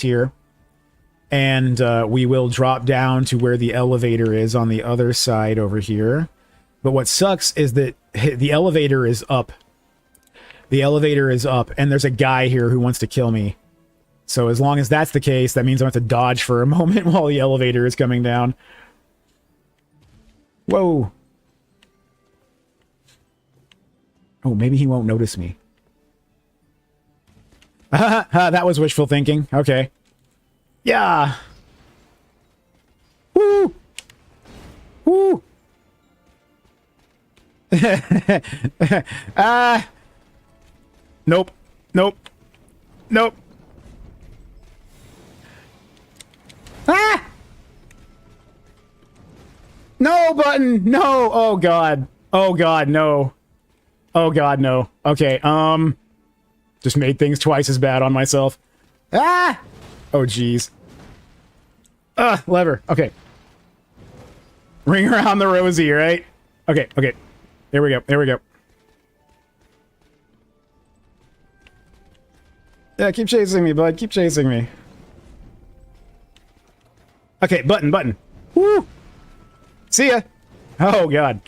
here. And we will drop down to where the elevator is on the other side over here. But what sucks is that the elevator is up. The elevator is up, and there's a guy here who wants to kill me. So as long as that's the case, that means I have to dodge for a moment while the elevator is coming down. Whoa. Oh, maybe he won't notice me. That was wishful thinking. Okay. Yeah. Woo. Woo. Nope. Nope. Nope. Ah! No button. No. Oh god. Oh god, no. Oh god, no. Okay, just made things twice as bad on myself. Ah! Oh jeez. Lever. Okay. Ring around the rosy, right? Okay, okay. There we go. There we go. Yeah, keep chasing me, bud. Keep chasing me. Okay, button, button. Woo! See ya! Oh, God.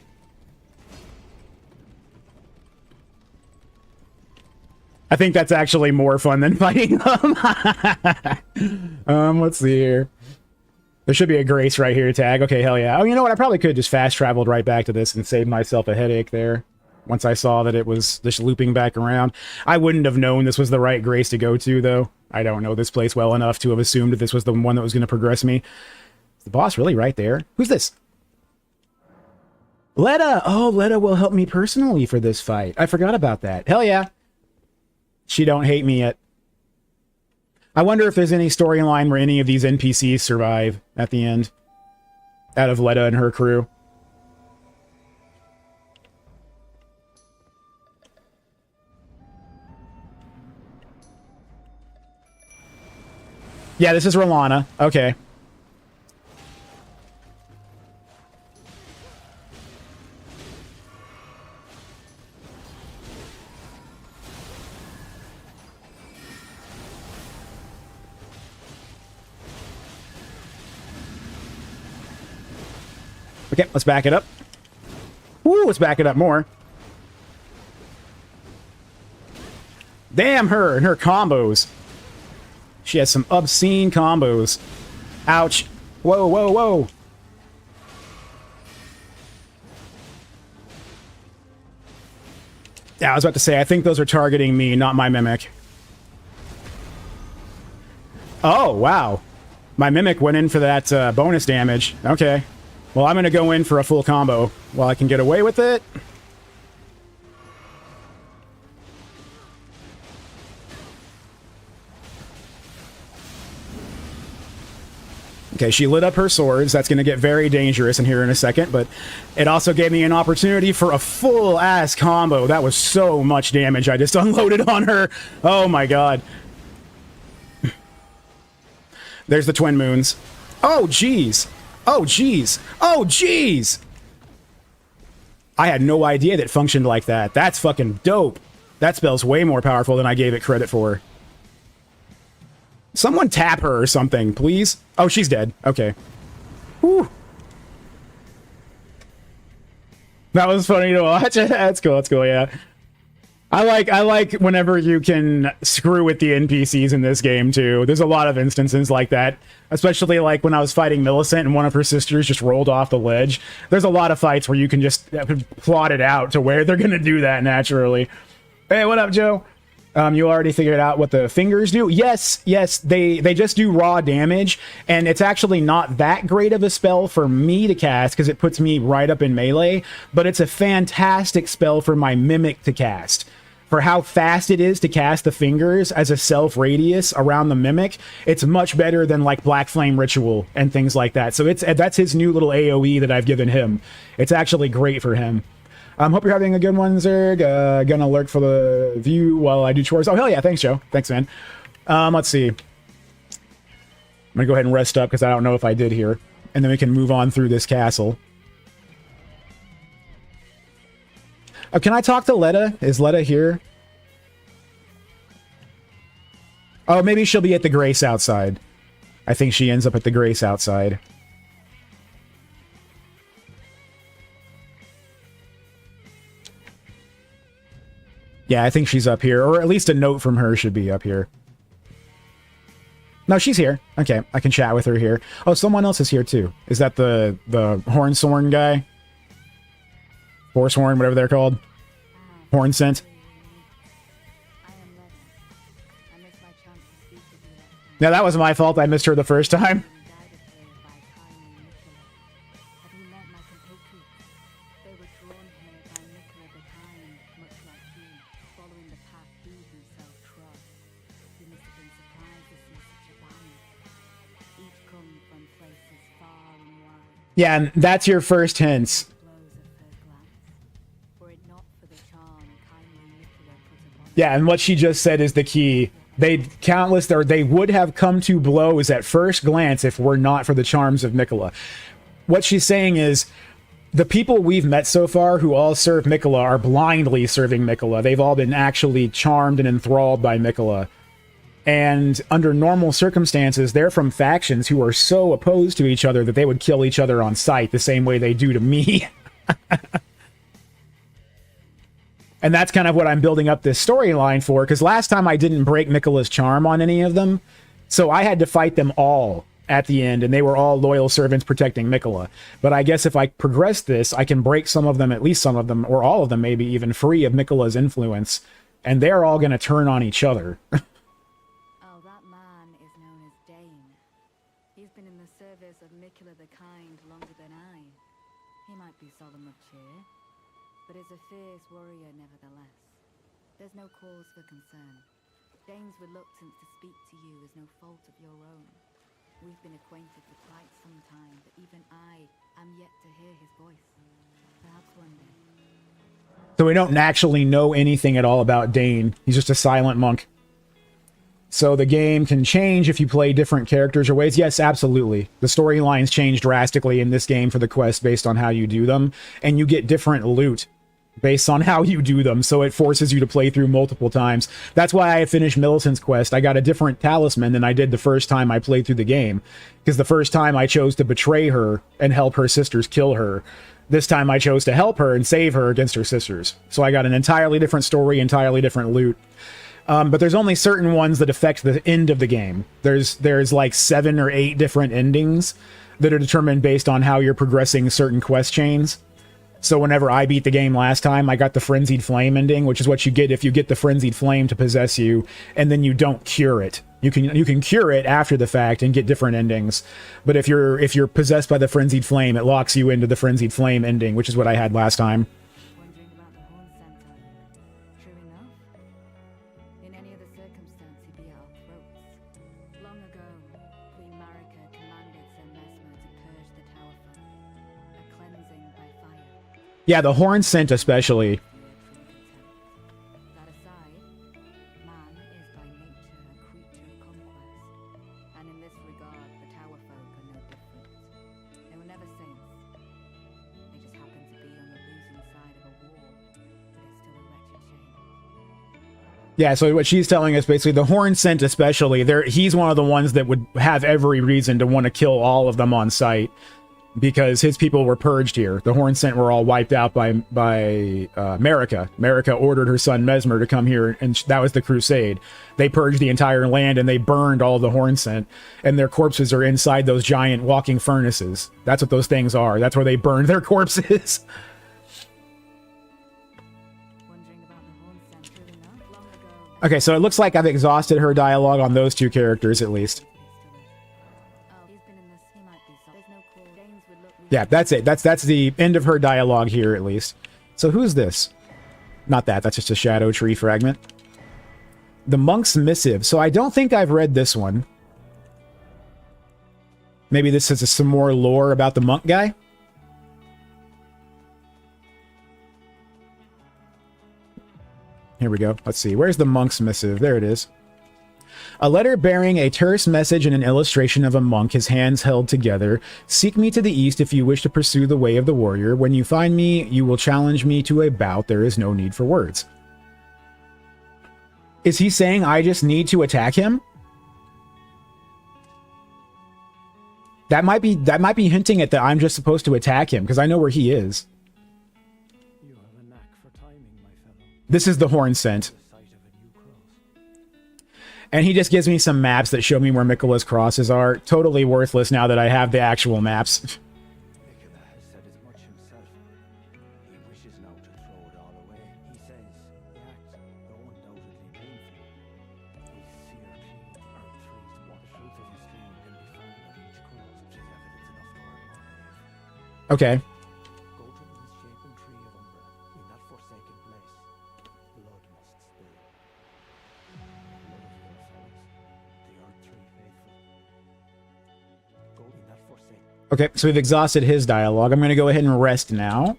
I think that's actually more fun than fighting them. Let's see here. There should be a grace right here tag. Okay, hell yeah. Oh, you know what? I probably could have just fast traveled right back to this and saved myself a headache there. Once I saw that it was just looping back around. I wouldn't have known this was the right grace to go to, though. I don't know this place well enough to have assumed that this was the one that was going to progress me. Is the boss really right there? Who's this? Letta! Oh, Letta will help me personally for this fight. I forgot about that. Hell yeah. She don't hate me yet. I wonder if there's any storyline where any of these NPCs survive at the end. Out of Letta and her crew. Yeah, this is Rolana. Okay. Okay, let's back it up. Woo, let's back it up more. Damn her and her combos. She has some obscene combos. Ouch. Whoa, whoa, whoa. Yeah, I was about to say, I think those are targeting me, not my Mimic. Oh, wow. My Mimic went in for that bonus damage. Okay. Well, I'm going to go in for a full combo while I can get away with it. Okay, she lit up her swords. That's going to get very dangerous in here in a second, but it also gave me an opportunity for a full-ass combo. That was so much damage I just unloaded on her. Oh, my God. There's the Twin Moons. Oh, jeez. Oh, jeez. Oh, jeez. I had no idea that it functioned like that. That's fucking dope. That spell's way more powerful than I gave it credit for. Someone tap her or something, please. Oh, she's dead. Okay. Whew. That was funny to watch. That's cool. That's cool, yeah. I like whenever you can screw with the NPCs in this game too. There's a lot of instances like that, especially like when I was fighting Millicent and one of her sisters just rolled off the ledge. There's a lot of fights where you can just plot it out to where they're gonna do that naturally. Hey, what up, Joe? You already figured out what the fingers do? Yes, yes, they just do raw damage, and it's actually not that great of a spell for me to cast because it puts me right up in melee, but it's a fantastic spell for my Mimic to cast. For how fast it is to cast the fingers as a self-radius around the Mimic, it's much better than like Black Flame Ritual and things like that. So that's his new little AoE that I've given him. It's actually great for him. Hope you're having a good one, Zerg. Gonna lurk for the view while I do chores. Oh, hell yeah. Thanks, Joe. Thanks, man. Let's see. I'm gonna go ahead and rest up because I don't know if I did here. And then we can move on through this castle. Can I talk to Letta? Is Letta here? Oh, maybe she'll be at the Grace outside. I think she ends up at the Grace outside. Yeah, I think she's up here, or at least a note from her should be up here. No, she's here. Okay, I can chat with her here. Oh, someone else is here too. Is that the Hornsworn guy? Horsehorn, whatever they're called. Horn scent. Now that was my fault. I missed her the first time. Yeah, and that's your first hints. Yeah, and what she just said is the key. They would have come to blows at first glance if were not for the charms of Miquella. What she's saying is, the people we've met so far who all serve Miquella are blindly serving Miquella. They've all been actually charmed and enthralled by Miquella. And under normal circumstances, they're from factions who are so opposed to each other that they would kill each other on sight the same way they do to me. And that's kind of what I'm building up this storyline for, because last time I didn't break Miquella's charm on any of them, so I had to fight them all at the end, and they were all loyal servants protecting Miquella. But I guess if I progress this, I can break some of them, at least some of them, or all of them maybe even, free of Miquella's influence, and they're all going to turn on each other. There's no cause for concern. Dane's reluctance to speak to you is no fault of your own. We've been acquainted for quite some time, but even I am yet to hear his voice. Perhaps one day. So we don't actually know anything at all about Dane. He's just a silent monk. So the game can change if you play different characters or ways. Yes, absolutely. The storylines change drastically in this game for the quest based on how you do them, and you get different loot based on how you do them, so it forces you to play through multiple times. That's why I finished Millicent's quest. I got a different talisman than I did the first time I played through the game, because the first time I chose to betray her and help her sisters kill her. This time I chose to help her and save her against her sisters. So I got an entirely different story, entirely different loot. But there's only certain ones that affect the end of the game. There's like 7 or 8 different endings that are determined based on how you're progressing certain quest chains. So whenever I beat the game last time, I got the Frenzied Flame ending, which is what you get if you get the Frenzied Flame to possess you, and then you don't cure it. You can cure it after the fact and get different endings. But if you're possessed by the Frenzied Flame, it locks you into the Frenzied Flame ending, which is what I had last time. Yeah, the horn scent especially. That aside, man is by nature a creature of conquest, and in this regard, the Tower folk are no different. They were never saints. They just happened to be on the losing side of a war, but it's still a wretched shame. Yeah, so what she's telling us basically, the horn scent especially, he's one of the ones that would have every reason to want to kill all of them on sight, because his people were purged here. The Horn Scent were all wiped out by Marika. Marika ordered her son Mesmer to come here, and that was the crusade. They purged the entire land, and they burned all the Horn Scent, and their corpses are inside those giant walking furnaces. That's what those things are. That's where they burned their corpses. Okay, so it looks like I've exhausted her dialogue on those 2 characters at least. Yeah, that's it. That's the end of her dialogue here, at least. So who's this? Not that. That's just a Shadow Tree fragment. The Monk's Missive. So I don't think I've read this one. Maybe this is some more lore about the monk guy? Here we go. Let's see. Where's the Monk's Missive? There it is. A letter bearing a terse message and an illustration of a monk, his hands held together. Seek me to the east if you wish to pursue the way of the warrior. When you find me, you will challenge me to a bout. There is no need for words. Is he saying I just need to attack him? That might be hinting at that I'm just supposed to attack him, because I know where he is. You have a knack for timing, my fellow. This is the horn scent. The sight of a new cross. And he just gives me some maps that show me where Miquella's crosses are. Totally worthless now that I have the actual maps. Miquella has said as much himself. He wishes now to throw it all away. He says the act, though undoubtedly painful, will sear clean Earth 3's water. The truth of his claim can be found at each cross, which is evidence enough to our belief. Okay. Go to the misshapen tree of Umbra. In that forsaken place, blood must spill. Blood of your fellows, the Earth 3 faithful. Go in that forsaken. Okay, so we've exhausted his dialogue. I'm going to go ahead and rest now.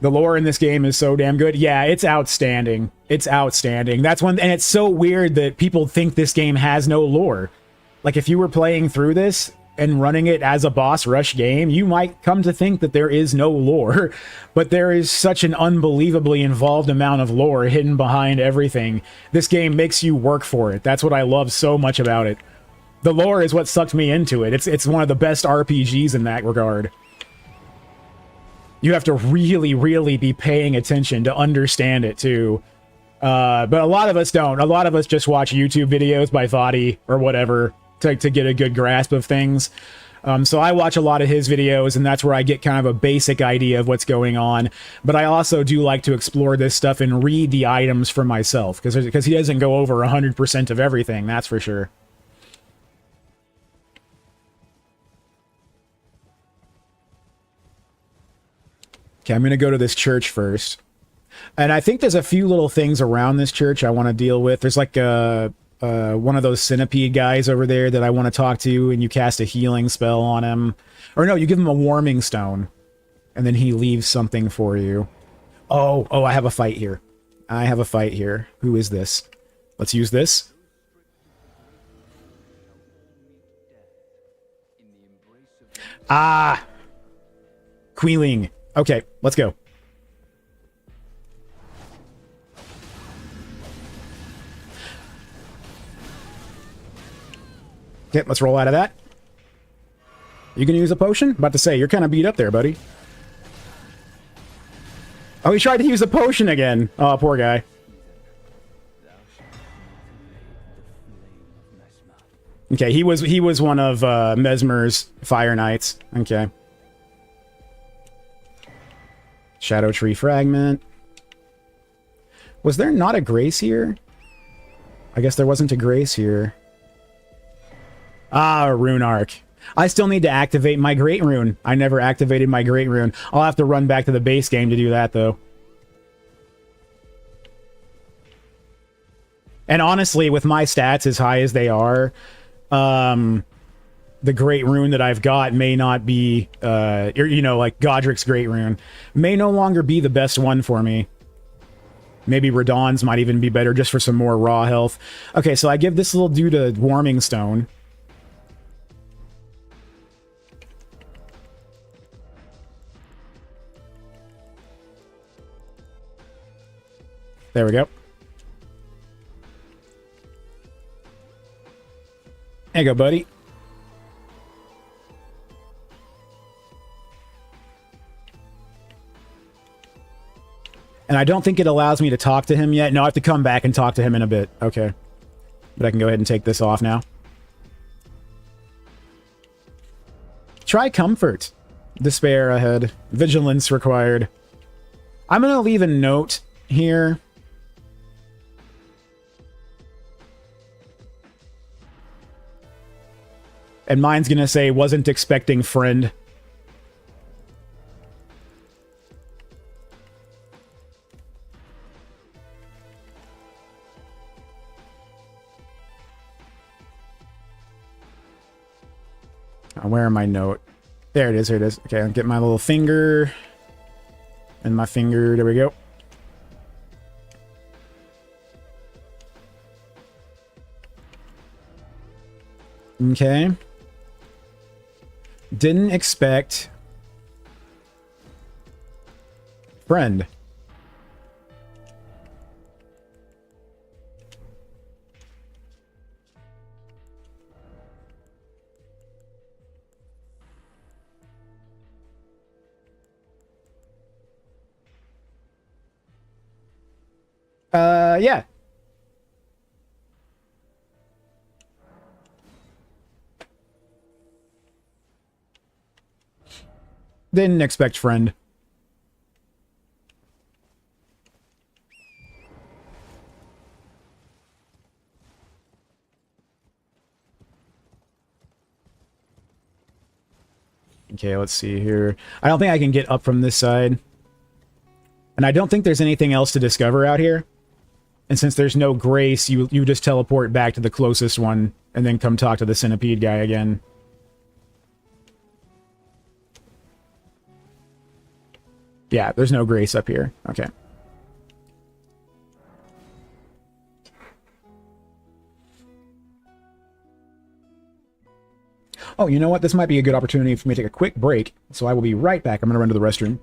The lore in this game is so damn good. Yeah, it's outstanding. It's outstanding. That's one, and it's so weird that people think this game has no lore. Like, if you were playing through this and running it as a boss rush game, you might come to think that there is no lore. But there is such an unbelievably involved amount of lore hidden behind everything. This game makes you work for it. That's what I love so much about it. The lore is what sucked me into it. It's one of the best RPGs in that regard. You have to really, really be paying attention to understand it, too. But a lot of us don't. A lot of us just watch YouTube videos by Vadi or whatever to get a good grasp of things. So I watch a lot of his videos, and that's where I get kind of a basic idea of what's going on. But I also do like to explore this stuff and read the items for myself, because he doesn't go over 100% of everything, that's for sure. Okay, I'm going to go to this church first. And I think there's a few little things around this church I want to deal with. There's like one of those centipede guys over there that I want to talk to, and you cast a healing spell on him. Or no, you give him a warming stone, and then he leaves something for you. Oh, I have a fight here. I have a fight here. Who is this? Let's use this. Ah! Queeling. Okay, let's go. Okay, let's roll out of that. You gonna use a potion? About to say, you're kind of beat up there, buddy. Oh, he tried to use a potion again. Oh, poor guy. Okay, he was one of Mesmer's Fire Knights. Okay. Shadow Tree Fragment. Was there not a grace here? I guess there wasn't a grace here. Ah, Rune Arc. I still need to activate my Great Rune. I never activated my Great Rune. I'll have to run back to the base game to do that, though. And honestly, with my stats as high as they are, the Great Rune that I've got may not be, you know, like Godric's Great Rune, may no longer be the best one for me. Maybe Radahn's might even be better just for some more raw health. Okay, so I give this little dude a Warming Stone. There we go. There you go, buddy. And I don't think it allows me to talk to him yet. No, I have to come back and talk to him in a bit. Okay. But I can go ahead and take this off now. Try Comfort. Despair ahead. Vigilance required. I'm going to leave a note here. And mine's going to say, wasn't expecting friend. Where am I note? There it is, here it is. Okay, I'll get my little finger. And my finger, there we go. Okay. Didn't expect friend. Yeah. Didn't expect friend. Okay, let's see here. I don't think I can get up from this side. And I don't think there's anything else to discover out here. And since there's no grace, you just teleport back to the closest one and then come talk to the centipede guy again. Yeah, there's no grace up here. Okay. Oh, you know what? This might be a good opportunity for me to take a quick break, so I will be right back. I'm going to run to the restroom.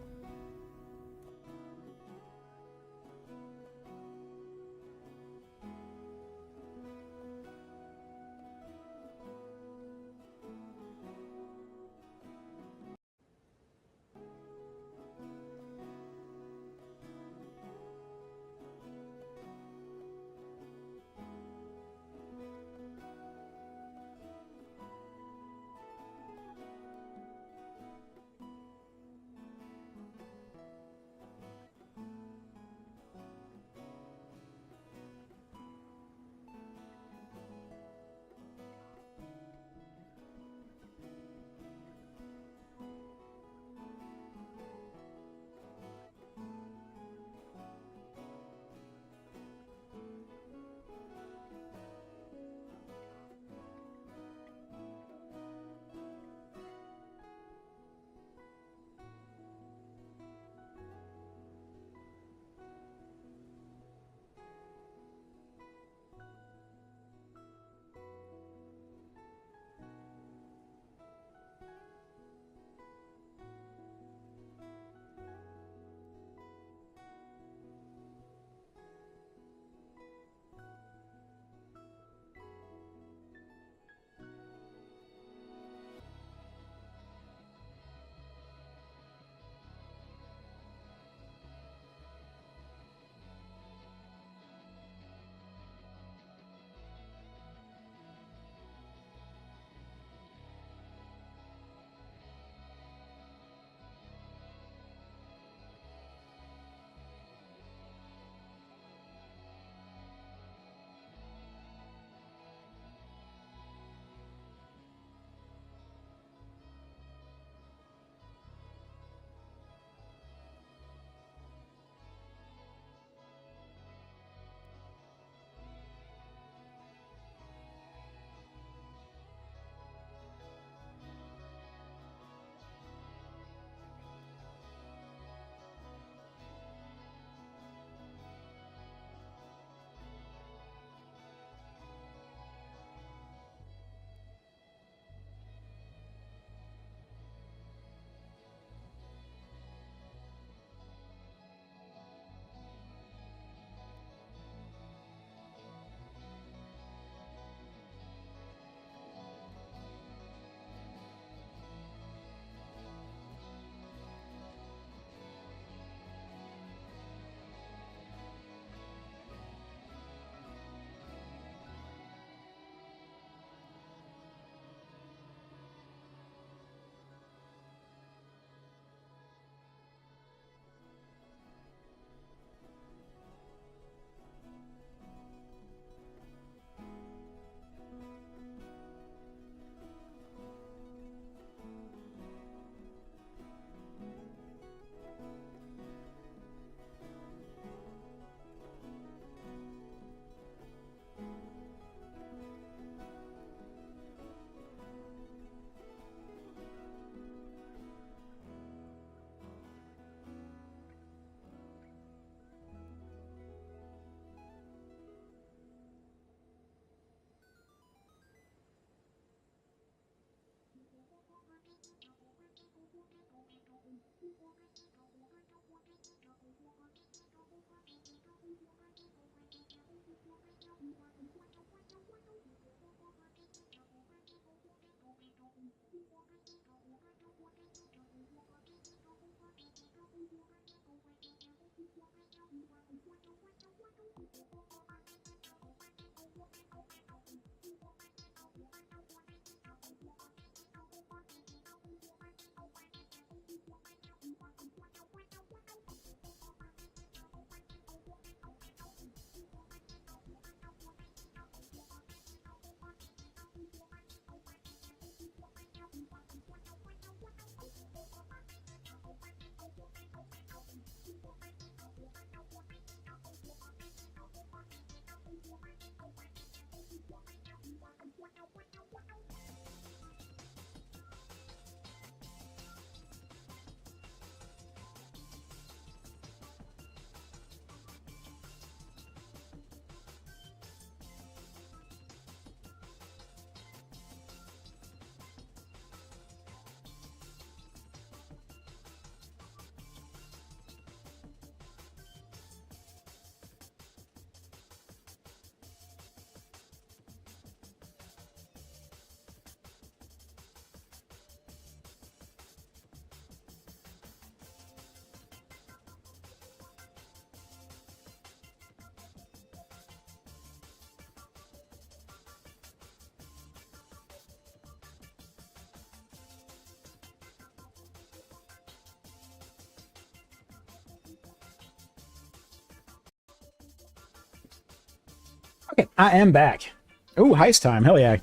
Okay, I am back. Oh, heist time. Hell yeah.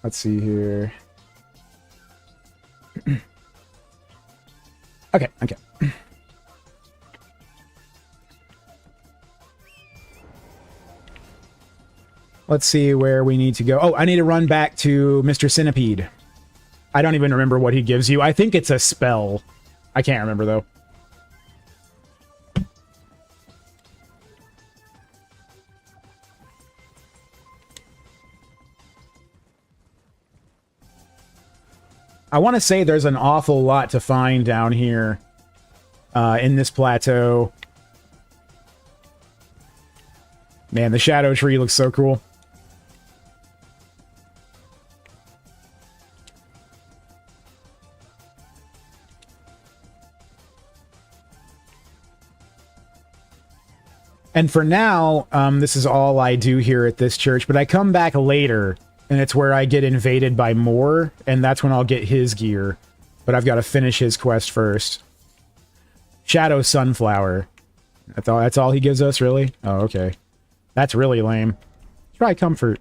Let's see here. Okay. Let's see where we need to go. Oh, I need to run back to Mr. Centipede. I don't even remember what he gives you. I think it's a spell. I can't remember, though. I want to say there's an awful lot to find down here in this plateau. Man, the shadow tree looks so cool. And for now, this is all I do here at this church, but I come back later, and it's where I get invaded by more, and that's when I'll get his gear. But I've got to finish his quest first. Shadow Sunflower. That's all he gives us, really? Oh, okay. That's really lame. Try Comfort.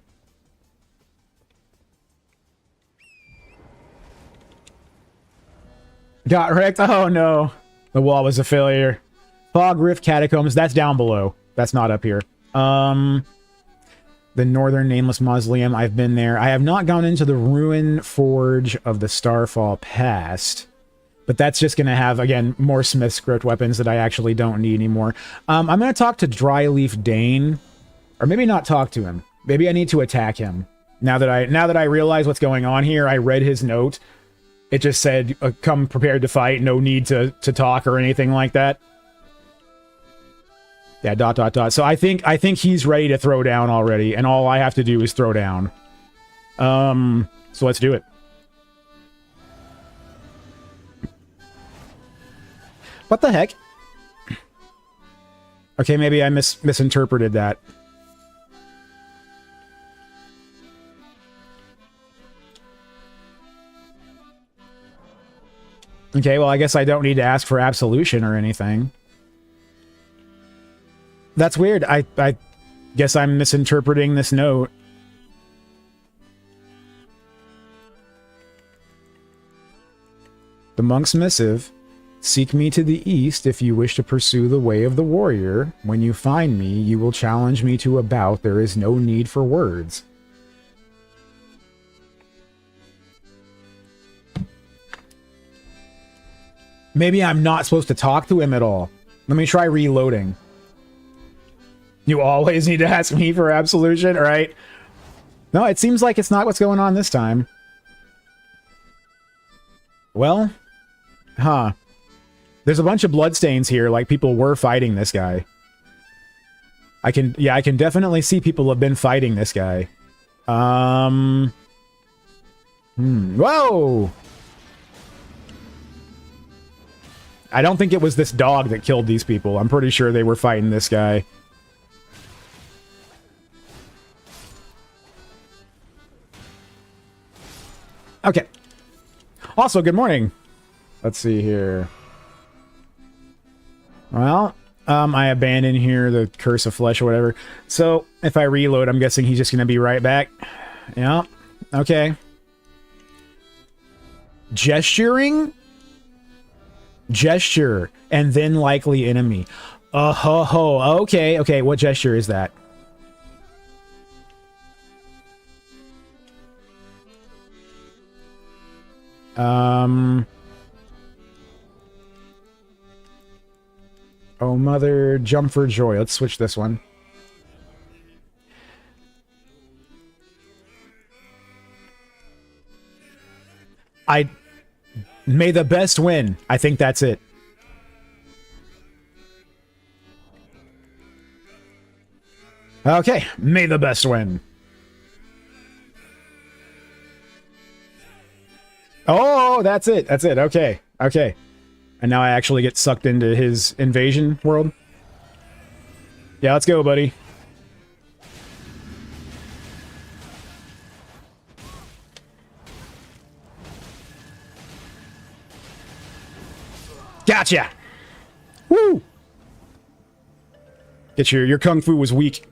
Got wrecked? Oh, no. The wall was a failure. Fog Rift Catacombs. That's down below. That's not up here. The Northern Nameless Mausoleum. I've been there. I have not gone into the Ruin Forge of the Starfall Past. But that's just going to have, again, more Smith script weapons that I actually don't need anymore. I'm going to talk to Dryleaf Dane. Or maybe not talk to him. Maybe I need to attack him. Now that I realize what's going on here, I read his note. It just said, come prepared to fight, no need to talk or anything like that. Yeah, ... So I think he's ready to throw down already, and all I have to do is throw down. So let's do it. What the heck? Okay, maybe I misinterpreted that. Okay, well, I guess I don't need to ask for absolution or anything. That's weird. I guess I'm misinterpreting this note. The monk's missive. Seek me to the east if you wish to pursue the way of the warrior. When you find me, you will challenge me to a bout. There is no need for words. Maybe I'm not supposed to talk to him at all. Let me try reloading. You always need to ask me for absolution, right? No, it seems like it's not what's going on this time. Well, huh. There's a bunch of bloodstains here, like people were fighting this guy. I can definitely see people have been fighting this guy. Whoa! I don't think it was this dog that killed these people. I'm pretty sure they were fighting this guy. Okay. Also, good morning. Let's see here. Well, I abandoned here the Curse of Flesh or whatever. So, if I reload, I'm guessing he's just going to be right back. Yeah. Okay. Gesturing? Gesture. And then likely enemy. Oh, okay. Okay, what gesture is that? Oh, mother, jump for joy. Let's switch this one. May the best win. I think that's it. Okay, may the best win. Oh, that's it. That's it. Okay. Okay. And now I actually get sucked into his invasion world. Yeah, let's go, buddy. Gotcha! Woo! Get your kung fu was weak.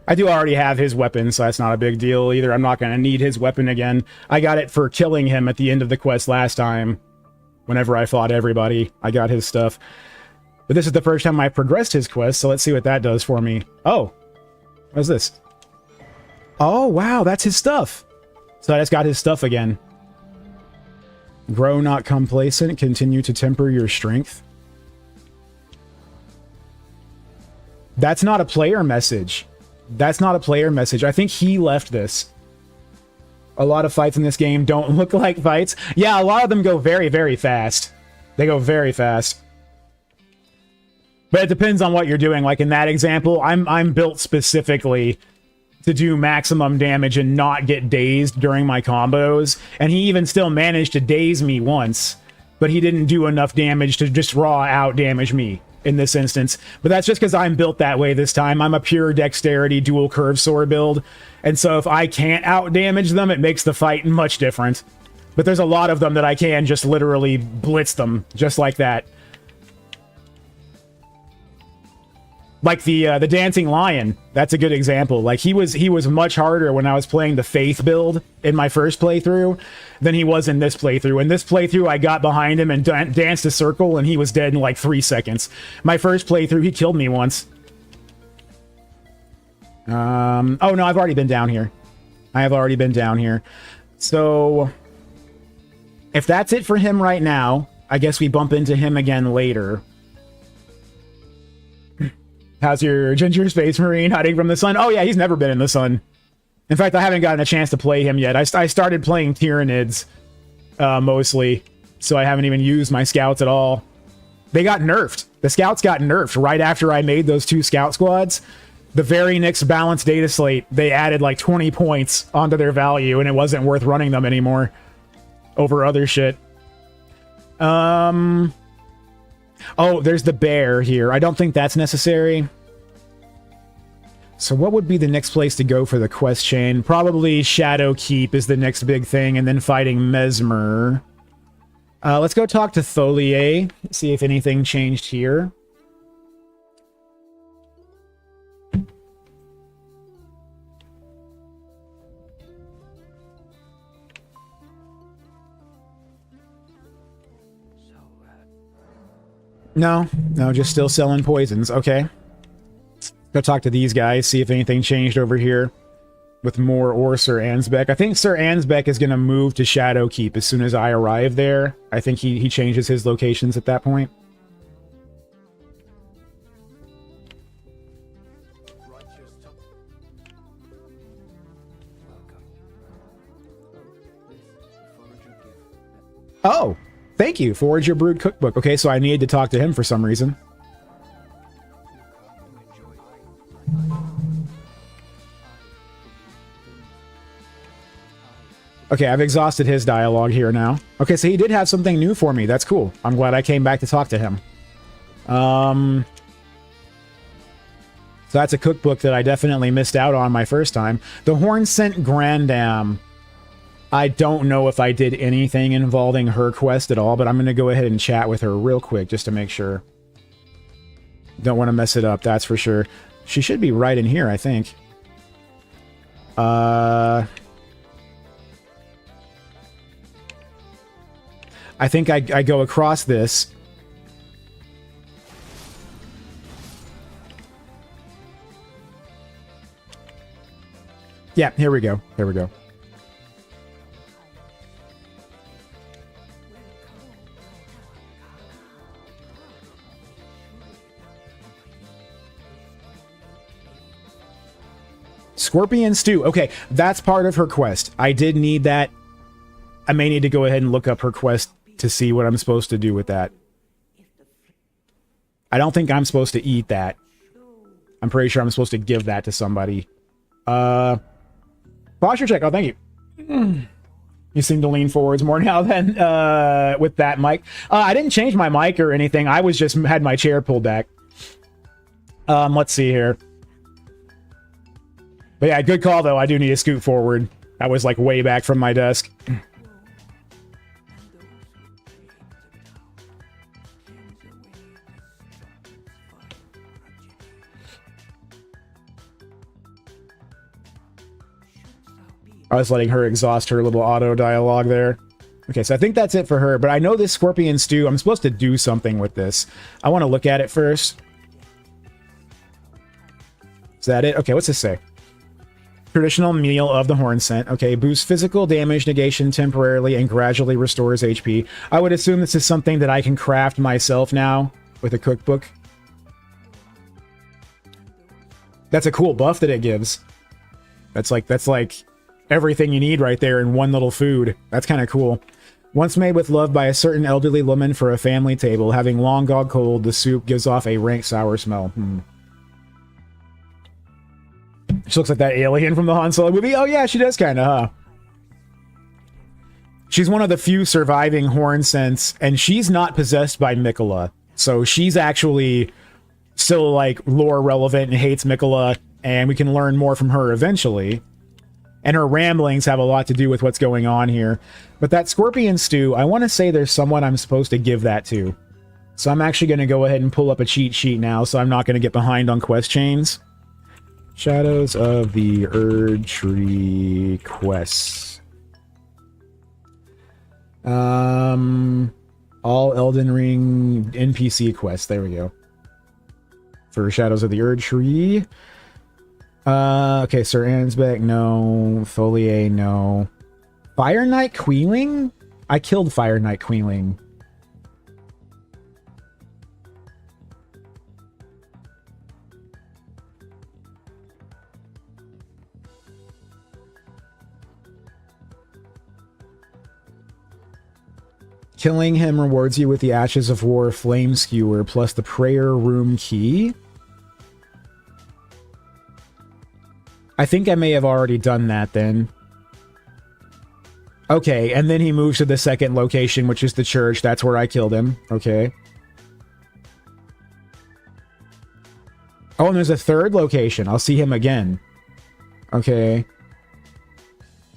I do already have his weapon, so that's not a big deal either. I'm not going to need his weapon again. I got it for killing him at the end of the quest last time. Whenever I fought everybody, I got his stuff. But this is the first time I progressed his quest, so let's see what that does for me. Oh. What's this? Oh, wow, that's his stuff. So I just got his stuff again. Grow not complacent. Continue to temper your strength. That's not a player message. That's not a player message. I think he left this. A lot of fights in this game don't look like fights. Yeah, a lot of them go very, very fast. They go very fast. But it depends on what you're doing. Like in that example, I'm built specifically to do maximum damage and not get dazed during my combos. And he even still managed to daze me once, but he didn't do enough damage to just raw out damage me in this instance. But that's just because I'm built that way this time. I'm a pure dexterity dual curve sword build. And so if I can't out damage them, it makes the fight much different. But there's a lot of them that I can just literally blitz them just like that. Like the Dancing Lion, that's a good example. Like he was much harder when I was playing the Faith build in my first playthrough than he was in this playthrough. In this playthrough, I got behind him and danced a circle, and he was dead in like 3 seconds. My first playthrough, he killed me once. Oh no, I've already been down here. I have already been down here. So if that's it for him right now, I guess we bump into him again later. How's your Ginger Space Marine hiding from the sun? Oh yeah, he's never been in the sun. In fact, I haven't gotten a chance to play him yet. I started playing Tyranids, mostly, so I haven't even used my scouts at all. They got nerfed. The scouts got nerfed right after I made those 2 scout squads. The very next balanced data slate, they added like 20 points onto their value, and it wasn't worth running them anymore over other shit. Oh, there's the bear here. I don't think that's necessary. So what would be the next place to go for the quest chain? Probably Shadow Keep is the next big thing, and then fighting Mesmer. Let's go talk to Tholier, see if anything changed here. No, just still selling poisons. Okay. Go talk to these guys, see if anything changed over here with Moore or Sir Ansbeck. I think Sir Ansbeck is going to move to Shadow Keep as soon as I arrive there. I think he changes his locations at that point. Oh! Thank you. Forge Your Brood cookbook. Okay, so I needed to talk to him for some reason. Okay, I've exhausted his dialogue here now. Okay, so he did have something new for me. That's cool. I'm glad I came back to talk to him. So So that's a cookbook that I definitely missed out on my first time. The Horn Scent Grandam. I don't know if I did anything involving her quest at all, but I'm going to go ahead and chat with her real quick just to make sure. Don't want to mess it up, that's for sure. She should be right in here, I think. I think I go across this. Yeah, here we go. Here we go. Scorpion Stew. Okay, that's part of her quest. I did need that. I may need to go ahead and look up her quest to see what I'm supposed to do with that. I don't think I'm supposed to eat that. I'm pretty sure I'm supposed to give that to somebody. Posture check. Oh, thank you. You seem to lean forwards more now than with that mic. I didn't change my mic or anything. I was just had my chair pulled back. Let's see here. But yeah, good call, though. I do need to scoot forward. I was, like, way back from my desk. I was letting her exhaust her little auto dialogue there. Okay, so I think that's it for her. But I know this Scorpion Stew, I'm supposed to do something with this. I want to look at it first. Is that it? Okay, what's this say? Traditional meal of the Horn Scent. Okay, boosts physical damage negation temporarily and gradually restores HP. I would assume this is something that I can craft myself now with a cookbook. That's a cool buff that it gives. That's like everything you need right there in one little food. That's kind of cool. Once made with love by a certain elderly woman for a family table, having long gone cold, the soup gives off a rank sour smell. She looks like that alien from the Han Solo movie. Oh yeah, she does kind of, huh? She's one of the few surviving Horn Scents, and she's not possessed by Mikola. So she's actually still, like, lore relevant and hates Mikola, and we can learn more from her eventually. And her ramblings have a lot to do with what's going on here. But that Scorpion Stew, I want to say there's someone I'm supposed to give that to. So I'm actually going to go ahead and pull up a cheat sheet now, so I'm not going to get behind on quest chains. Shadows of the Erd Tree quests. All Elden Ring NPC quests. There we go. For Shadows of the Erd Tree. Okay, Sir Ansbeck, no. Tholier, no. Fire Knight Queeling? I killed Fire Knight Queeling. Killing him rewards you with the Ashes of War Flame Skewer plus the Prayer Room Key. I think I may have already done that then. Okay, and then he moves to the second location, which is the church. That's where I killed him. Okay. Oh, and there's a third location. I'll see him again. Okay.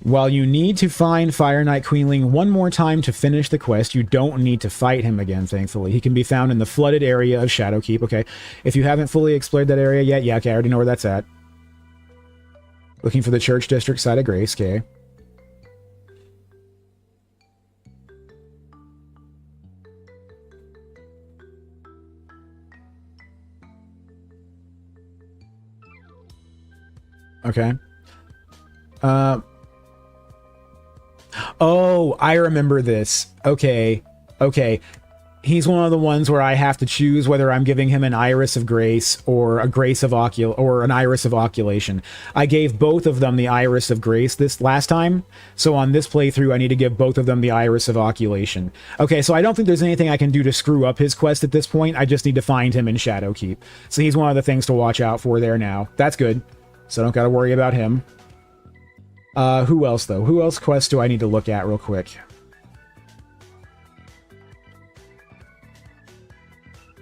While you need to find Fire Knight Queenling one more time to finish the quest, you don't need to fight him again, thankfully. He can be found in the flooded area of Shadowkeep. Okay. If you haven't fully explored that area yet, yeah, okay, I already know where that's at. Looking for the Church District side of Grace, okay. Okay. Oh, I remember this. Okay. Okay. He's one of the ones where I have to choose whether I'm giving him an Iris of Grace or a Grace of or an Iris of Oculation. I gave both of them the Iris of Grace this last time, so on this playthrough I need to give both of them the Iris of Oculation. Okay, so I don't think there's anything I can do to screw up his quest at this point. I just need to find him in Shadowkeep. So he's one of the things to watch out for there now. That's good. So I don't gotta worry about him. Who else, though? Who else quests do I need to look at real quick?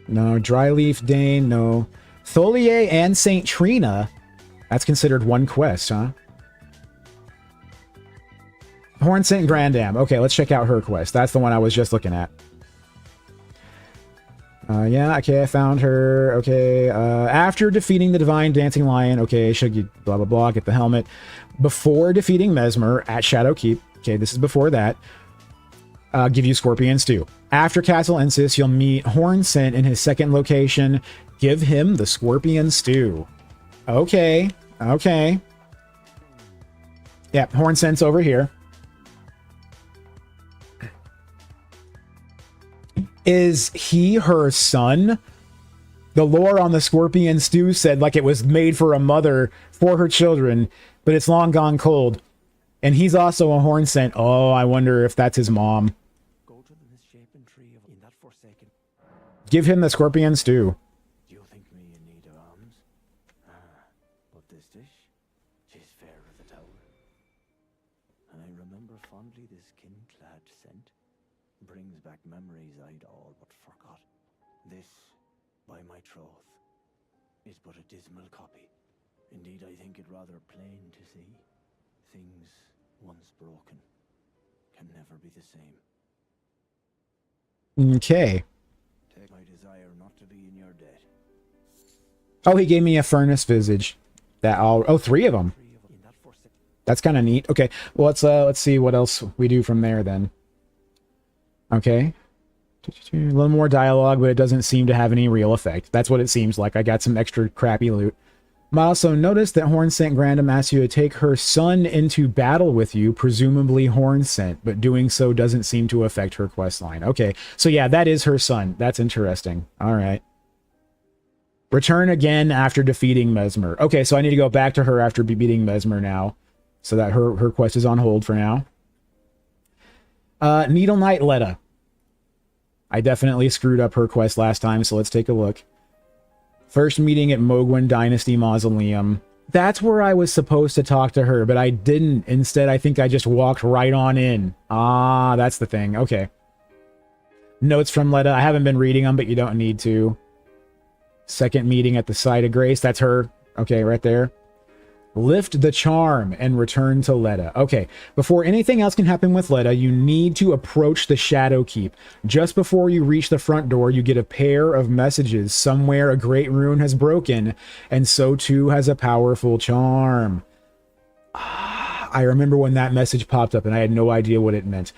No, Dryleaf Dane, no. Tholier and Saint Trina. That's considered one quest, huh? Hornsent and Grandam. Okay, let's check out her quest. That's the one I was just looking at. Yeah, okay, I found her. Okay, after defeating the Divine Dancing Lion, okay, should you blah blah blah, get the helmet. Before defeating Mesmer at Shadowkeep, okay, this is before that, give you Scorpion Stew. After Castle Ensis, you'll meet Hornsent in his second location. Give him the Scorpion Stew. Okay, okay. Yeah, Hornsent's over here. Is he her son? The lore on the Scorpion Stew said like it was made for a mother for her children, but it's long gone cold. And he's also a Hornsent. Oh, I wonder if that's his mom. Go to the misshapen tree in that forsaken. Give him the Scorpion Stew. Do you think me in need of arms? But this dish, she's fair of the tower. And I remember fondly this kin-clad scent. Brings back memories I'd all but forgot. This, by my troth, is but a dismal copy. Indeed, I think it rather plain to see. Things once broken can never be the same. Okay. Take my desire not to be in your debt. Oh, he gave me a furnace visage. That all. Oh, 3 of them. That's kind of neat. Okay, well let's see what else we do from there then. Okay. A little more dialogue, but it doesn't seem to have any real effect. That's what it seems like. I got some extra crappy loot. Milestone, notice that Hornsent Grandam asks you to take her son into battle with you, presumably Hornsent, but doing so doesn't seem to affect her questline. Okay, so yeah, that is her son. That's interesting. All right. Return again after defeating Mesmer. Okay, so I need to go back to her after beating Mesmer now, so that her quest is on hold for now. Needle Knight Letta. I definitely screwed up her quest last time, so let's take a look. First meeting at Mogwin Dynasty Mausoleum. That's where I was supposed to talk to her, but I didn't. Instead, I think I just walked right on in. Ah, that's the thing. Okay. Notes from Letta. I haven't been reading them, but you don't need to. Second meeting at the Site of Grace. That's her. Okay, right there. Lift the charm and return to Letta. Okay, before anything else can happen with Letta, you need to approach the Shadowkeep. Just before you reach the front door, you get a pair of messages. Somewhere a great rune has broken, and so too has a powerful charm. I remember when that message popped up, and I had no idea what it meant.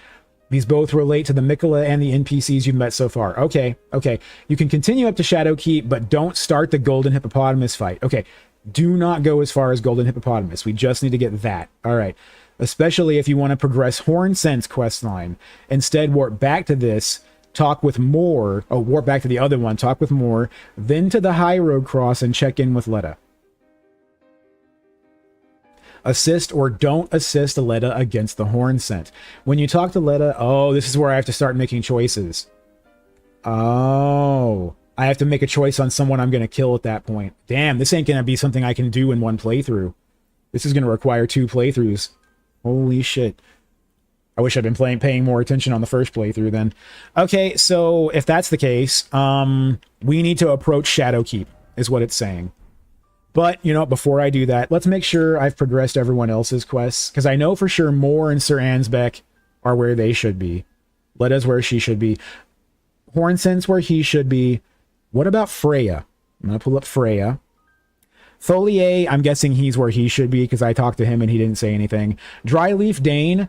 These both relate to the Mikola and the NPCs you've met so far. Okay, okay. You can continue up to Shadowkeep, but don't start the Golden Hippopotamus fight. Okay. Do not go as far as Golden Hippopotamus. We just need to get that. All right. Especially if you want to progress Hornsent's questline. Instead, warp back to this, talk with Moore. Oh, warp back to the other one, talk with Moore. Then to the High Road Cross and check in with Letta. Assist or don't assist Letta against the Hornsent. When you talk to Letta, oh, this is where I have to start making choices. Oh. I have to make a choice on someone I'm going to kill at that point. Damn, this ain't going to be something I can do in one playthrough. This is going to require 2 playthroughs. Holy shit. I wish I'd been paying more attention on the first playthrough then. Okay, so if that's the case, we need to approach Shadowkeep, is what it's saying. But, you know, before I do that, let's make sure I've progressed everyone else's quests, because I know for sure Moore and Sir Ansbeck are where they should be. Letta's where she should be. Hornsent's where he should be. What about Freya? I'm going to pull up Freya. Tholier, I'm guessing he's where he should be because I talked to him and he didn't say anything. Dryleaf Dane,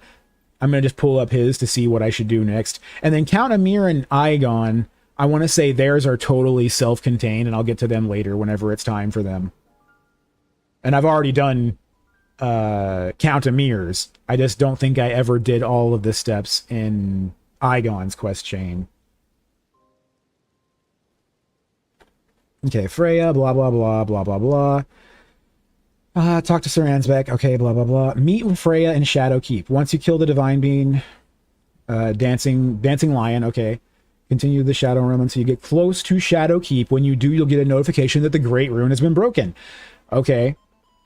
I'm going to just pull up his to see what I should do next. And then Count Amir and Igon, I want to say theirs are totally self-contained and I'll get to them later whenever it's time for them. And I've already done Count Amir's. I just don't think I ever did all of the steps in Igon's quest chain. Okay, Freya, blah, blah, blah, blah, blah, blah. Talk to Sir Ansbeck. Okay, blah, blah, blah. Meet with Freya in Shadowkeep. Once you kill the Divine Being, dancing Lion, okay. Continue the Shadow Realm until you get close to Shadowkeep. When you do, you'll get a notification that the Great Rune has been broken. Okay,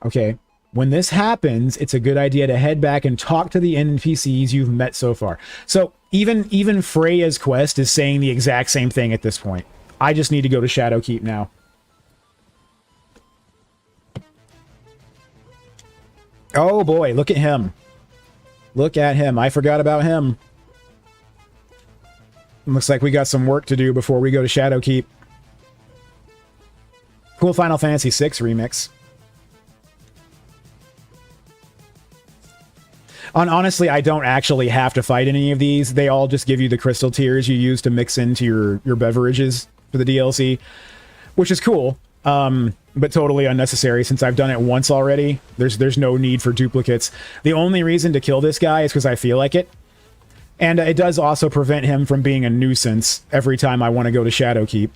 okay. When this happens, it's a good idea to head back and talk to the NPCs you've met so far. So even Freya's quest is saying the exact same thing at this point. I just need to go to Shadowkeep now. Oh boy, look at him. Look at him. I forgot about him. Looks like we got some work to do before we go to Shadowkeep. Cool Final Fantasy VI remix. Honestly, I don't actually have to fight any of these. They all just give you the crystal tears you use to mix into your beverages for the DLC, which is cool, but totally unnecessary since I've done it once already. There's no need for duplicates. The only reason to kill this guy is because I feel like it. And it does also prevent him from being a nuisance every time I want to go to Shadowkeep.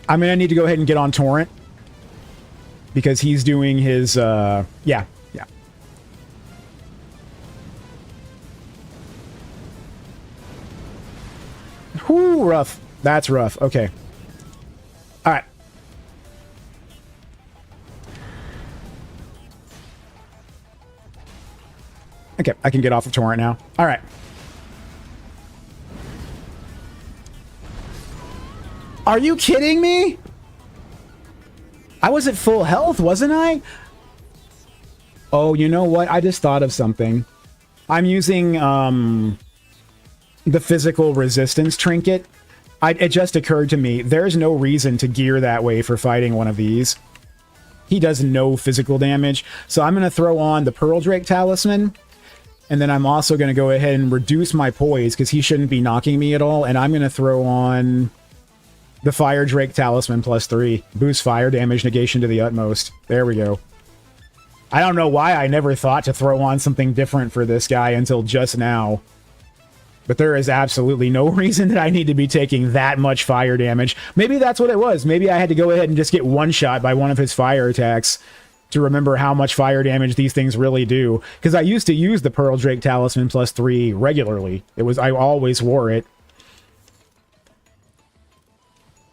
I'm going to need to go ahead and get on Torrent. Because he's doing his, yeah. Whoo, rough. That's rough. Okay. Alright. Okay, I can get off of Torrent now. Alright. Are you kidding me? I was at full health, wasn't I? Oh, you know what? I just thought of something. I'm using, the physical resistance trinket. It just occurred to me, there's no reason to gear that way for fighting one of these. He does no physical damage. So I'm going to throw on the Pearl Drake Talisman. And then I'm also going to go ahead and reduce my poise because he shouldn't be knocking me at all. And I'm going to throw on the Fire Drake Talisman +3. Boost fire damage negation to the utmost. There we go. I don't know why I never thought to throw on something different for this guy until just now. But there is absolutely no reason that I need to be taking that much fire damage. Maybe that's what it was. Maybe I had to go ahead and just get one-shot by one of his fire attacks to remember how much fire damage these things really do. Because I used to use the Pearl Drake Talisman +3 regularly. I always wore it.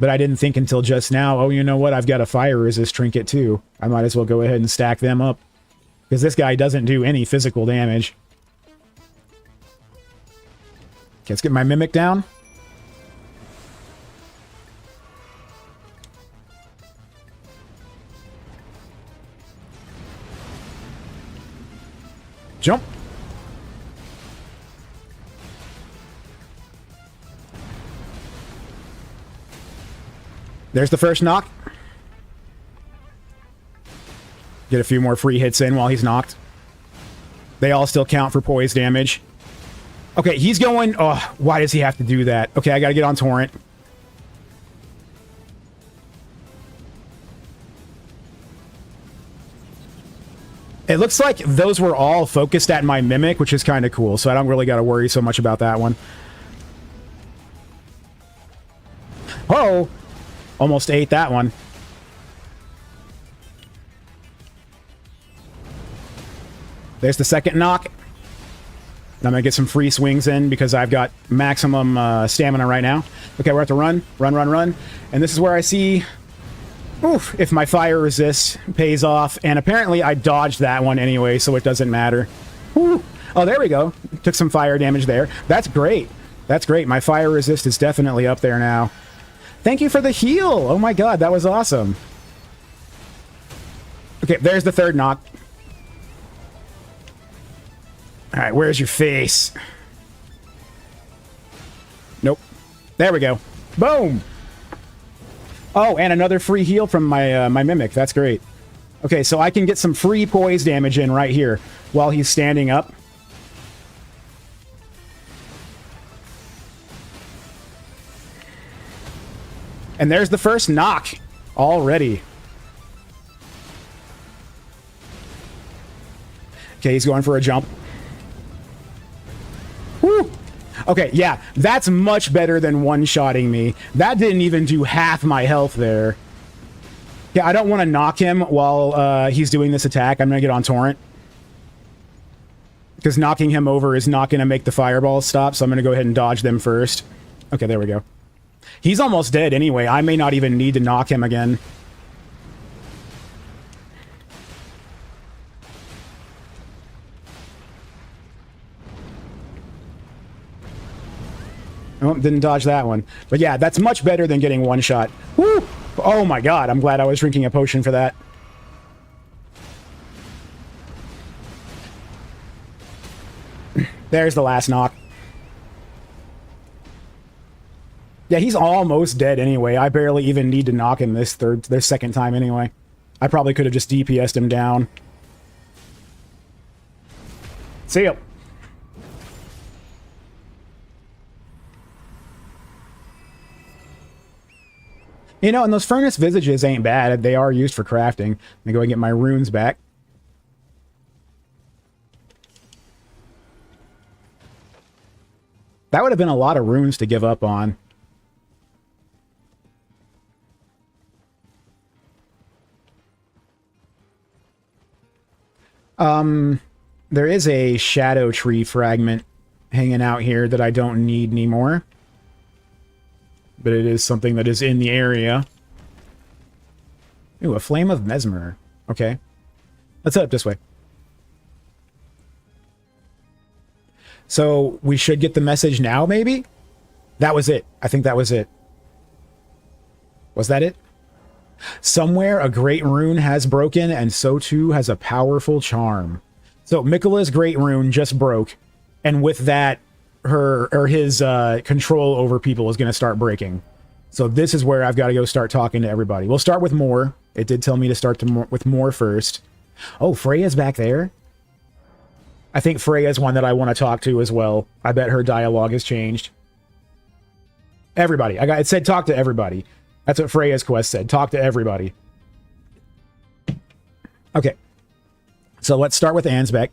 But I didn't think until just now, oh, you know what? I've got a fire resist trinket too. I might as well go ahead and stack them up. Because this guy doesn't do any physical damage. Okay, let's get my Mimic down. Jump. There's the first knock. Get a few more free hits in while he's knocked. They all still count for poise damage. Okay, he's going... Oh, why does he have to do that? Okay, I gotta get on Torrent. It looks like those were all focused at my Mimic, which is kind of cool, so I don't really gotta worry so much about that one. Oh! Almost ate that one. There's the second knock. And I'm going to get some free swings in because I've got maximum stamina right now. Okay, we're at the run. Run. And this is where I see... Oof, if my fire resist pays off. And apparently I dodged that one anyway, so it doesn't matter. Whew. Oh, there we go. Took some fire damage there. That's great. That's great. My fire resist is definitely up there now. Thank you for the heal! Oh my god, that was awesome. Okay, there's the third knock. Alright, where's your face? Nope. There we go. Boom! Oh, and another free heal from my my Mimic. That's great. Okay, so I can get some free poise damage in right here while he's standing up. And there's the first knock already. Okay, he's going for a jump. Woo! Okay, yeah, that's much better than one-shotting me. That didn't even do half my health there. Yeah, I don't want to knock him while he's doing this attack. I'm going to get on Torrent. Because knocking him over is not going to make the fireballs stop, so I'm going to go ahead and dodge them first. Okay, there we go. He's almost dead anyway. I may not even need to knock him again. Oh, didn't dodge that one. But yeah, that's much better than getting one shot. Woo! Oh my god, I'm glad I was drinking a potion for that. There's the last knock. Yeah, he's almost dead anyway. I barely even need to knock him this second time anyway. I probably could have just DPS'd him down. See ya. You know, and those furnace visages ain't bad. They are used for crafting. Let me go and get my runes back. That would have been a lot of runes to give up on. There is a shadow tree fragment hanging out here that I don't need anymore. But it is something that is in the area. Ooh, a flame of mesmer. Okay. Let's head up this way. So, we should get the message now, maybe? That was it. I think that was it. Was that it? Somewhere a great rune has broken, and so too has a powerful charm. So, Miquella's great rune just broke, and with that, his control over people is going to start breaking. So this is where I've got to go start talking to everybody. We'll start with Moore. It did tell me to start with Moore first. Oh, Freya's back there. I think Freya's one that I want to talk to as well. I bet her dialogue has changed. Everybody. It said talk to everybody. That's what Freya's quest said. Talk to everybody. Okay. So let's start with Ansbeck.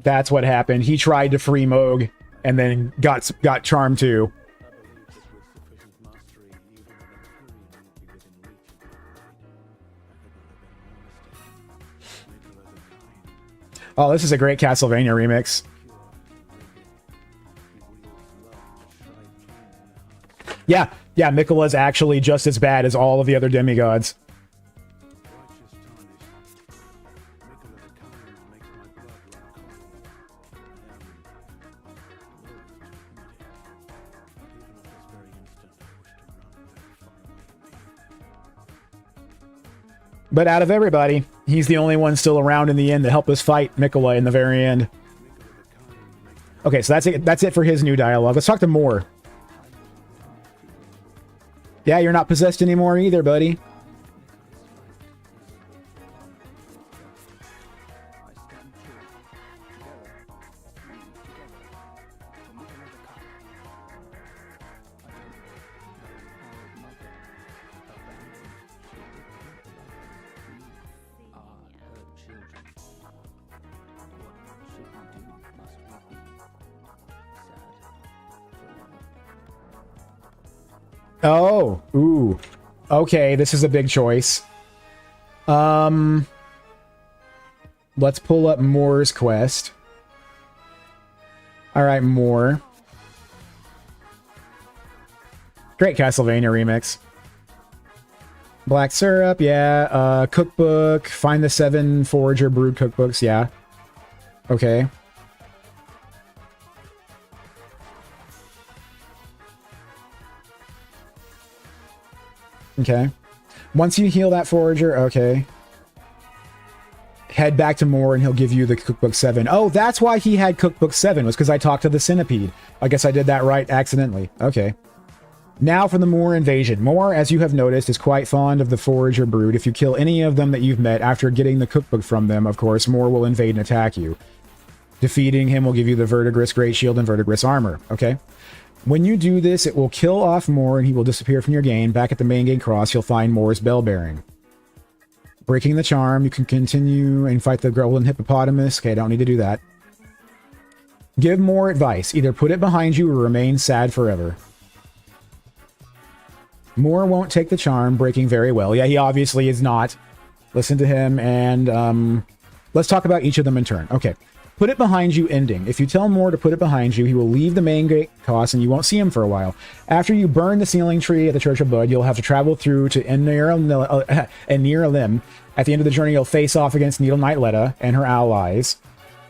That's what happened. He tried to free Moog and then got charmed too. Oh, this is a great Castlevania remix. Yeah, Miquella's actually just as bad as all of the other demigods. But out of everybody, he's the only one still around in the end to help us fight Miquella in the very end. Okay, so that's it for his new dialogue. Let's talk to Moore. Yeah, you're not possessed anymore either, buddy. Oh, ooh. Okay, this is a big choice. Let's pull up Moore's quest. Alright, Moore. Great Castlevania remix. Black syrup, yeah. Cookbook. Find the 7 Forager brewed cookbooks, yeah. Okay. Okay. Once you heal that Forager, okay. Head back to Moore and he'll give you the Cookbook 7. Oh, that's why he had Cookbook 7, was because I talked to the Centipede. I guess I did that right accidentally. Okay. Now for the Moore invasion. Moore, as you have noticed, is quite fond of the Forager brood. If you kill any of them that you've met after getting the cookbook from them, of course, Moore will invade and attack you. Defeating him will give you the Verdigris Great Shield and Verdigris Armor. Okay. When you do this, it will kill off Moore and he will disappear from your game. Back at the main gate cross, you'll find Moore's bell bearing. Breaking the charm, you can continue and fight the golden hippopotamus. Okay, I don't need to do that. Give Moore advice. Either put it behind you or remain sad forever. Moore won't take the charm, breaking very well. Yeah, he obviously is not Listen to him, and let's talk about each of them in turn. Okay. Put it behind you ending. If you tell Moore to put it behind you, he will leave the main gate cost and you won't see him for a while. After you burn the sealing tree at the Church of Bud, you'll have to travel through to Enir Lim. At the end of the journey, you'll face off against Needle Knight Letta and her allies.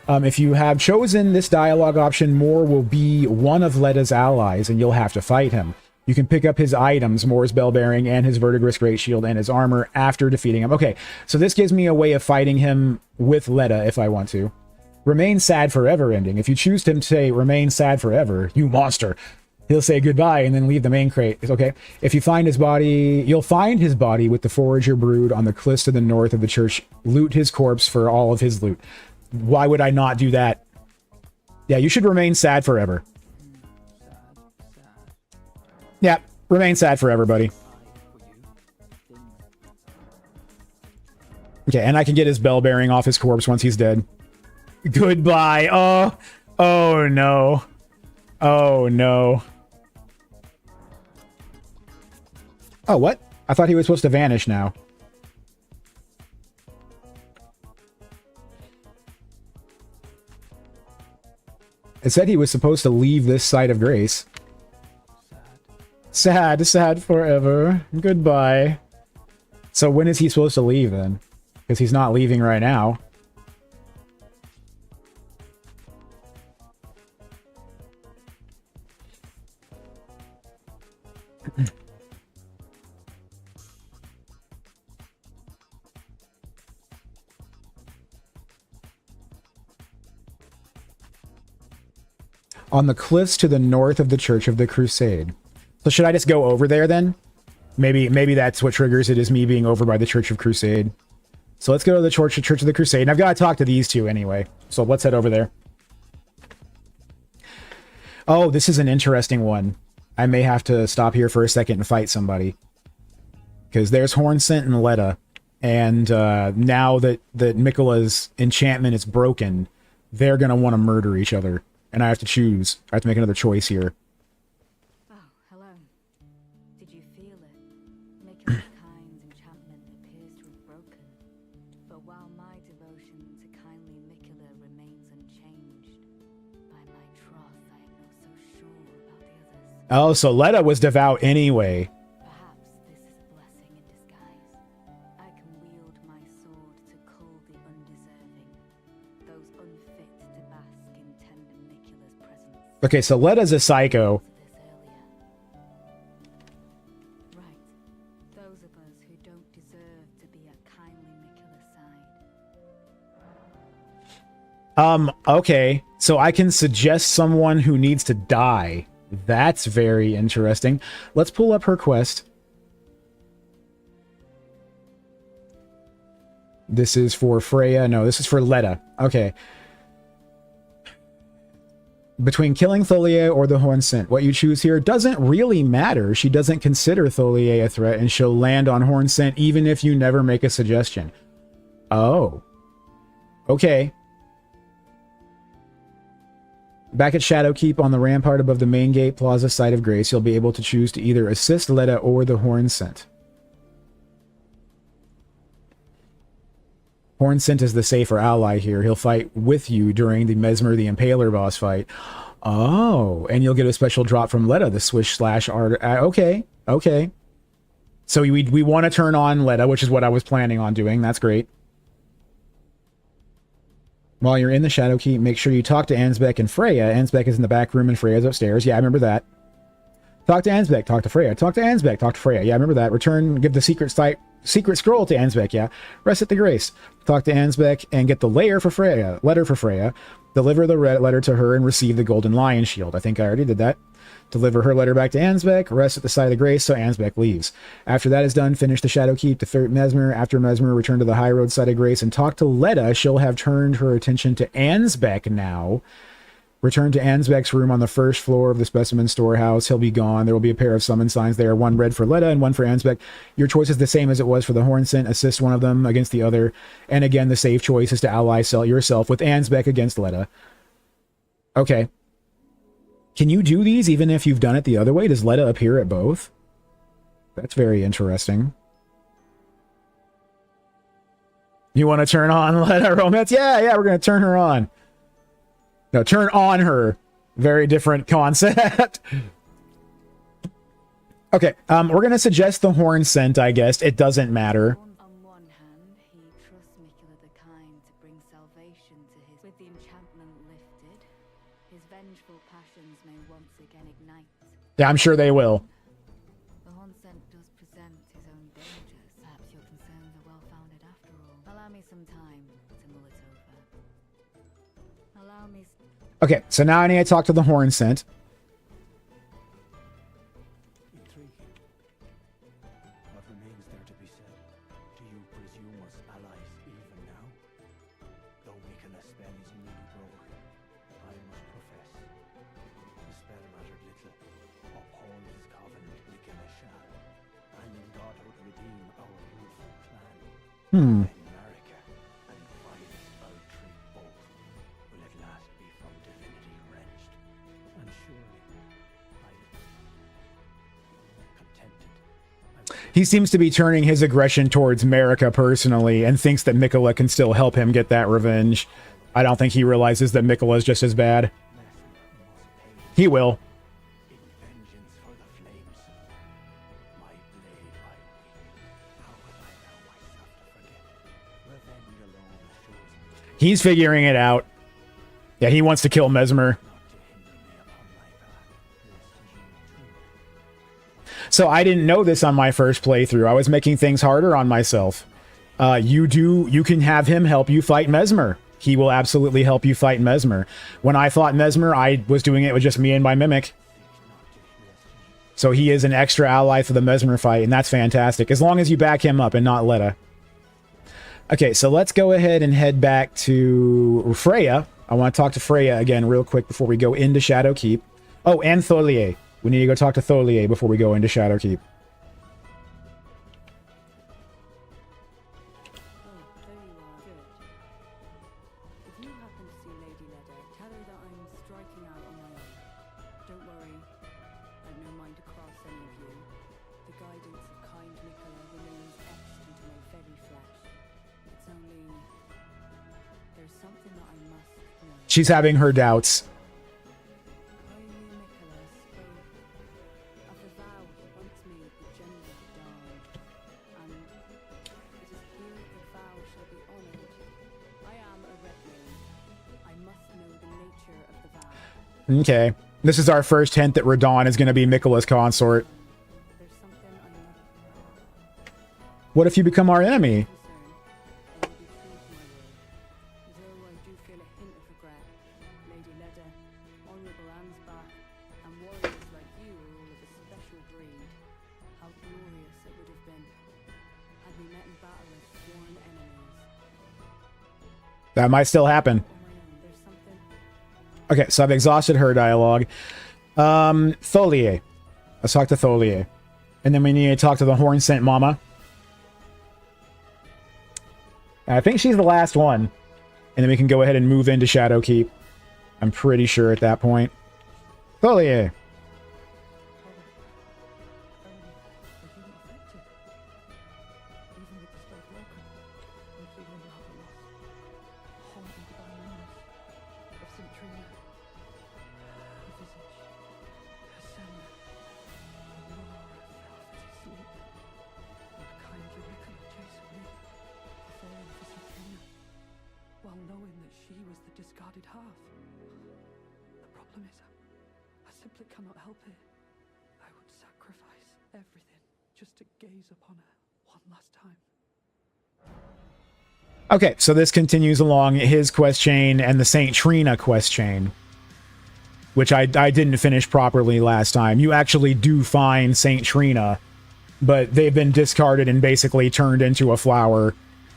If you have chosen this dialogue option, Moore will be one of Letta's allies and you'll have to fight him. You can pick up his items, Moore's bell bearing and his verdigris great shield and his armor after defeating him. Okay, so this gives me a way of fighting him with Letta if I want to. Remain sad forever ending. If you choose to say remain sad forever, you monster, he'll say goodbye and then leave the main crate. It's okay. If you find his body, you'll find his body with the forager brood on the cliffs to the north of the church. Loot his corpse for all of his loot. Why would I not do that? Yeah, you should remain sad forever. Yeah, remain sad forever, buddy. Okay, and I can get his bell bearing off his corpse once he's dead. Goodbye. Oh no. Oh no. Oh, what? I thought he was supposed to vanish now. It said he was supposed to leave this side of grace. Sad, sad forever. Goodbye. So when is he supposed to leave then? Because he's not leaving right now. On the cliffs to the north of the Church of the Crusade. So should I just go over there then? Maybe that's what triggers it, is me being over by the Church of Crusade. So let's go to the Church of the Crusade. And I've got to talk to these two anyway. So let's head over there. Oh, this is an interesting one. I may have to stop here for a second and fight somebody. Because there's Hornsent and Letta. And now that Miquella's enchantment is broken, they're going to want to murder each other. And I have to choose. I have to make another choice here. Oh, hello. Did you feel it? Miquella's kind's enchantment appears to have broken. But while my devotion to kindly Miquella remains unchanged, by my troth I am not so sure about the others. Oh, so Letta was devout anyway. Perhaps this is a blessing in disguise. I can wield my sword to cull the undeserving, those unfit to bask in tender Miquella's presence. Okay, so Letta's a psycho. Right. Those of us who don't deserve to be at kindly Miquella's side. Okay. So I can suggest someone who needs to die. That's very interesting. Let's pull up her quest. This is for Freya. No, this is for Letta. Okay. Between killing Tholier or the Hornsent, what you choose here doesn't really matter. She doesn't consider Tholier a threat, and she'll land on Hornsent even if you never make a suggestion. Oh. Okay. Back at Shadowkeep on the rampart above the main gate plaza site of Grace, you'll be able to choose to either assist Letta or the Hornsent. Hornsent is the safer ally here. He'll fight with you during the Mesmer the Impaler boss fight. Oh, and you'll get a special drop from Letta, the Swish Slash Art. Okay, okay. So we want to turn on Letta, which is what I was planning on doing. That's great. While you're in the Shadowkeep, make sure you talk to Ansbeck and Freya. Ansbeck is in the back room and Freya's upstairs. Yeah, I remember that. Talk to Ansbeck, talk to Freya. Talk to Ansbeck, talk to Freya. Yeah, I remember that. Return, give the secret scroll to Ansbeck, yeah. Rest at the Grace. Talk to Ansbeck and get the letter for Freya. Deliver the letter to her and receive the Golden Lion Shield. I think I already did that. Deliver her letter back to Ansbeck. Rest at the side of the Grace so Ansbeck leaves. After that is done, finish the Shadowkeep, defeat Mesmer. After Mesmer, return to the High Road side of Grace and talk to Letta. She'll have turned her attention to Ansbeck now. Return to Ansbeck's room on the first floor of the Specimen Storehouse. He'll be gone. There will be a pair of summon signs there, one red for Letta and one for Ansbeck. Your choice is the same as it was for the Hornsent. Assist one of them against the other. And again, the safe choice is to ally yourself with Ansbeck against Letta. Okay. Can you do these even if you've done it the other way? Does Letta appear at both? That's very interesting. You want to turn on Letta romance? Yeah, we're going to turn her on. No, turn on her. Very different concept. Okay, we're going to suggest the horn scent, I guess. It doesn't matter. On one hand, he trusts Mikula the Kind to bring salvation to his... With the enchantment lifted, his vengeful passions may once again ignite. Yeah, I'm sure they will. The horn scent does present his own dangers. Perhaps your concerns are well-founded after all. Allow me some time to mull it over. Allow me... Okay, so now I need to talk to the horn scent. Intriguing. What remains there to be said? Do you presume us allies even now? Though Mikula's spell is newly broken, I must profess, the spell mattered little. Uphold his covenant, Mikula shall, and in godhood redeem our rueful clan. Hmm. Then Marika and Violet Baldur both will at last be from divinity wrenched, and surely I contented. He seems to be turning his aggression towards Marika personally and thinks that Mikula can still help him get that revenge. I don't think he realizes that Mikula is just as bad. He will. In vengeance for the flames, my blade I wield. How will I allow myself to forget it? Revenge alone assures me He's figuring it out. Yeah, he wants to kill Mesmer. not to hinder me upon my path, lest you too. So I didn't know this on my first playthrough. I was making things harder on myself. You can have him help you fight Mesmer. He will absolutely help you fight Mesmer. When I fought Mesmer, I was doing it with just me and my mimic. So he is an extra ally for the Mesmer fight, and that's fantastic. As long as you back him up and not Letta. Okay, so let's go ahead and head back to Freya. I want to talk to Freya again real quick before we go into Shadowkeep. Oh, and Tholier. We need to go talk to Tholier before we go into Shadowkeep. Oh, there you are. Good. If you happen to see Lady Leda, tell her that I'm striking out on my own. Don't worry. I've no mind to cross any of you. The guidance of kind Mikula remains etched into my very flesh. It's only... There's something that I must know. She's having her doubts. Are you Mikula spoke of the vow he once made with General Dawn, and it is here the vow shall be honored. I am a red moon. I must know the nature of the vow. Okay. This is our first hint that Radon is going to be Mikula's consort. There's something I must What if you become our enemy? concern. I will be true to my word. Though I do feel a hint of regret, Lady Leda, Honorable Ansbach, and warriors like you are all of a special breed. How glorious it would have been had we met in battle as sworn enemies. That might still happen. On my own, there's something... Okay, so I've exhausted her dialogue. Tholier. Let's talk to Tholier. And then we need to talk to the Horn Scent Mama. And I think she's the last one. And then we can go ahead and move into Shadowkeep. I'm pretty sure at that point. Tholier. Are you affected? Even with the spell broken, I'm feeling rather lost. Haunted by memories of St. Trina, her visage, her sound, the roar of velvety sleep. Would kindly Mikula chase me, falling for St. Trina, while knowing that she was the discarded half. The problem is, I simply cannot help it. I would sacrifice everything just to gaze upon her one last time. Okay, so this continues along his quest chain and the St. Trina quest chain. Which I didn't finish properly last time. You actually do find St. Trina, but they've been discarded and basically turned into a flower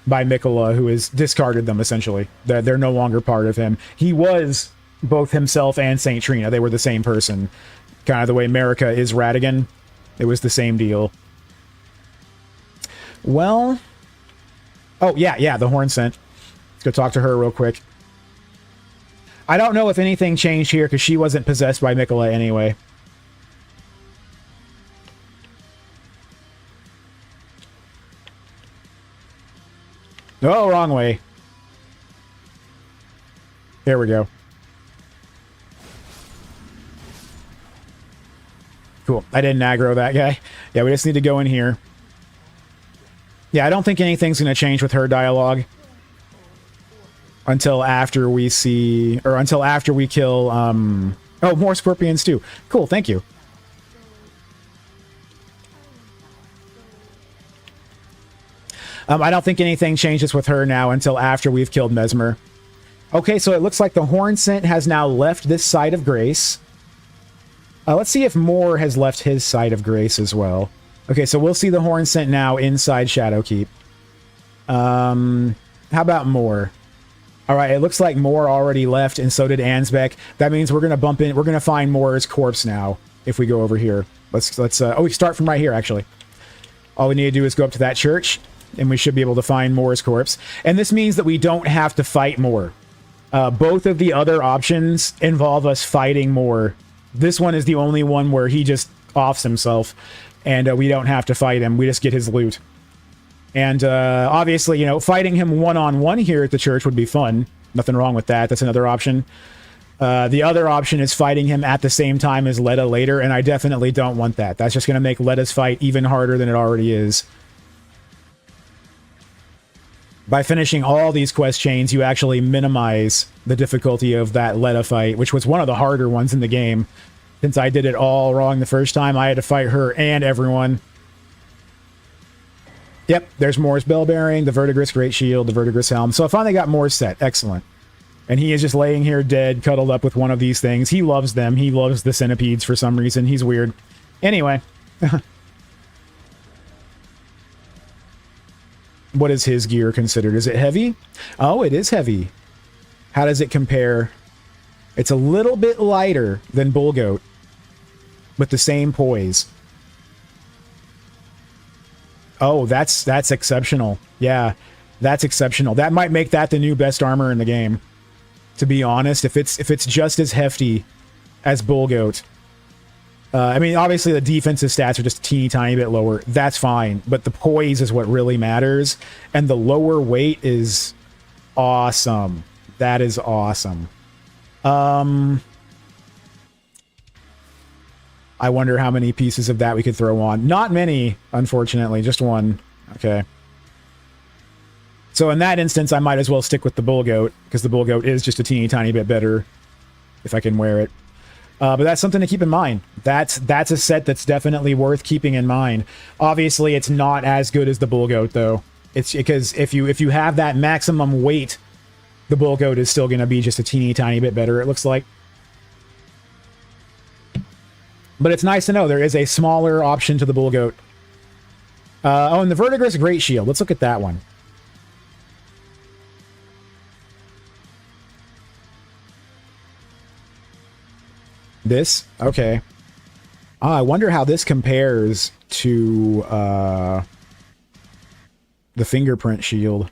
by Mikula, who has discarded them, essentially. They're no longer part of him. He was both himself and St. Trina. They were the same person. Kind of the way Marika is Radigan. It was the same deal. Well... Oh, yeah, the Horn Scent. Let's go talk to her real quick. I don't know if anything changed here, because she wasn't possessed by Mikula anyway. Oh, wrong way. There we go. Cool. I didn't aggro that guy. Yeah, we just need to go in here. Yeah, I don't think anything's going to change with her dialogue until after we see, or until after we kill, oh, more scorpions too. Cool, thank you. I don't think anything changes with her now until after we've killed Mesmer. Okay, so it looks like the Horn Scent has now left this side of Grace. Let's see if Moore has left his side of Grace as well. Okay, so we'll see the Horn Scent now inside Shadowkeep. How about Moore? All right, it looks like Moore already left, and so did Ansbeck. That means we're gonna bump in. We're gonna find Moore's corpse now if we go over here. Let's. Oh, we start from right here actually. All we need to do is go up to that church, and we should be able to find Moore's corpse. And this means that we don't have to fight Moore. Both of the other options involve us fighting Moore. This one is the only one where he just offs himself, and we don't have to fight him. We just get his loot. And obviously, you know, fighting him one-on-one here at the church would be fun. Nothing wrong with that. That's another option. The other option is fighting him at the same time as Letta later, and I definitely don't want that. That's just going to make Letta's fight even harder than it already is. By finishing all these quest chains, you actually minimize the difficulty of that Letta fight, which was one of the harder ones in the game. Since I did it all wrong the first time, I had to fight her and everyone. Yep, there's Moore's Bell Bearing, the Verdigris Great Shield, the Verdigris Helm. So I finally got Moore's set. Excellent. And he is just laying here dead, cuddled up with one of these things. He loves them. He loves the centipedes for some reason. He's weird. Anyway. What is his gear considered? Is it heavy? Oh, it is heavy. How does it compare? It's a little bit lighter than Bullgoat, but the same poise. Oh, that's exceptional. Yeah, that's exceptional. That might make that the new best armor in the game. To be honest, if it's just as hefty as Bullgoat. I mean, obviously the defensive stats are just a teeny tiny bit lower. That's fine, but the poise is what really matters, and the lower weight is awesome. That is awesome. I wonder how many pieces of that we could throw on. Not many, unfortunately, just one. Okay. So in that instance, I might as well stick with the Bullgoat, because the Bullgoat is just a teeny tiny bit better if I can wear it. But that's something to keep in mind. That's a set that's definitely worth keeping in mind. Obviously, it's not as good as the Bullgoat, though. It's because if you have that maximum weight, the Bullgoat is still going to be just a teeny tiny bit better, it looks like. But it's nice to know there is a smaller option to the Bullgoat. Oh, and the Verdigris Great Shield. Let's look at that one. This? Okay. I wonder how this compares to the Fingerprint Shield.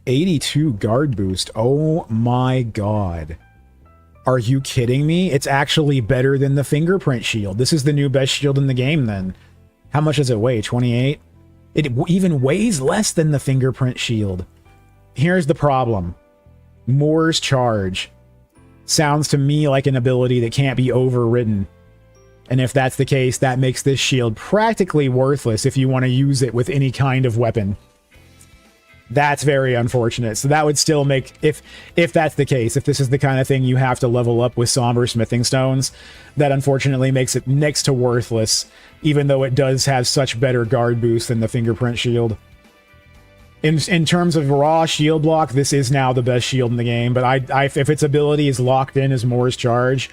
82 guard boost. Oh my god. Are you kidding me? It's actually better than the Fingerprint Shield. This is the new best shield in the game then. How much does it weigh? 28? It even weighs less than the Fingerprint Shield. Here's the problem. Moore's Charge sounds to me like an ability that can't be overridden. And if that's the case, that makes this shield practically worthless if you want to use it with any kind of weapon. That's very unfortunate. So that would still make, if that's the case, if this is the kind of thing you have to level up with Somber Smithing Stones, that unfortunately makes it next to worthless, even though it does have such better guard boost than the Fingerprint Shield. In terms of raw shield block, this is now the best shield in the game, but if its ability is locked in as Moore's Charge,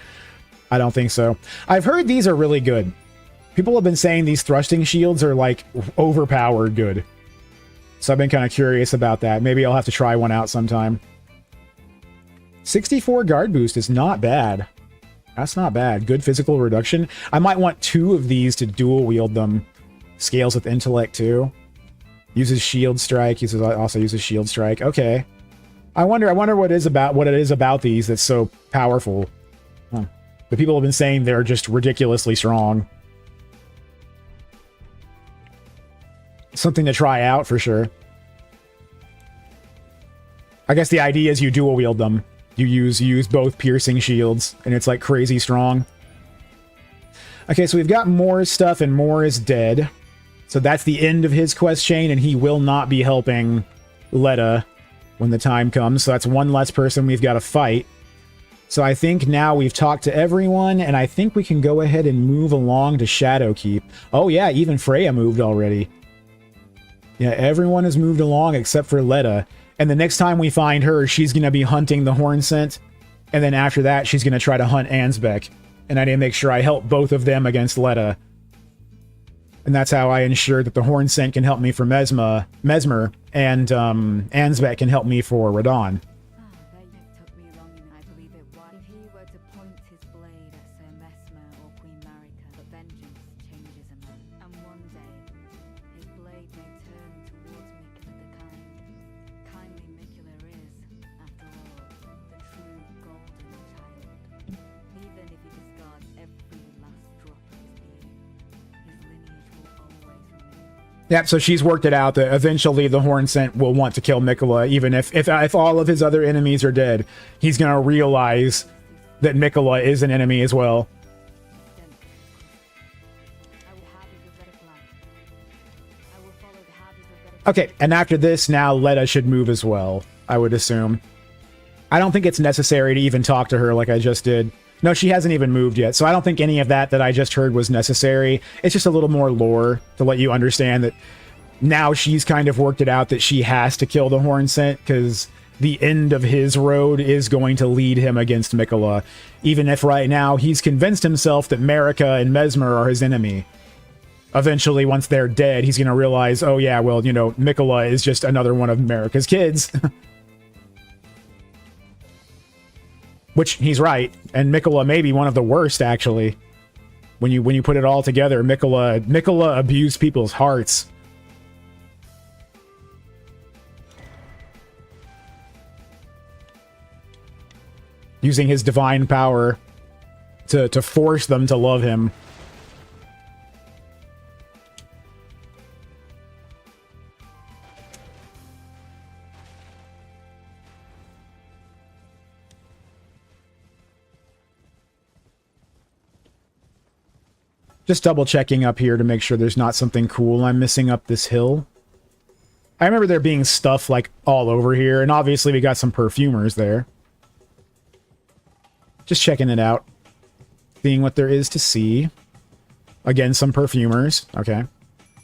I don't think so. I've heard these are really good. People have been saying these thrusting shields are like overpowered good. So I've been kind of curious about that. Maybe I'll have to try one out sometime. 64 guard boost is not bad. That's not bad. Good physical reduction. I might want 2 of these to dual wield them. Scales with intellect too. Uses shield strike. Also uses shield strike. Okay. I wonder what it is about these that's so powerful. Huh. The people have been saying they're just ridiculously strong. Something to try out for sure. I guess the idea is you dual wield them. You use both piercing shields, and it's like crazy strong. Okay, so we've got Moore's stuff, and Moore is dead. So that's the end of his quest chain, and he will not be helping Letta when the time comes. So that's one less person we've got to fight. So I think now we've talked to everyone, and I think we can go ahead and move along to Shadowkeep. Oh yeah, even Freya moved already. Yeah, everyone has moved along except for Letta. And the next time we find her, she's going to be hunting the Horn Scent. And then after that, she's going to try to hunt Ansbeck. And I need to make sure I help both of them against Letta. And that's how I ensure that the Horn Scent can help me for Mesmer, and Ansbeck can help me for Radon. There you took me long enough. I believe it was. If he were to point his blade at Sir Mesmer or Queen Marika, but vengeance changes a man. And one day, his blade may turn towards Mikula the Kind. Kindly Mikula is, after all, the true golden child. Even if he discards every last drop of his being, his lineage will always remain. Yep, so she's worked it out that eventually the Horn Scent will want to kill Mikula, even if all of his other enemies are dead. He's going to realize that Mikula is an enemy as well. I will have his red flag. I will follow the habits of red. Okay, and after this, now Letta should move as well, I would assume. I don't think it's necessary to even talk to her like I just did. No, she hasn't even moved yet, so I don't think any of that I just heard was necessary. It's just a little more lore to let you understand that now she's kind of worked it out that she has to kill the Horn Scent, because the end of his road is going to lead him against Mikula, even if right now he's convinced himself that Marika and Mesmer are his enemy. Eventually, once they're dead, he's going to realize, oh yeah, well, you know, Mikula is just another one of Marika's kids. Which, he's right, and Mikula may be one of the worst, actually. When you put it all together, Mikula abused people's hearts. Using his divine power to force them to love him. Just double checking up here to make sure there's not something cool I'm missing up this hill. I remember there being stuff like all over here, and obviously we got some perfumers there. Just checking it out. Seeing what there is to see. Again, some perfumers. Okay.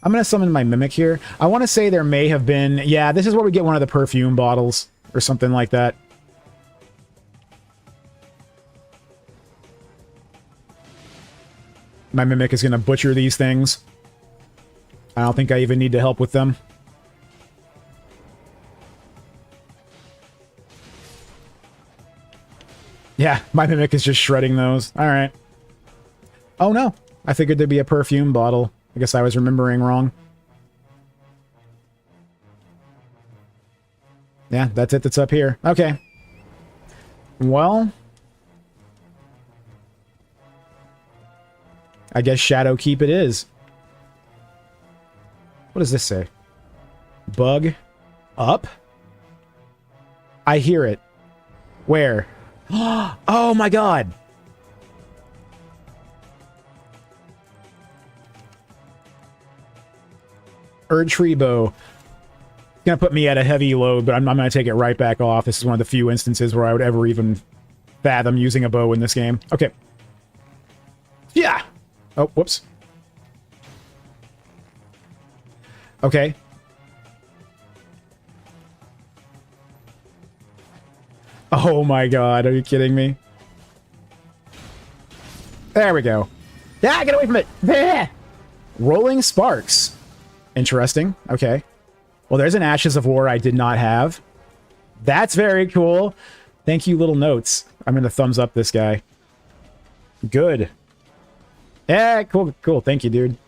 I'm going to summon my Mimic here. I want to say there may have been... Yeah, this is where we get one of the perfume bottles. Or something like that. My Mimic is going to butcher these things. I don't think I even need to help with them. Yeah, my Mimic is just shredding those. Alright. Oh no. I figured there'd be a perfume bottle. I guess I was remembering wrong. Yeah, that's it that's up here. Okay. Well... I guess Shadowkeep it is. What does this say? Bug up? I hear it. Where? Oh my god! Erdtree gonna put me at a heavy load, but I'm gonna take it right back off. This is one of the few instances where I would ever even fathom using a bow in this game. Okay. Yeah! Oh, whoops. Okay. Oh my god, are you kidding me? There we go. Yeah, get away from it! There! Rolling Sparks. Interesting. Okay. Well, there's an Ashes of War I did not have. That's very cool. Thank you, little notes. I'm gonna thumbs up this guy. Good. Yeah, cool, cool. Thank you, dude.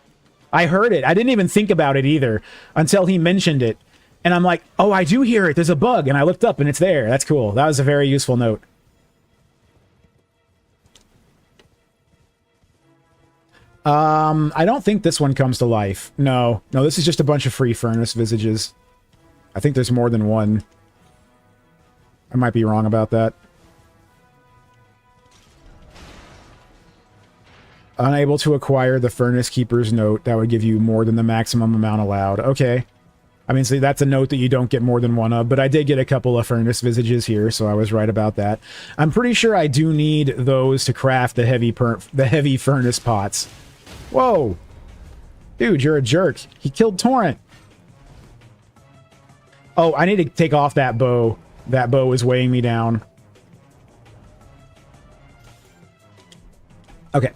I heard it. I didn't even think about it either until he mentioned it. And I'm like, oh, I do hear it. There's a bug. And I looked up and it's there. That's cool. That was a very useful note. I don't think this one comes to life. No. No, this is just a bunch of free furnace visages. I think there's more than one. I might be wrong about that. Unable to acquire the Furnace Keeper's note. That would give you more than the maximum amount allowed. Okay. I mean, see, that's a note that you don't get more than one of, but I did get a couple of Furnace Visages here, so I was right about that. I'm pretty sure I do need those to craft the heavy Furnace Pots. Whoa! Dude, you're a jerk. He killed Torrent. Oh, I need to take off that bow. That bow is weighing me down. Okay.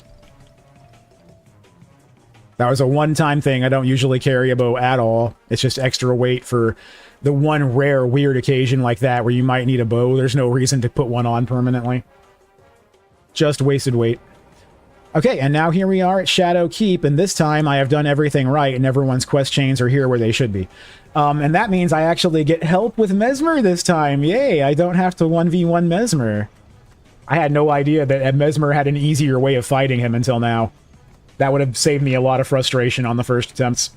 That was a one-time thing. I don't usually carry a bow at all. It's just extra weight for the one rare weird occasion like that where you might need a bow. There's no reason to put one on permanently. Just wasted weight. Okay, and now here we are at Shadow Keep, and this time I have done everything right and everyone's quest chains are here where they should be. And that means I actually get help with Mesmer this time. Yay, I don't have to 1v1 Mesmer. I had no idea that Mesmer had an easier way of fighting him until now. That would have saved me a lot of frustration on the first attempts.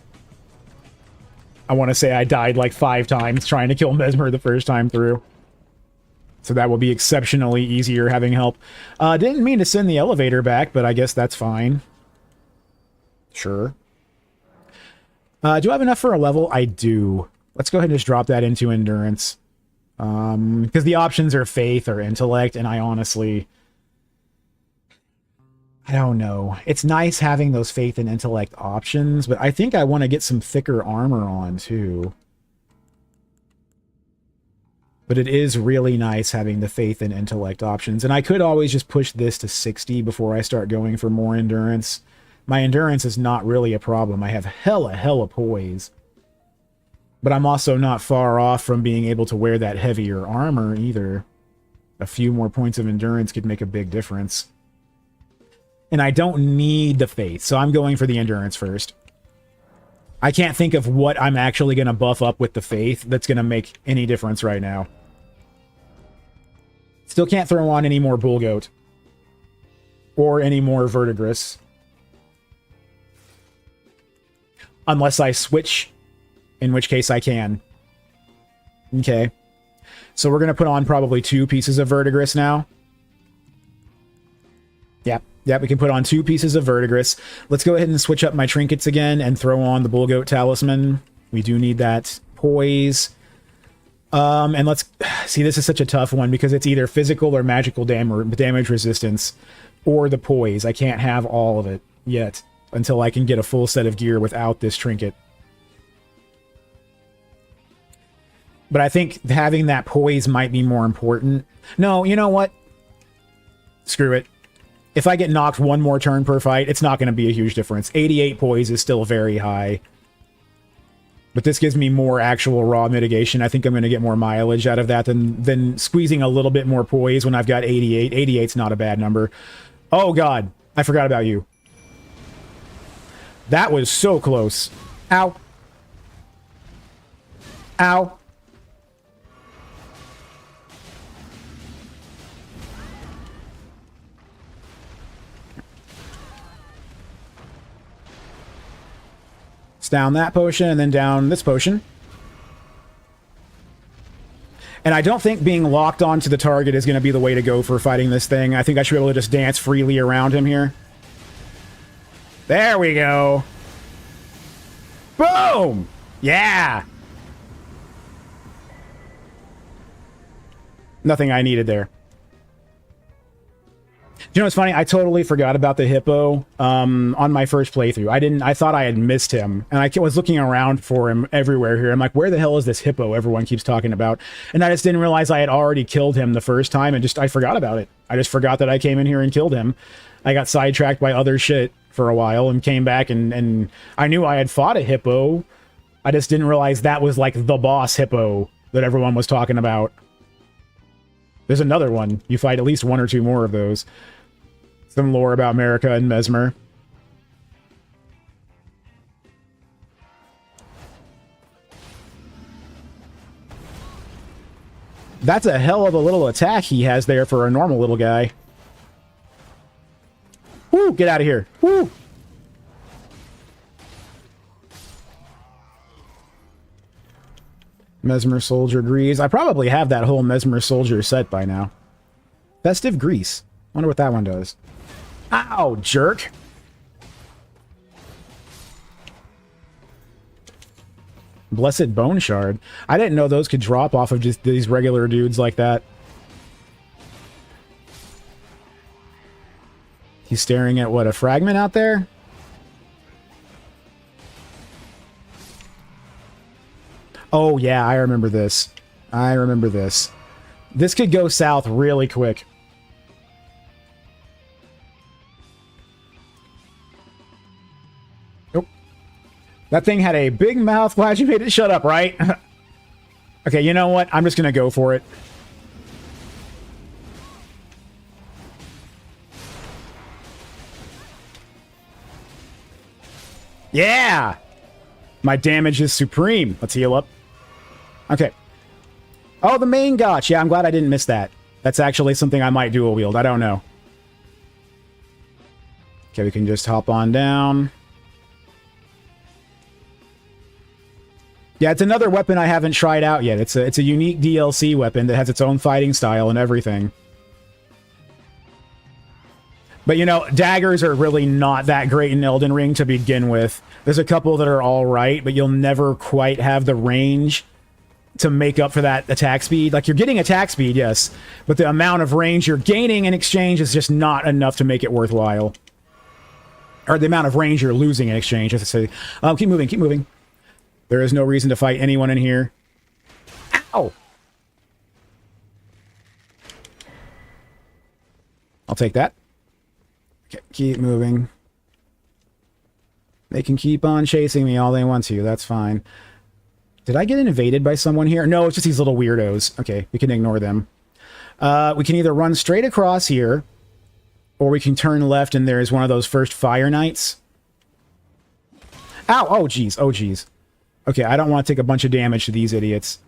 I want to say I died like 5 times trying to kill Mesmer the first time through. So that will be exceptionally easier having help. Didn't mean to send the elevator back, but I guess that's fine. Sure. Do I have enough for a level? I do. Let's go ahead and just drop that into Endurance. Because the options are Faith or Intellect, and I honestly... I don't know. It's nice having those Faith and Intellect options, but I think I want to get some thicker armor on, too. But it is really nice having the Faith and Intellect options, and I could always just push this to 60 before I start going for more Endurance. My Endurance is not really a problem. I have hella poise. But I'm also not far off from being able to wear that heavier armor, either. A few more points of Endurance could make a big difference. And I don't need the Faith, so I'm going for the Endurance first. I can't think of what I'm actually going to buff up with the Faith that's going to make any difference right now. Still can't throw on any more Bullgoat. Or any more Verdigris. Unless I switch, in which case I can. Okay. So we're going to put on probably 2 pieces of Verdigris now. Yep, we can put on 2 pieces of Verdigris. Let's go ahead and switch up my trinkets again and throw on the Bullgoat Talisman. We do need that Poise. And let's... See, this is such a tough one because it's either physical or magical damage resistance or the Poise. I can't have all of it yet until I can get a full set of gear without this trinket. But I think having that Poise might be more important. No, you know what? Screw it. If I get knocked one more turn per fight, it's not going to be a huge difference. 88 Poise is still very high. But this gives me more actual raw mitigation. I think I'm going to get more mileage out of that than squeezing a little bit more Poise when I've got 88. 88's not a bad number. Oh, God. I forgot about you. That was so close. Ow. Ow. Down that potion, and then down this potion. And I don't think being locked onto the target is going to be the way to go for fighting this thing. I think I should be able to just dance freely around him here. There we go. Boom! Yeah! Nothing I needed there. You know what's funny? I totally forgot about the hippo on my first playthrough. I thought I had missed him, and I was looking around for him everywhere here. I'm like, where the hell is this hippo everyone keeps talking about? And I just didn't realize I had already killed him the first time, and I forgot about it. I just forgot that I came in here and killed him. I got sidetracked by other shit for a while and came back, and I knew I had fought a hippo. I just didn't realize that was like the boss hippo that everyone was talking about. There's another one. You fight at least 1 or 2 more of those. Some lore about America and Mesmer. That's a hell of a little attack he has there for a normal little guy. Woo! Get out of here. Woo! Mesmer Soldier Grease. I probably have that whole Mesmer Soldier set by now. Festive Grease. Wonder what that one does. Ow, jerk! Blessed Bone Shard. I didn't know those could drop off of just these regular dudes like that. He's staring at, what, a fragment out there? Oh, yeah, I remember this. I remember this. This could go south really quick. Nope. That thing had a big mouth. Glad you made it shut up, right? Okay, you know what? I'm just gonna go for it. Yeah! My damage is supreme. Let's heal up. Okay. Oh, the main gotch. Yeah, I'm glad I didn't miss that. That's actually something I might dual wield. I don't know. Okay, we can just hop on down. Yeah, it's another weapon I haven't tried out yet. It's a unique DLC weapon that has its own fighting style and everything. But, you know, daggers are really not that great in Elden Ring to begin with. There's a couple that are all right, but you'll never quite have the range to make up for that attack speed. Like, you're getting attack speed, yes, but the amount of range you're gaining in exchange is just not enough to make it worthwhile. Or the amount of range you're losing in exchange, as I say. Keep moving, keep moving. There is no reason to fight anyone in here. Ow! I'll take that. Okay, keep moving. They can keep on chasing me all they want to. That's fine. Did I get invaded by someone here? No, it's just these little weirdos. Okay, we can ignore them. We can either run straight across here, or we can turn left and there's one of those first Fire Knights. Ow! Oh, jeez. Oh, jeez. Okay, I don't want to take a bunch of damage to these idiots.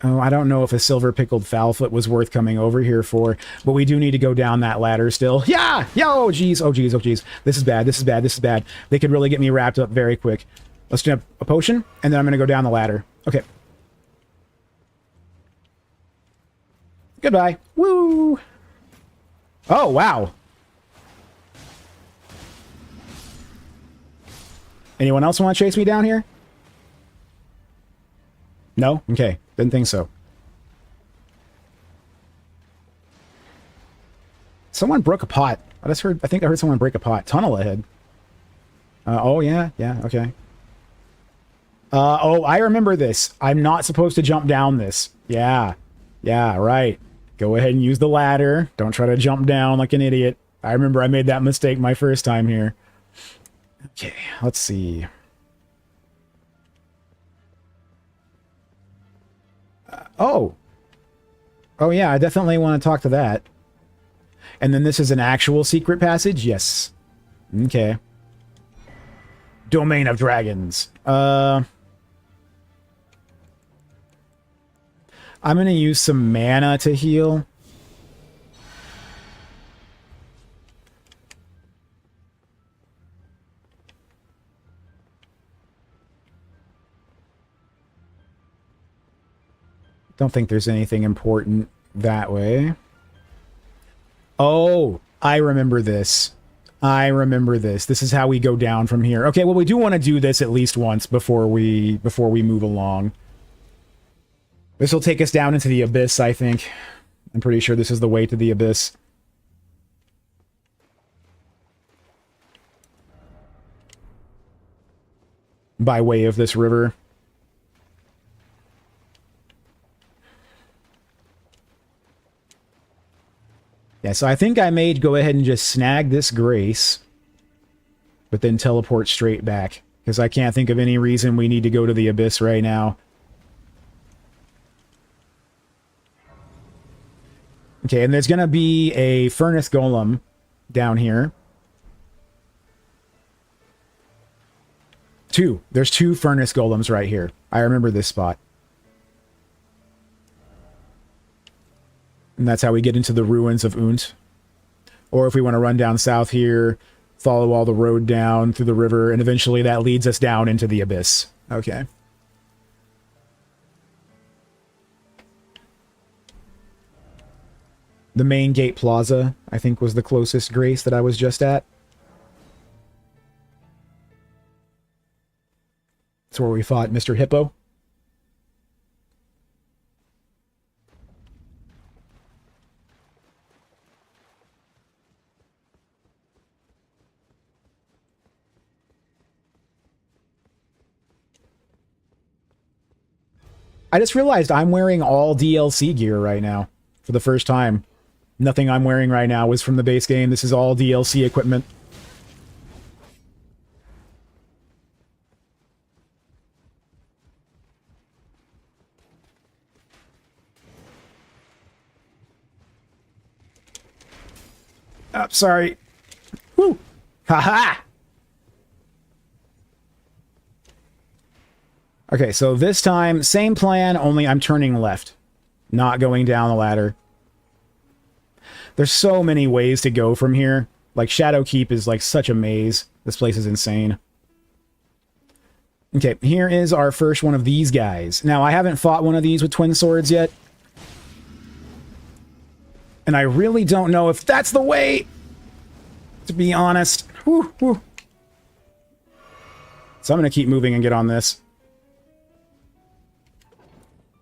Oh, I don't know if a silver pickled fowlfoot was worth coming over here for, but we do need to go down that ladder still. Yeah! Yeah! Oh, jeez. Oh, jeez. Oh, jeez. This is bad. This is bad. This is bad. They could really get me wrapped up very quick. Let's do a potion, and then I'm going to go down the ladder. Okay. Goodbye. Woo! Oh, wow. Anyone else want to chase me down here? No? Okay. Didn't think so. Someone broke a pot. I think I heard someone break a pot. Tunnel ahead. Oh, yeah. Yeah, okay. Oh, I remember this. I'm not supposed to jump down this. Yeah. Yeah, right. Go ahead and use the ladder. Don't try to jump down like an idiot. I remember I made that mistake my first time here. Okay, let's see. Oh. Oh, yeah, I definitely want to talk to that. And then this is an actual secret passage? Yes. Okay. Domain of Dragons. I'm going to use some mana to heal. Don't think there's anything important that way. Oh, I remember this. I remember this. This is how we go down from here. Okay, well, we do want to do this at least once before we move along. This will take us down into the abyss, I think. I'm pretty sure this is the way to the abyss. By way of this river. Yeah, so I think I may go ahead and just snag this grace, but then teleport straight back, because I can't think of any reason we need to go to the abyss right now. Okay, and there's going to be a furnace golem down here. There's two furnace golems right here. I remember this spot. And that's how we get into the ruins of Unt. Or if we want to run down south here, follow all the road down through the river, and eventually that leads us down into the abyss. Okay. The main gate plaza, I think, was the closest Grace that I was just at. That's where we fought Mr. Hippo. I just realized I'm wearing all DLC gear right now for the first time. Nothing I'm wearing right now was from the base game. This is all DLC equipment. Oh, sorry. Woo! Haha! Okay, so this time, same plan, only I'm turning left. Not going down the ladder. There's so many ways to go from here. Like, Shadow Keep is like such a maze. This place is insane. Okay, here is our first one of these guys. Now, I haven't fought one of these with twin swords yet. And I really don't know if that's the way, to be honest. Whew, whew. So I'm going to keep moving and get on this.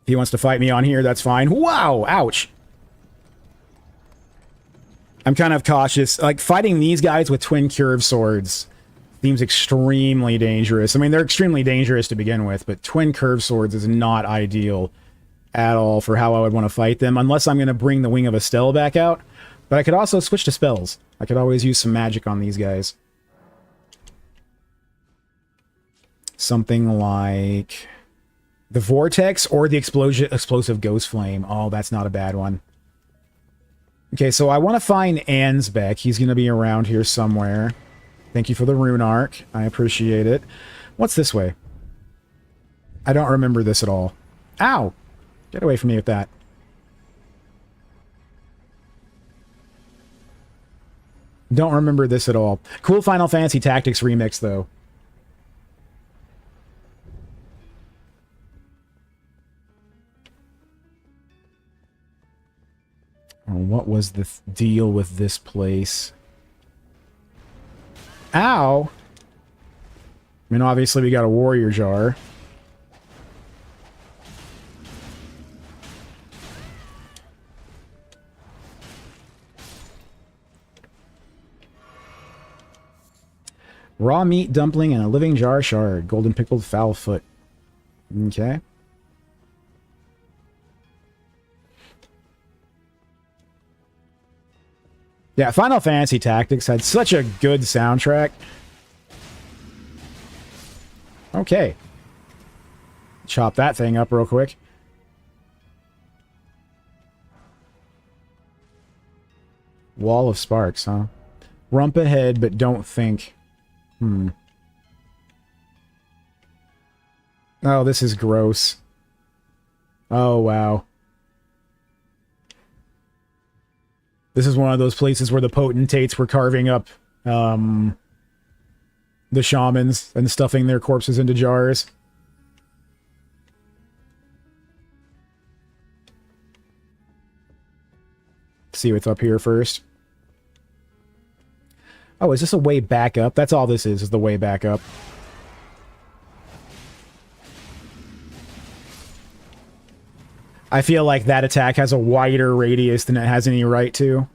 If he wants to fight me on here, that's fine. Wow! Ouch! I'm kind of cautious. Like, fighting these guys with twin curved swords seems extremely dangerous. I mean, they're extremely dangerous to begin with, but twin curved swords is not ideal at all for how I would want to fight them, unless I'm going to bring the Wing of Estelle back out. But I could also switch to spells. I could always use some magic on these guys. Something like the Vortex or the Explosive Ghost Flame. Oh, that's not a bad one. Okay, so I want to find Ansbeck. He's going to be around here somewhere. Thank you for the rune arc. I appreciate it. What's this way? I don't remember this at all. Ow! Get away from me with that. Don't remember this at all. Cool Final Fantasy Tactics remix, though. What was the deal with this place? Ow! I mean, obviously we got a warrior jar. Raw meat dumpling and a living jar shard. Golden pickled fowl foot. Okay. Yeah, Final Fantasy Tactics had such a good soundtrack. Okay. Chop that thing up real quick. Wall of sparks, huh? Rump ahead, but don't think. Oh, this is gross. Oh, wow. This is one of those places where the potentates were carving up the shamans and stuffing their corpses into jars. See what's up here first. Oh, is this a way back up? That's all this is the way back up. I feel like that attack has a wider radius than it has any right to.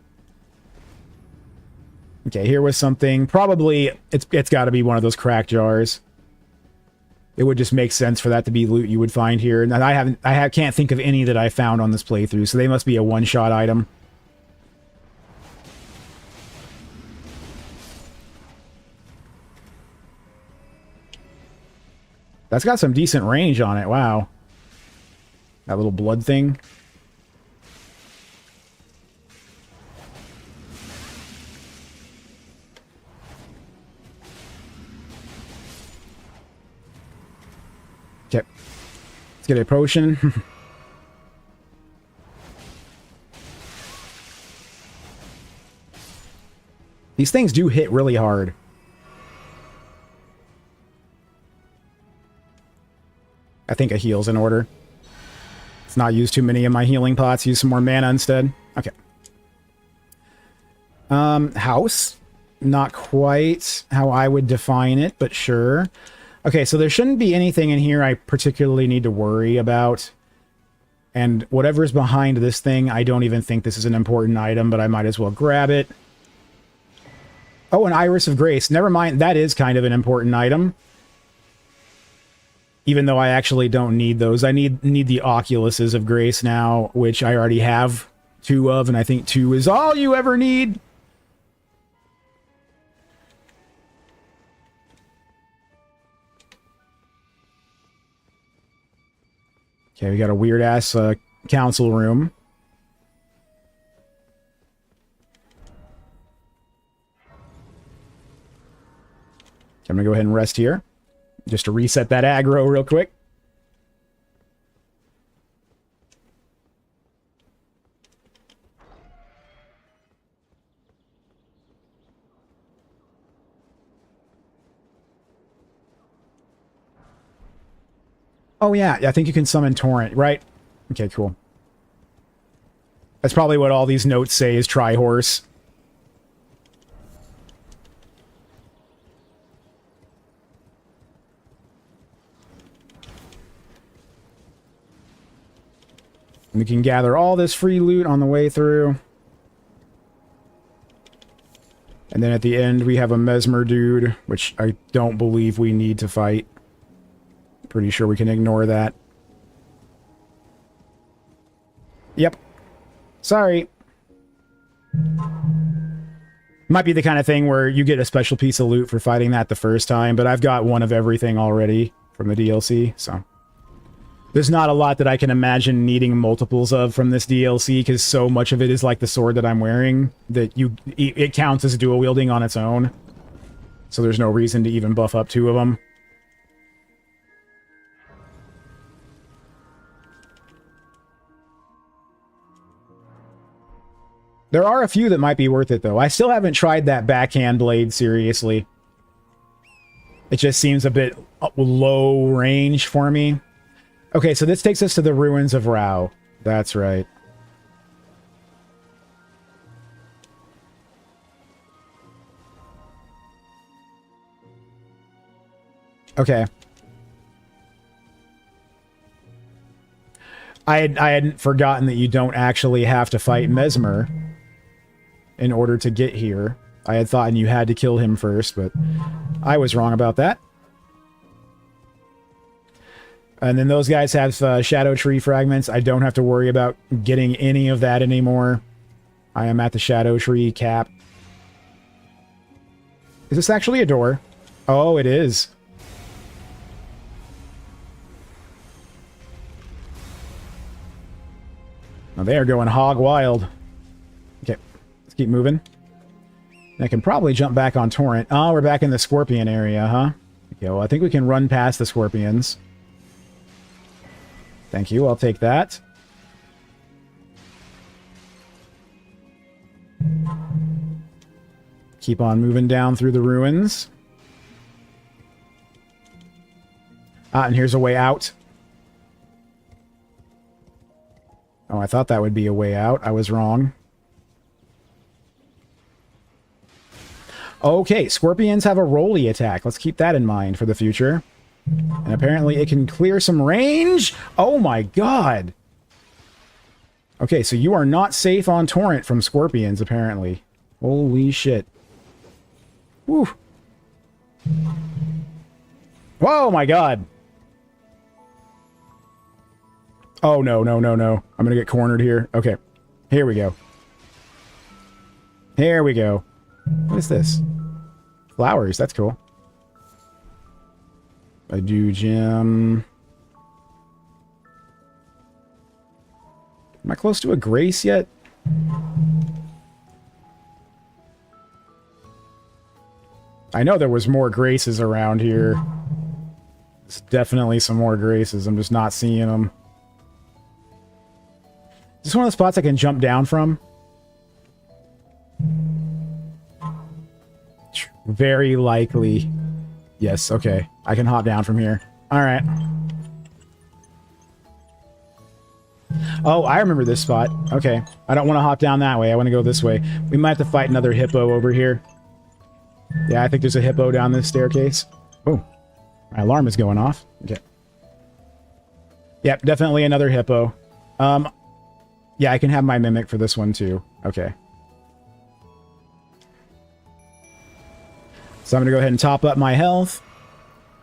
Okay, here was something. Probably, it's got to be one of those crack jars. It would just make sense for that to be loot you would find here. And I can't think of any that I found on this playthrough, so they must be a one-shot item. That's got some decent range on it, wow. That little blood thing. Okay. Let's get a potion. These things do hit really hard. I think a heal's in order. Let's not use too many of my healing pots. Use some more mana instead. Okay. House. Not quite how I would define it, but sure. Okay, so there shouldn't be anything in here I particularly need to worry about. And whatever's behind this thing, I don't even think this is an important item, but I might as well grab it. Oh, an Iris of Grace. Never mind, that is kind of an important item. Even though I actually don't need those. I need the Oculuses of Grace now, which I already have 2 of, and I think 2 is all you ever need. Okay, we got a weird-ass council room. I'm gonna go ahead and rest here. Just to reset that aggro real quick. Oh yeah, I think you can summon Torrent, right? Okay, cool. That's probably what all these notes say is Tri-Horse. We can gather all this free loot on the way through. And then at the end, we have a Mesmer dude, which I don't believe we need to fight. Pretty sure we can ignore that. Yep. Sorry. Might be the kind of thing where you get a special piece of loot for fighting that the first time, but I've got one of everything already from the DLC, so... There's not a lot that I can imagine needing multiples of from this DLC, because so much of it is like the sword that I'm wearing, that it counts as dual wielding on its own. So there's no reason to even buff up 2 of them. There are a few that might be worth it, though. I still haven't tried that backhand blade, seriously. It just seems a bit low range for me. Okay, so this takes us to the ruins of Rao. That's right. Okay. I hadn't forgotten that you don't actually have to fight Mesmer in order to get here. I had thought you had to kill him first, but I was wrong about that. And then those guys have Shadow Tree fragments. I don't have to worry about getting any of that anymore. I am at the Shadow Tree cap. Is this actually a door? Oh, it is. Now they are going hog wild. Okay, let's keep moving. I can probably jump back on Torrent. Oh, we're back in the Scorpion area, huh? Okay, well, I think we can run past the Scorpions. Thank you, I'll take that. Keep on moving down through the ruins. Ah, and here's a way out. Oh, I thought that would be a way out. I was wrong. Okay, Scorpions have a rolly attack. Let's keep that in mind for the future. And apparently it can clear some range. Oh my god. Okay, so you are not safe on Torrent from Scorpions, apparently. Holy shit. Whew. Whoa, my god. Oh, no, no, no, no. I'm gonna get cornered here. Okay. Here we go. Here we go. What is this? Flowers. That's cool. I do gem. Am I close to a grace yet? I know there was more graces around here. There's definitely some more graces. I'm just not seeing them. Is this one of the spots I can jump down from? Very likely. Yes, okay. I can hop down from here. Alright. Oh, I remember this spot. Okay. I don't want to hop down that way. I want to go this way. We might have to fight another hippo over here. Yeah, I think there's a hippo down this staircase. Oh, my alarm is going off. Okay. Yep, definitely another hippo. Yeah, I can have my mimic for this one too. Okay. So I'm going to go ahead and top up my health.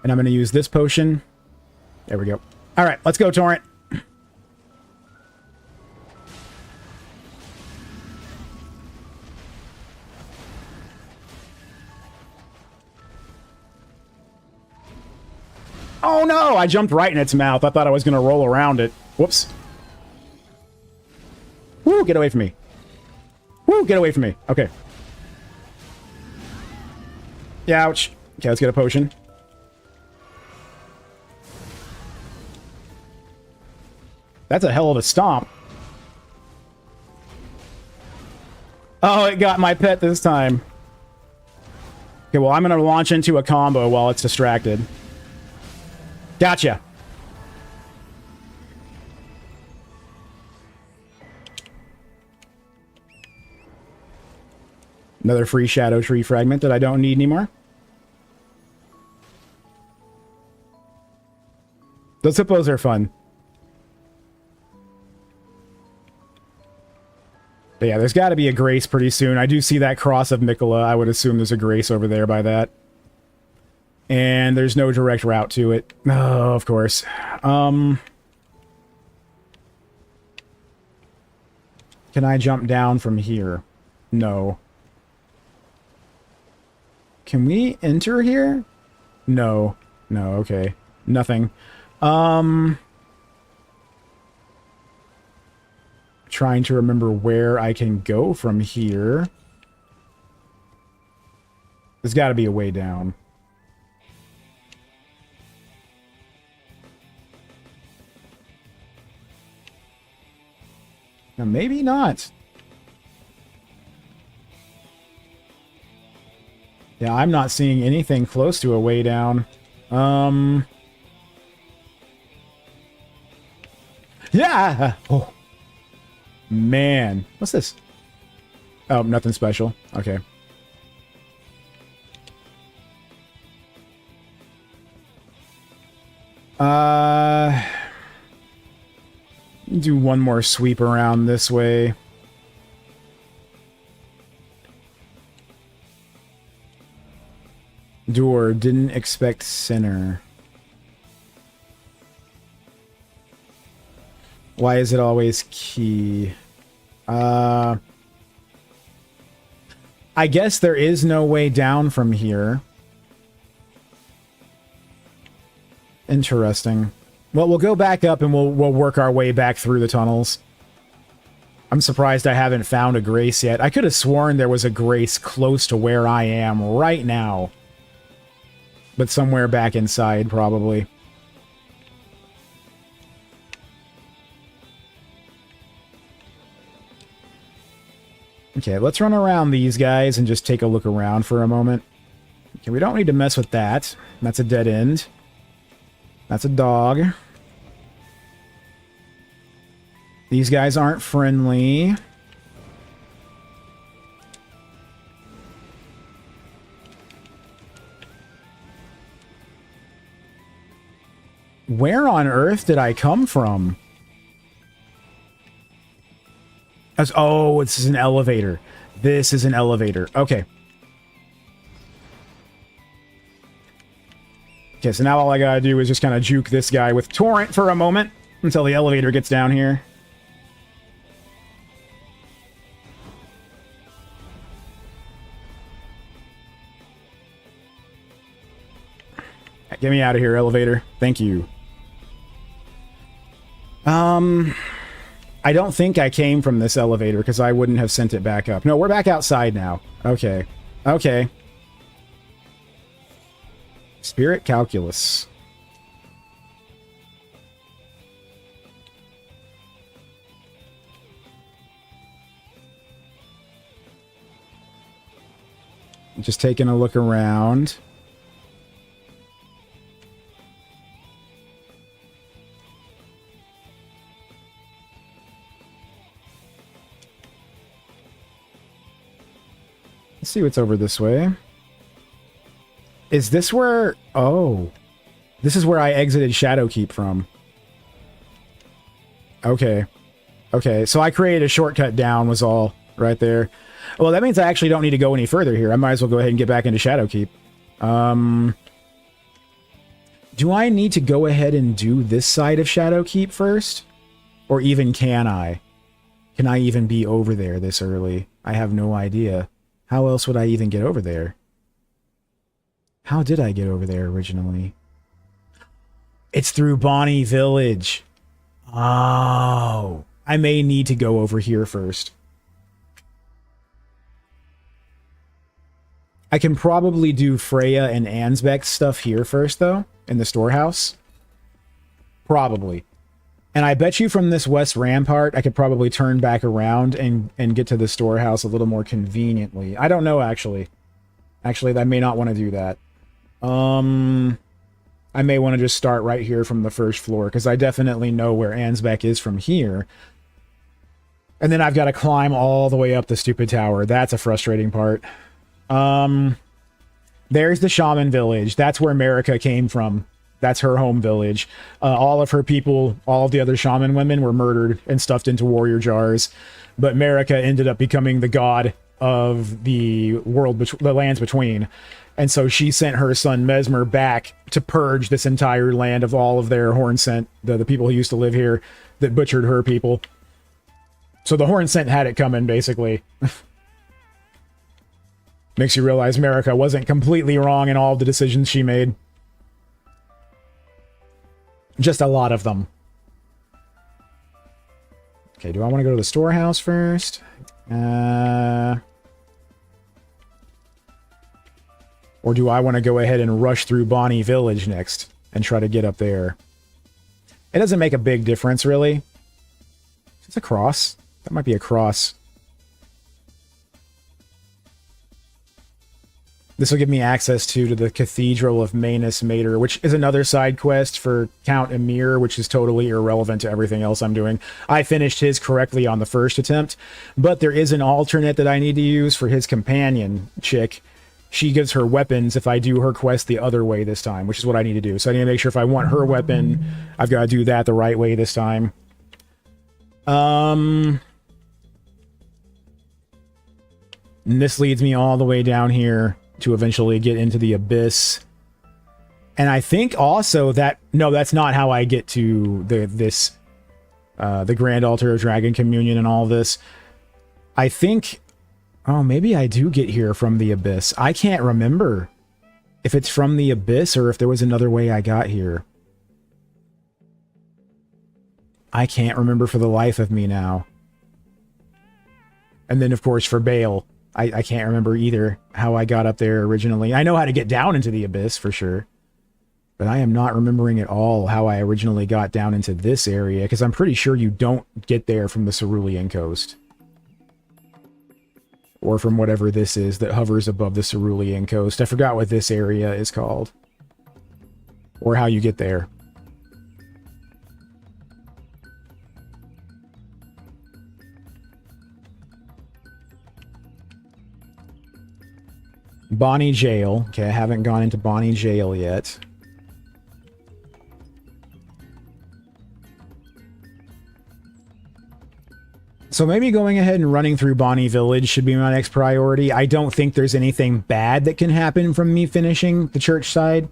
And I'm going to use this potion. There we go. All right, let's go, Torrent. Oh no! I jumped right in its mouth. I thought I was going to roll around it. Whoops. Woo, get away from me. Woo, get away from me. Okay. Yeah, ouch. Okay, let's get a potion. That's a hell of a stomp. Oh, it got my pet this time. Okay, well, I'm going to launch into a combo while it's distracted. Gotcha. Another free Shadow Tree fragment that I don't need anymore. Those hippos are fun. But yeah, there's got to be a Grace pretty soon. I do see that cross of Mikola. I would assume there's a Grace over there by that. And there's no direct route to it. Oh, of course. Can I jump down from here? No. Can we enter here? No. No, okay. Nothing. Trying to remember where I can go from here. There's got to be a way down. Now, maybe not. Yeah, I'm not seeing anything close to a way down. Yeah! Oh. Man. What's this? Oh, nothing special. Okay. Do one more sweep around this way. Door, didn't expect sinner. Why is it always key? I guess there is no way down from here. Interesting. Well, we'll go back up and we'll work our way back through the tunnels. I'm surprised I haven't found a Grace yet. I could have sworn there was a Grace close to where I am right now. But somewhere back inside, probably. Okay, let's run around these guys and just take a look around for a moment. Okay, we don't need to mess with that. That's a dead end. That's a dog. These guys aren't friendly. Where on earth did I come from? Oh, this is an elevator. This is an elevator. Okay. Okay, so now all I gotta do is just kind of juke this guy with Torrent for a moment until the elevator gets down here. Get me out of here, elevator. Thank you. I don't think I came from this elevator because I wouldn't have sent it back up. No, we're back outside now. Okay. Okay. Spirit calculus. Just taking a look around. Let's see what's over this way. Is this where... Oh. This is where I exited Shadowkeep from. Okay. Okay, so I created a shortcut down was all right there. Well, that means I actually don't need to go any further here. I might as well go ahead and get back into Shadowkeep. Do I need to go ahead and do this side of Shadowkeep first? Or even can I? Can I even be over there this early? I have no idea. How else would I even get over there? How did I get over there originally? It's through Bonnie Village. Oh. I may need to go over here first. I can probably do Freya and Ansbeck's stuff here first, though, in the storehouse. Probably. And I bet you from this west rampart, I could probably turn back around and get to the storehouse a little more conveniently. I don't know, actually. Actually, I may not want to do that. I may want to just start right here from the first floor, because I definitely know where Ansbeck is from here. And then I've got to climb all the way up the stupid tower. That's a frustrating part. There's the shaman village. That's where Marika came from. That's her home village. All of her people, all of the other shaman women were murdered and stuffed into warrior jars. But Marika ended up becoming the god of the world, the lands between. And so she sent her son Mesmer back to purge this entire land of all of their horn scent, the people who used to live here that butchered her people. So the horn scent had it coming, basically. Makes you realize Marika wasn't completely wrong in all of the decisions she made. Just a lot of them. Okay, do I want to go to the storehouse first? Or do I want to go ahead and rush through Bonnie Village next and try to get up there? It doesn't make a big difference, really. It's a cross. That might be a cross. This will give me access to the Cathedral of Manus Mater, which is another side quest for Count Emir, which is totally irrelevant to everything else I'm doing. I finished his correctly on the first attempt, but there is an alternate that I need to use for his companion chick. She gives her weapons if I do her quest the other way this time, which is what I need to do. So I need to make sure if I want her weapon, I've got to do that the right way this time. And this leads me all the way down here to eventually get into the Abyss. And I think also that... No, that's not how I get to the Grand Altar of Dragon Communion and all this. I think... Oh, maybe I do get here from the Abyss. I can't remember if it's from the Abyss or if there was another way I got here. I can't remember for the life of me now. And then, of course, for Bale, I can't remember either how I got up there originally. I know how to get down into the Abyss, for sure. But I am not remembering at all how I originally got down into this area, because I'm pretty sure you don't get there from the Cerulean coast. Or from whatever this is that hovers above the Cerulean coast. I forgot what this area is called. Or how you get there. Bonnie Jail. Okay, I haven't gone into Bonnie Jail yet. So maybe going ahead and running through Bonnie Village should be my next priority. I don't think there's anything bad that can happen from me finishing the church side.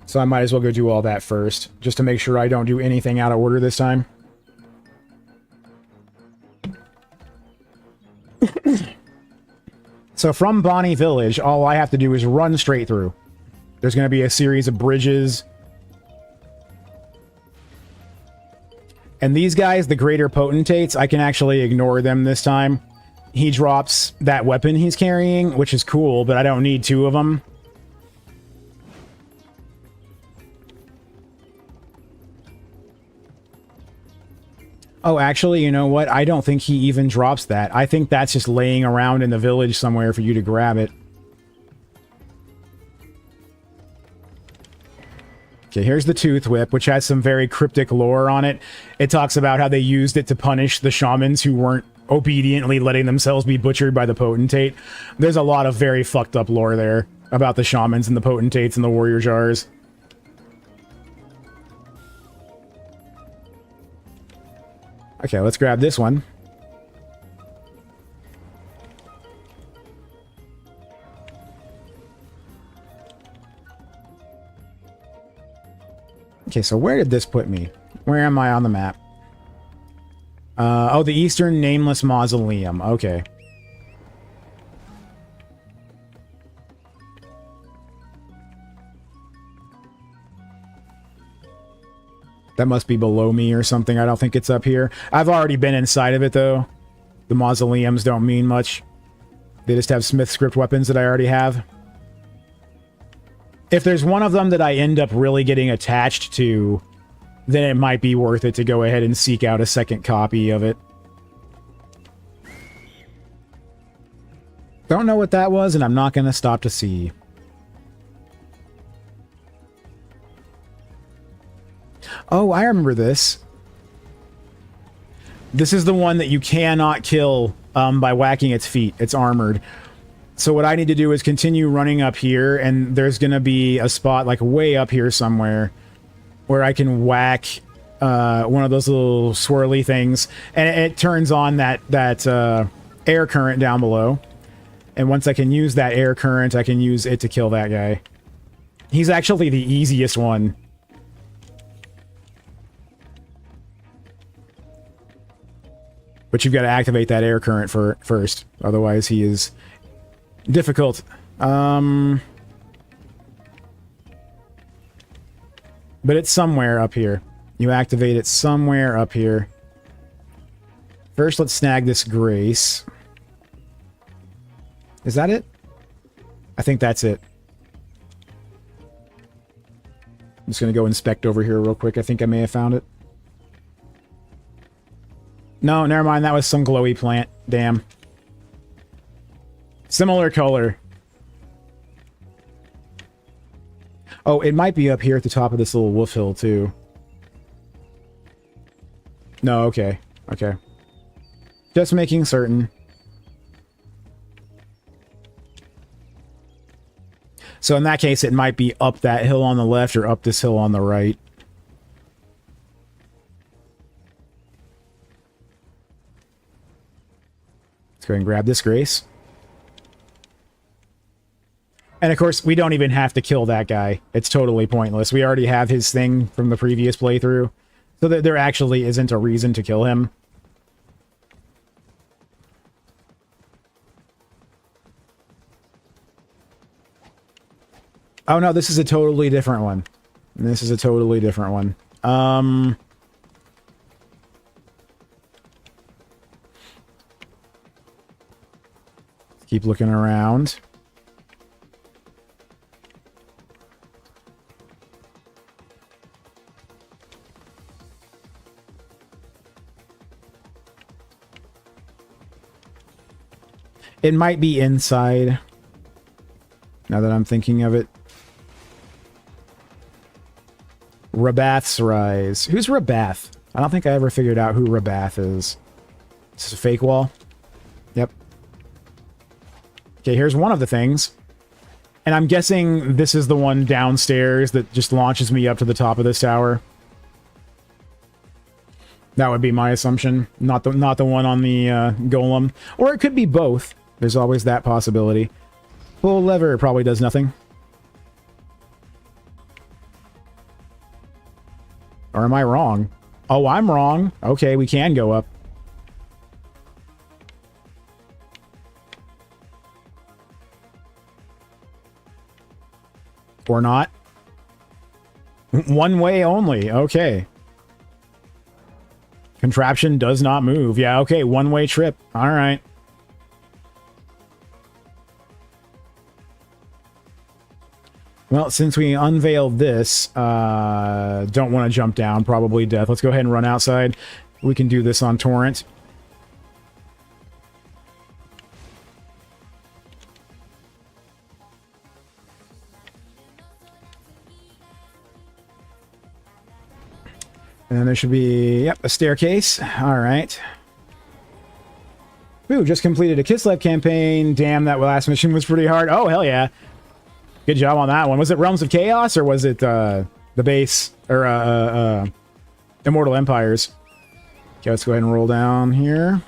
So I might as well go do all that first, just to make sure I don't do anything out of order this time. So from Bonnie Village, all I have to do is run straight through. There's going to be a series of bridges. And these guys, the Greater Potentates, I can actually ignore them this time. He drops that weapon he's carrying, which is cool, but I don't need two of them. Oh, actually, you know what? I don't think he even drops that. I think that's just laying around in the village somewhere for you to grab it. Okay, here's the Tooth Whip, which has some very cryptic lore on it. It talks about how they used it to punish the shamans who weren't obediently letting themselves be butchered by the potentate. There's a lot of very fucked up lore there about the shamans and the potentates and the warrior jars. Okay, let's grab this one. Okay, so where did this put me? Where am I on the map? Oh, the Eastern Nameless Mausoleum. Okay. That must be below me or something. I don't think it's up here. I've already been inside of it, though. The mausoleums don't mean much. They just have Smith script weapons that I already have. If there's one of them that I end up really getting attached to, then it might be worth it to go ahead and seek out a second copy of it. Don't know what that was, and I'm not going to stop to see. Oh, I remember this. This is the one that you cannot kill by whacking its feet. It's armored. So what I need to do is continue running up here, and there's going to be a spot like way up here somewhere where I can whack one of those little swirly things, and it turns on that air current down below. And once I can use that air current, I can use it to kill that guy. He's actually the easiest one. But you've got to activate that air current first. Otherwise, he is difficult. But it's somewhere up here. You activate it somewhere up here. First, let's snag this Grace. Is that it? I think that's it. I'm just going to go inspect over here real quick. I think I may have found it. No, never mind. That was some glowy plant. Damn. Similar color. Oh, it might be up here at the top of this little wolf hill, too. No, okay. Okay. Just making certain. So in that case, it might be up that hill on the left or up this hill on the right. Let's go ahead and grab this Grace. And of course, we don't even have to kill that guy. It's totally pointless. We already have his thing from the previous playthrough. So that there actually isn't a reason to kill him. Oh no, this is a totally different one. This is a totally different one. Keep looking around. It might be inside. Now that I'm thinking of it. Rabath's Rise. Who's Rabath? I don't think I ever figured out who Rabath is. This is a fake wall. Yep. Okay, here's one of the things. And I'm guessing this is the one downstairs that just launches me up to the top of this tower. That would be my assumption. Not the one on the golem. Or it could be both. There's always that possibility. Pull lever probably does nothing. Or am I wrong? Oh, I'm wrong. Okay, we can go up. Or not. One way only. Okay. Contraption does not move. Yeah, okay, one-way trip. All right. Well, since we unveiled this, don't want to jump down, probably death. Let's go ahead and run outside. We can do this on Torrent. And then there should be, yep, a staircase. All right. Ooh, just completed a Kislev campaign. Damn, that last mission was pretty hard. Oh, hell yeah. Good job on that one. Was it Realms of Chaos, or was it the base, or Immortal Empires? Okay, let's go ahead and roll down here.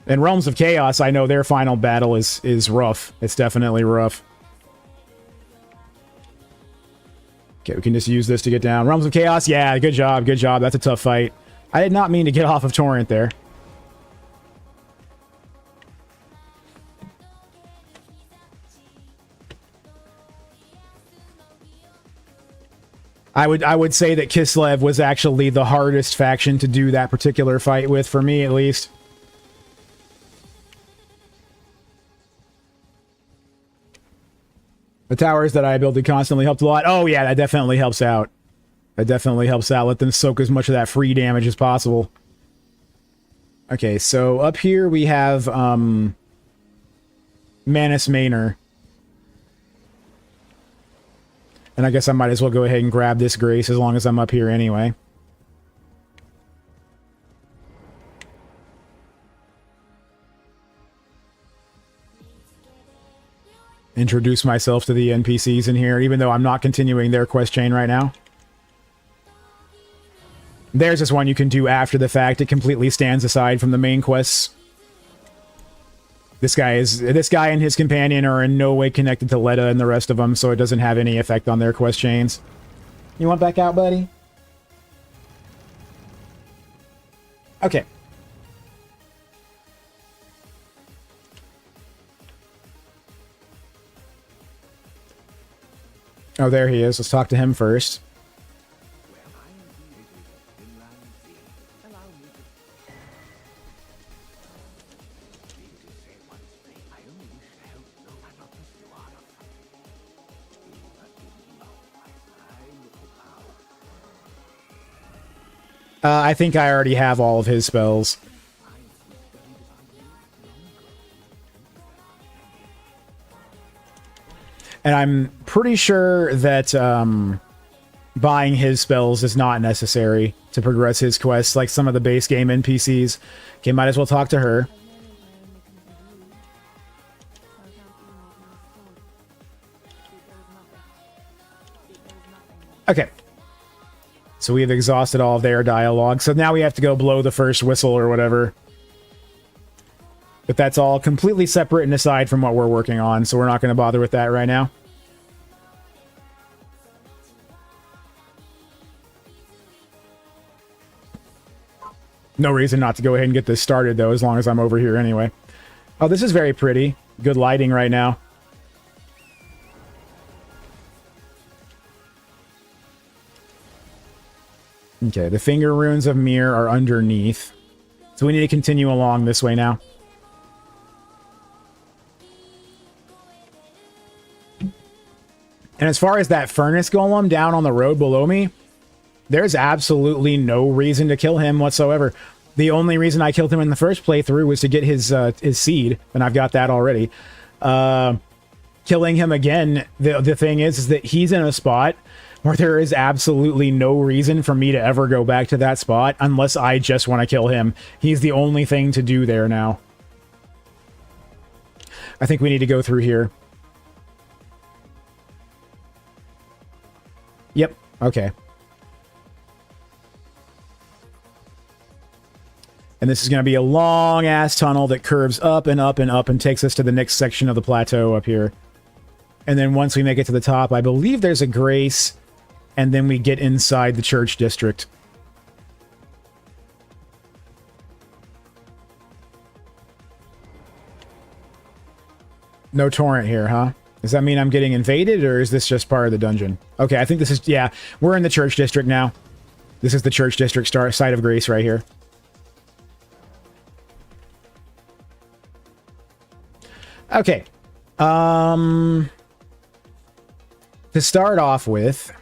In Realms of Chaos, I know their final battle is rough. It's definitely rough. Okay, we can just use this to get down. Realms of Chaos, yeah, good job, good job. That's a tough fight. I did not mean to get off of Torrent there. I would say that Kislev was actually the hardest faction to do that particular fight with, for me at least. The towers that I built constantly helped a lot. Oh yeah, that definitely helps out. That definitely helps out. Let them soak as much of that free damage as possible. Okay, so up here we have Manus Manor. And I guess I might as well go ahead and grab this Grace as long as I'm up here anyway. Introduce myself to the NPCs in here, even though I'm not continuing their quest chain right now. There's this one you can do after the fact. It completely stands aside from the main quests. This guy and his companion are in no way connected to Leda and the rest of them, so it doesn't have any effect on their quest chains. You want back out, buddy? Okay. Oh, there he is. Let's talk to him first. I think I already have all of his spells. And I'm pretty sure that buying his spells is not necessary to progress his quests, like some of the base game NPCs. Okay, might as well talk to her. Okay. So we have exhausted all of their dialogue. So now we have to go blow the first whistle or whatever. But that's all completely separate and aside from what we're working on, so we're not going to bother with that right now. No reason not to go ahead and get this started, though, as long as I'm over here anyway. Oh, this is very pretty. Good lighting right now. Okay, the finger runes of Mir are underneath. So we need to continue along this way now. And as far as that furnace golem down on the road below me, there's absolutely no reason to kill him whatsoever. The only reason I killed him in the first playthrough was to get his seed, and I've got that already. Killing him again, the thing is that he's in a spot where there is absolutely no reason for me to ever go back to that spot unless I just want to kill him. He's the only thing to do there now. I think we need to go through here. Yep, okay. And this is going to be a long-ass tunnel that curves up and up and up and takes us to the next section of the plateau up here. And then once we make it to the top, I believe there's a grace, and then we get inside the church district. No torrent here, huh? Does that mean I'm getting invaded, or is this just part of the dungeon? Okay, I think this is... Yeah, we're in the church district now. This is the church district site of grace right here. Okay. To start off with,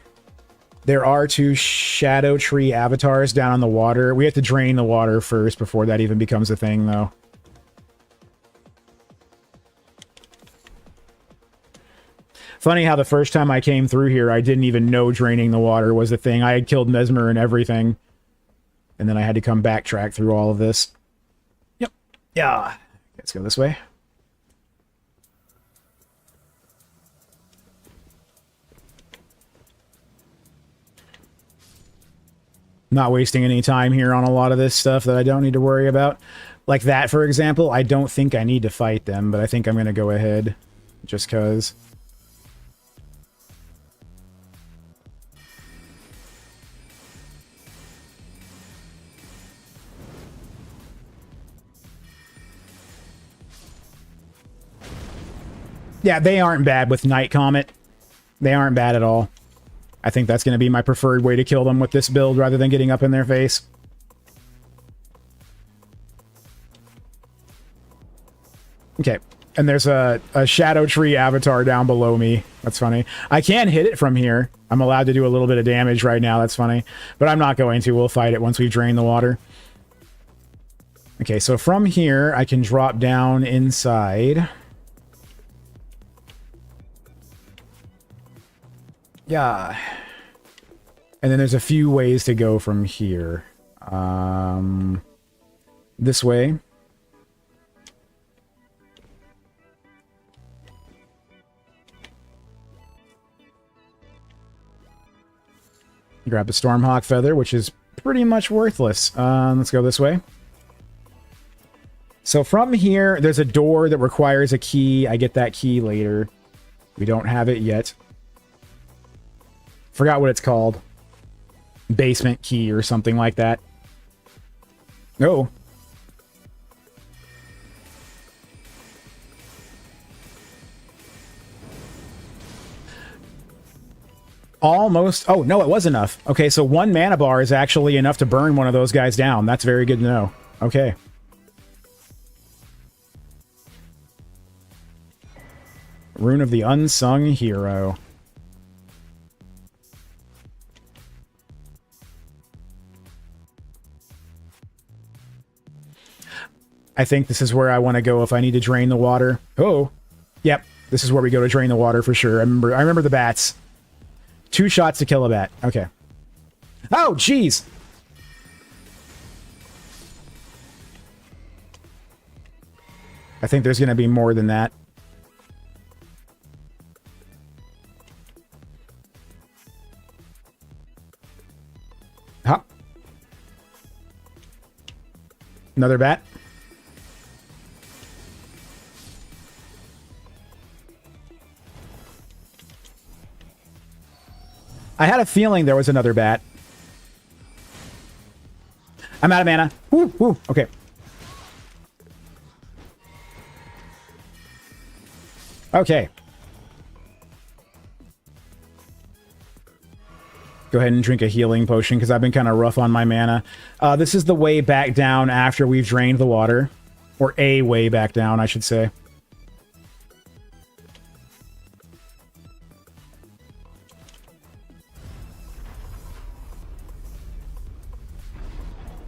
there are two Shadow Tree avatars down on the water. We have to drain the water first before that even becomes a thing, though. Funny how the first time I came through here, I didn't even know draining the water was a thing. I had killed Mesmer and everything. And then I had to come backtrack through all of this. Yeah. Let's go this way. Not wasting any time here on a lot of this stuff that I don't need to worry about. Like that, for example, I don't think I need to fight them, but I think I'm going to go ahead just because. Yeah, they aren't bad with Night Comet. They aren't bad at all. I think that's going to be my preferred way to kill them with this build rather than getting up in their face. Okay, and there's a Shadow Tree avatar down below me. That's funny. I can hit it from here. I'm allowed to do a little bit of damage right now. That's funny. But I'm not going to. We'll fight it once we've drained the water. Okay, so from here, I can drop down inside. Yeah. And then there's a few ways to go from here. This way. Grab the Stormhawk Feather, which is pretty much worthless. Let's go this way. So from here, there's a door that requires a key. I get that key later. We don't have it yet. Forgot what it's called. Basement key or something like that. Oh. Almost. Oh, no, it was enough. Okay, so 1 mana bar is actually enough to burn one of those guys down. That's very good to know. Okay. Rune of the Unsung Hero. I think this is where I want to go if I need to drain the water. Oh. Yep. This is where we go to drain the water for sure. I remember the bats. 2 shots to kill a bat. Okay. Oh, jeez! I think there's going to be more than that. Hop. Another bat. I had a feeling there was another bat. I'm out of mana. Woo, woo. Okay. Okay. Go ahead and drink a healing potion because I've been kind of rough on my mana. This is the way back down after we've drained the water. Or a way back down, I should say.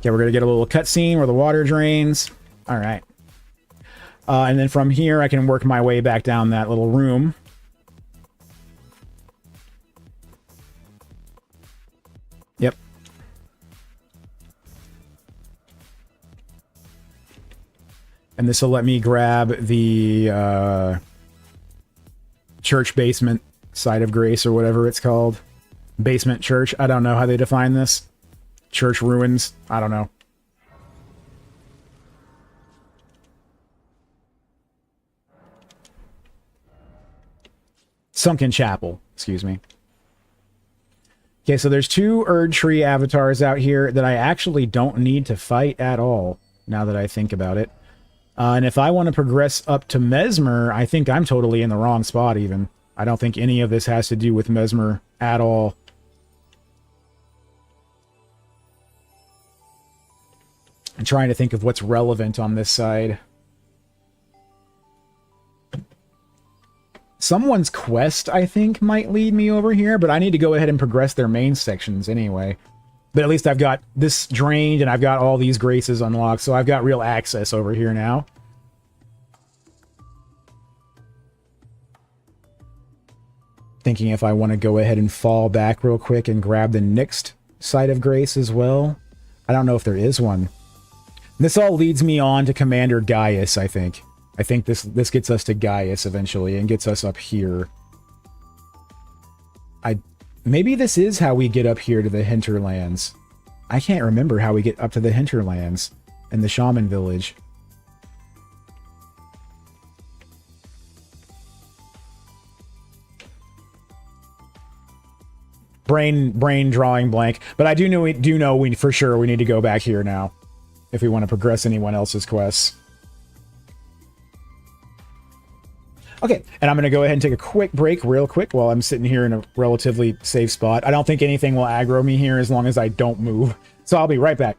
Okay, we're going to get a little cutscene where the water drains. All right. And then from here, I can work my way back down that little room. Yep. And this will let me grab the church basement side of grace or whatever it's called. Basement church. I don't know how they define this. Church ruins. I don't know. Sunken Chapel. Excuse me. Okay, so there's 2 Erd Tree avatars out here that I actually don't need to fight at all, now that I think about it. And if I want to progress up to Mesmer, I think I'm totally in the wrong spot even. I don't think any of this has to do with Mesmer at all. I'm trying to think of what's relevant on this side. Someone's quest, I think, might lead me over here, but I need to go ahead and progress their main sections anyway. But at least I've got this drained, and I've got all these graces unlocked, so I've got real access over here now. Thinking if I want to go ahead and fall back real quick and grab the next side of grace as well. I don't know if there is one. This all leads me on to Commander Gaius, I think. I think this gets us to Gaius eventually and gets us up here. Maybe this is how we get up here to the hinterlands. I can't remember how we get up to the hinterlands and the shaman village. Brain drawing blank, but I do know we for sure we need to go back here now if we want to progress anyone else's quests. Okay, and I'm going to go ahead and take a quick break real quick while I'm sitting here in a relatively safe spot. I don't think anything will aggro me here as long as I don't move. So I'll be right back.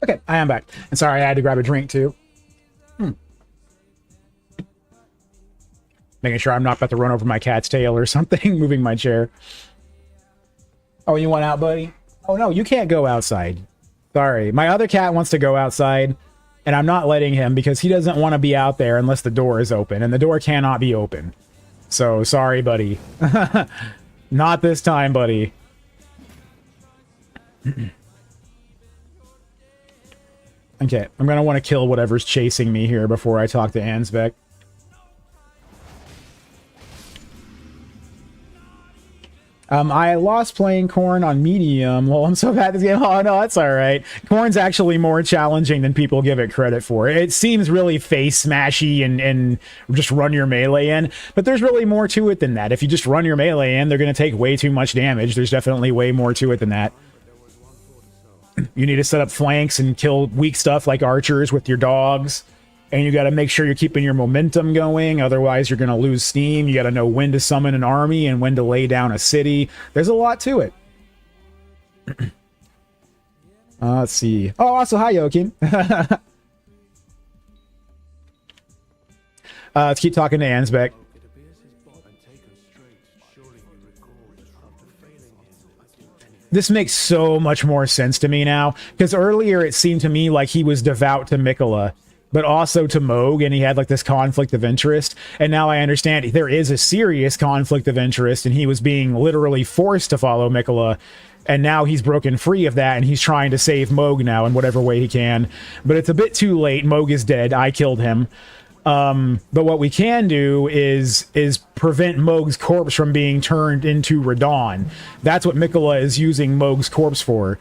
Okay, I am back. And sorry, I had to grab a drink too. Making sure I'm not about to run over my cat's tail or something, moving my chair. Oh, you want out, buddy? Oh, no, you can't go outside. Sorry. My other cat wants to go outside, and I'm not letting him because he doesn't want to be out there unless the door is open, and the door cannot be open. So, sorry, buddy. Not this time, buddy. Okay, I'm going to want to kill whatever's chasing me here before I talk to Ansbeck. I lost playing Corn on medium. Well, I'm so bad at this game. Oh, no, that's all right. Corn's actually more challenging than people give it credit for. It seems really face smashy and just run your melee in, but there's really more to it than that. If you just run your melee in, they're going to take way too much damage. There's definitely way more to it than that. You need to set up flanks and kill weak stuff like archers with your dogs. And you got to make sure you're keeping your momentum going. Otherwise, you're going to lose steam. You got to know when to summon an army and when to lay down a city. There's a lot to it. Let's see. Oh, also, hi, Joachim. Let's keep talking to Ansbeck. This makes so much more sense to me now. Because earlier, it seemed to me like he was devout to Mikola, but also to Moog, and he had like this conflict of interest. And now I understand there is a serious conflict of interest, and he was being literally forced to follow Mikola. And now he's broken free of that, and he's trying to save Moog now in whatever way he can. But it's a bit too late. Moog is dead. I killed him. But what we can do is prevent Moog's corpse from being turned into Radon. That's what Mikola is using Moog's corpse for,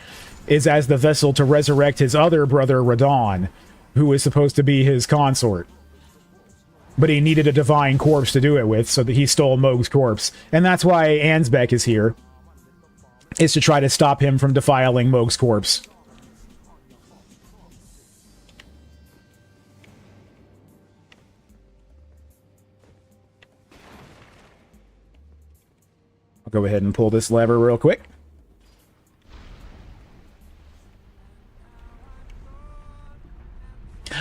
is as the vessel to resurrect his other brother, Radon, who is supposed to be his consort. But he needed a divine corpse to do it with, so that he stole Moog's corpse. And that's why Ansbeck is here, is to try to stop him from defiling Moog's corpse. I'll go ahead and pull this lever real quick.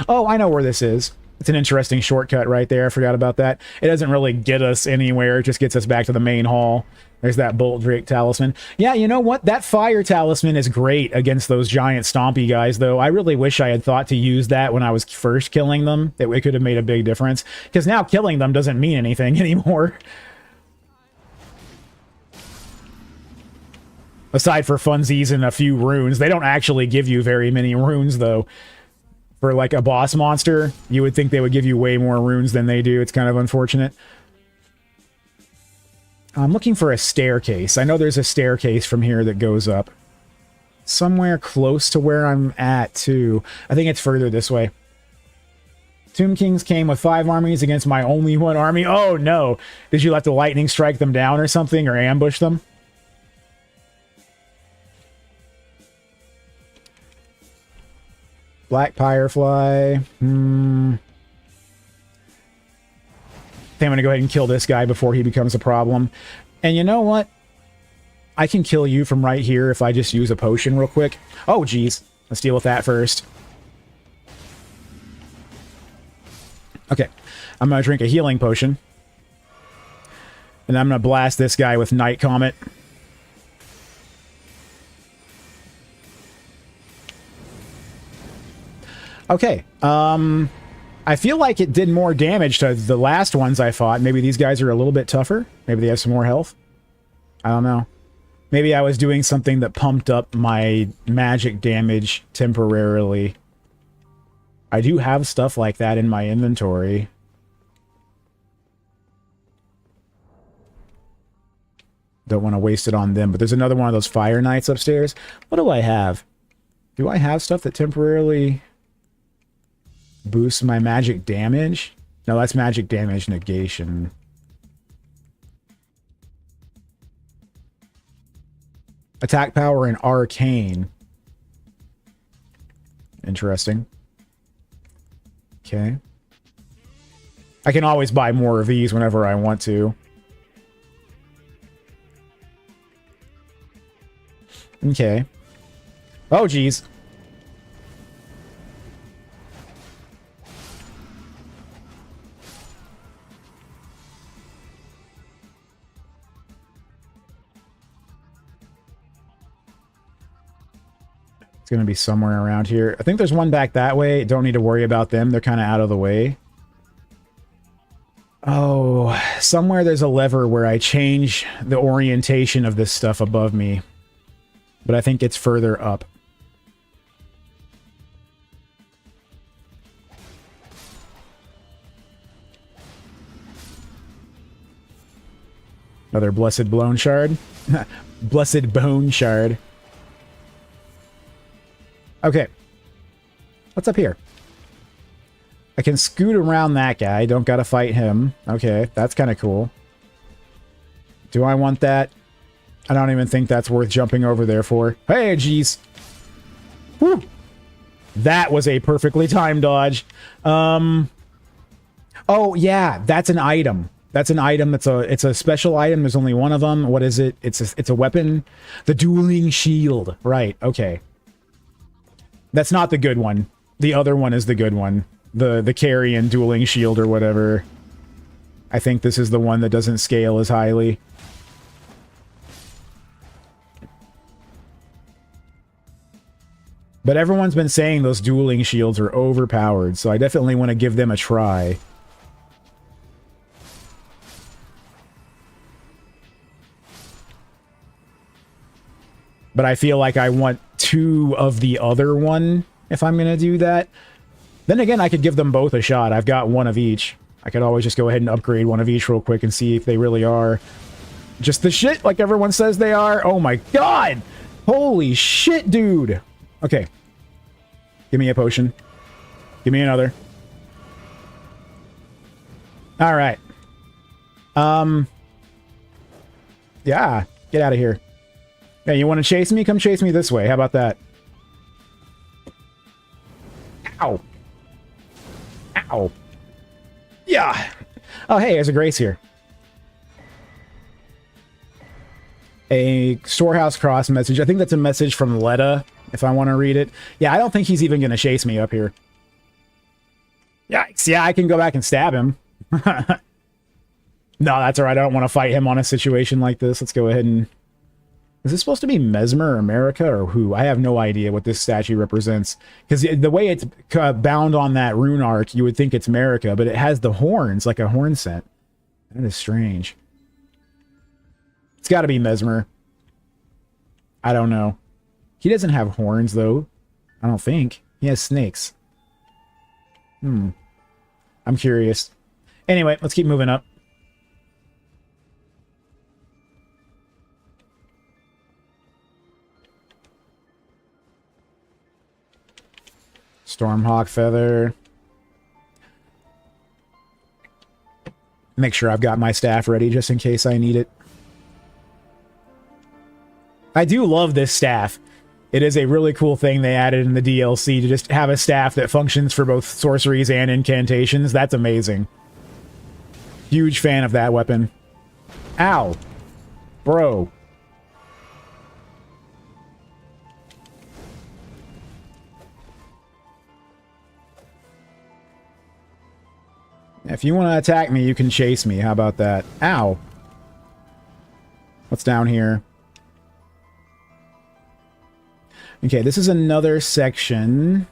Oh, I know where this is. It's an interesting shortcut right there. I forgot about that. It doesn't really get us anywhere. It just gets us back to the main hall. There's that Baldur talisman. Yeah, you know what? That fire talisman is great against those giant stompy guys, though. I really wish I had thought to use that when I was first killing them. It could have made a big difference. Because now killing them doesn't mean anything anymore. Aside for funsies and a few runes. They don't actually give you very many runes, though. For like a boss monster, you would think they would give you way more runes than they do. It's kind of unfortunate. I'm looking for a staircase. I know there's a staircase from here that goes up. Somewhere close to where I'm at, too. I think it's further this way. Tomb Kings came with 5 armies against my only 1 army. Oh, no. Did you let the lightning strike them down or something, or ambush them? Black Firefly. I think I'm going to go ahead and kill this guy before he becomes a problem. And you know what? I can kill you from right here if I just use a potion real quick. Oh, geez. Let's deal with that first. Okay. I'm going to drink a healing potion. And I'm going to blast this guy with Night Comet. Okay, I feel like it did more damage to the last ones I fought. Maybe these guys are a little bit tougher. Maybe they have some more health. I don't know. Maybe I was doing something that pumped up my magic damage temporarily. I do have stuff like that in my inventory. Don't want to waste it on them, but there's another one of those Fire Knights upstairs. What do I have? Do I have stuff that temporarily boosts my magic damage? No, that's magic damage negation. Attack power and arcane. Interesting. Okay. I can always buy more of these whenever I want to. Okay. Oh, geez. It's going to be somewhere around here. I think there's one back that way. Don't need to worry about them. They're kind of out of the way. Oh, somewhere there's a lever where I change the orientation of this stuff above me. But I think it's further up. Another blessed bone shard. Blessed bone shard. Okay. What's up here? I can scoot around that guy. Don't gotta fight him. Okay, that's kind of cool. Do I want that? I don't even think that's worth jumping over there for. Hey, jeez. Whew. That was a perfectly timed dodge. Oh, yeah, that's an item. That's an item. It's a special item. There's only one of them. What is it? It's a weapon. The dueling shield. Right. Okay. That's not the good one. The other one is the good one. The carrion dueling shield or whatever. I think this is the one that doesn't scale as highly. But everyone's been saying those dueling shields are overpowered, so I definitely want to give them a try. But I feel like I want 2 of the other one if I'm going to do that. Then again, I could give them both a shot. I've got 1 of each. I could always just go ahead and upgrade 1 of each real quick and see if they really are just the shit like everyone says they are. Oh my god! Holy shit, dude! Okay. Give me a potion. Give me another. Alright. Yeah. Get out of here. Hey, you want to chase me? Come chase me this way. How about that? Ow. Ow. Yeah. Oh, hey, there's a Grace here. A storehouse cross message. I think that's a message from Letta, if I want to read it. Yeah, I don't think he's even going to chase me up here. Yikes. Yeah, I can go back and stab him. No, that's alright. I don't want to fight him on a situation like this. Let's go ahead and... Is this supposed to be Mesmer or America or who? I have no idea what this statue represents. Because the way it's bound on that rune arc, you would think it's America, but it has the horns, like a horn scent. That is strange. It's got to be Mesmer. I don't know. He doesn't have horns, though. I don't think. He has snakes. I'm curious. Anyway, let's keep moving up. Stormhawk feather. Make sure I've got my staff ready just in case I need it. I do love this staff. It is a really cool thing they added in the DLC to just have a staff that functions for both sorceries and incantations. That's amazing. Huge fan of that weapon. Ow. Bro. If you want to attack me, you can chase me. How about that? Ow. What's down here? Okay, this is another section.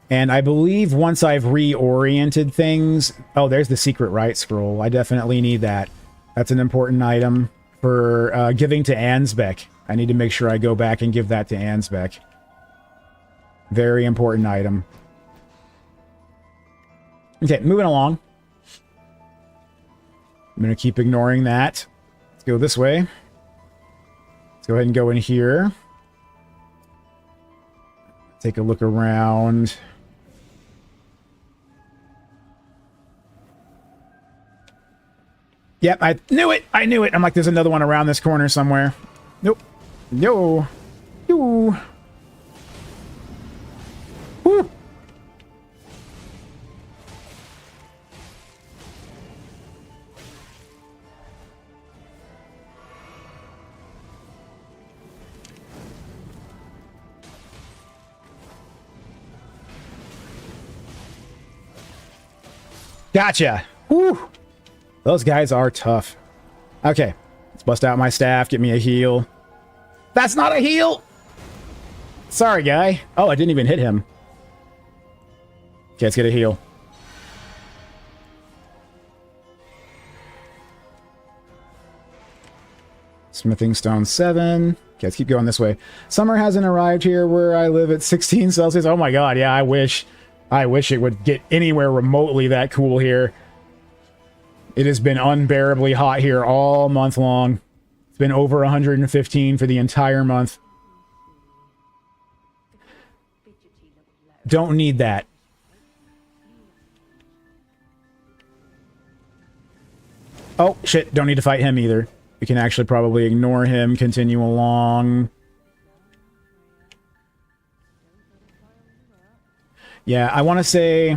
And I believe once I've reoriented things... Oh, there's the secret right scroll. I definitely need that. That's an important item for giving to Ansbeck. I need to make sure I go back and give that to Ansbeck. Very important item. Okay, moving along. I'm going to keep ignoring that. Let's go this way. Let's go ahead and go in here. Take a look around. Yep, I knew it! I knew it! I'm like, there's another one around this corner somewhere. Nope. No. Yo. Woo. Gotcha. Whew. Those guys are tough. Okay. Let's bust out my staff. Get me a heal. That's not a heal! Sorry, guy. Oh, I didn't even hit him. Okay, let's get a heal. Smithing stone 7. Okay, let's keep going this way. Summer hasn't arrived here where I live at 16 Celsius. Oh my god, yeah, I wish it would get anywhere remotely that cool here. It has been unbearably hot here all month long. It's been over 115 for the entire month. Don't need that. Oh, shit, don't need to fight him either. We can actually probably ignore him, continue along. Yeah, I want to say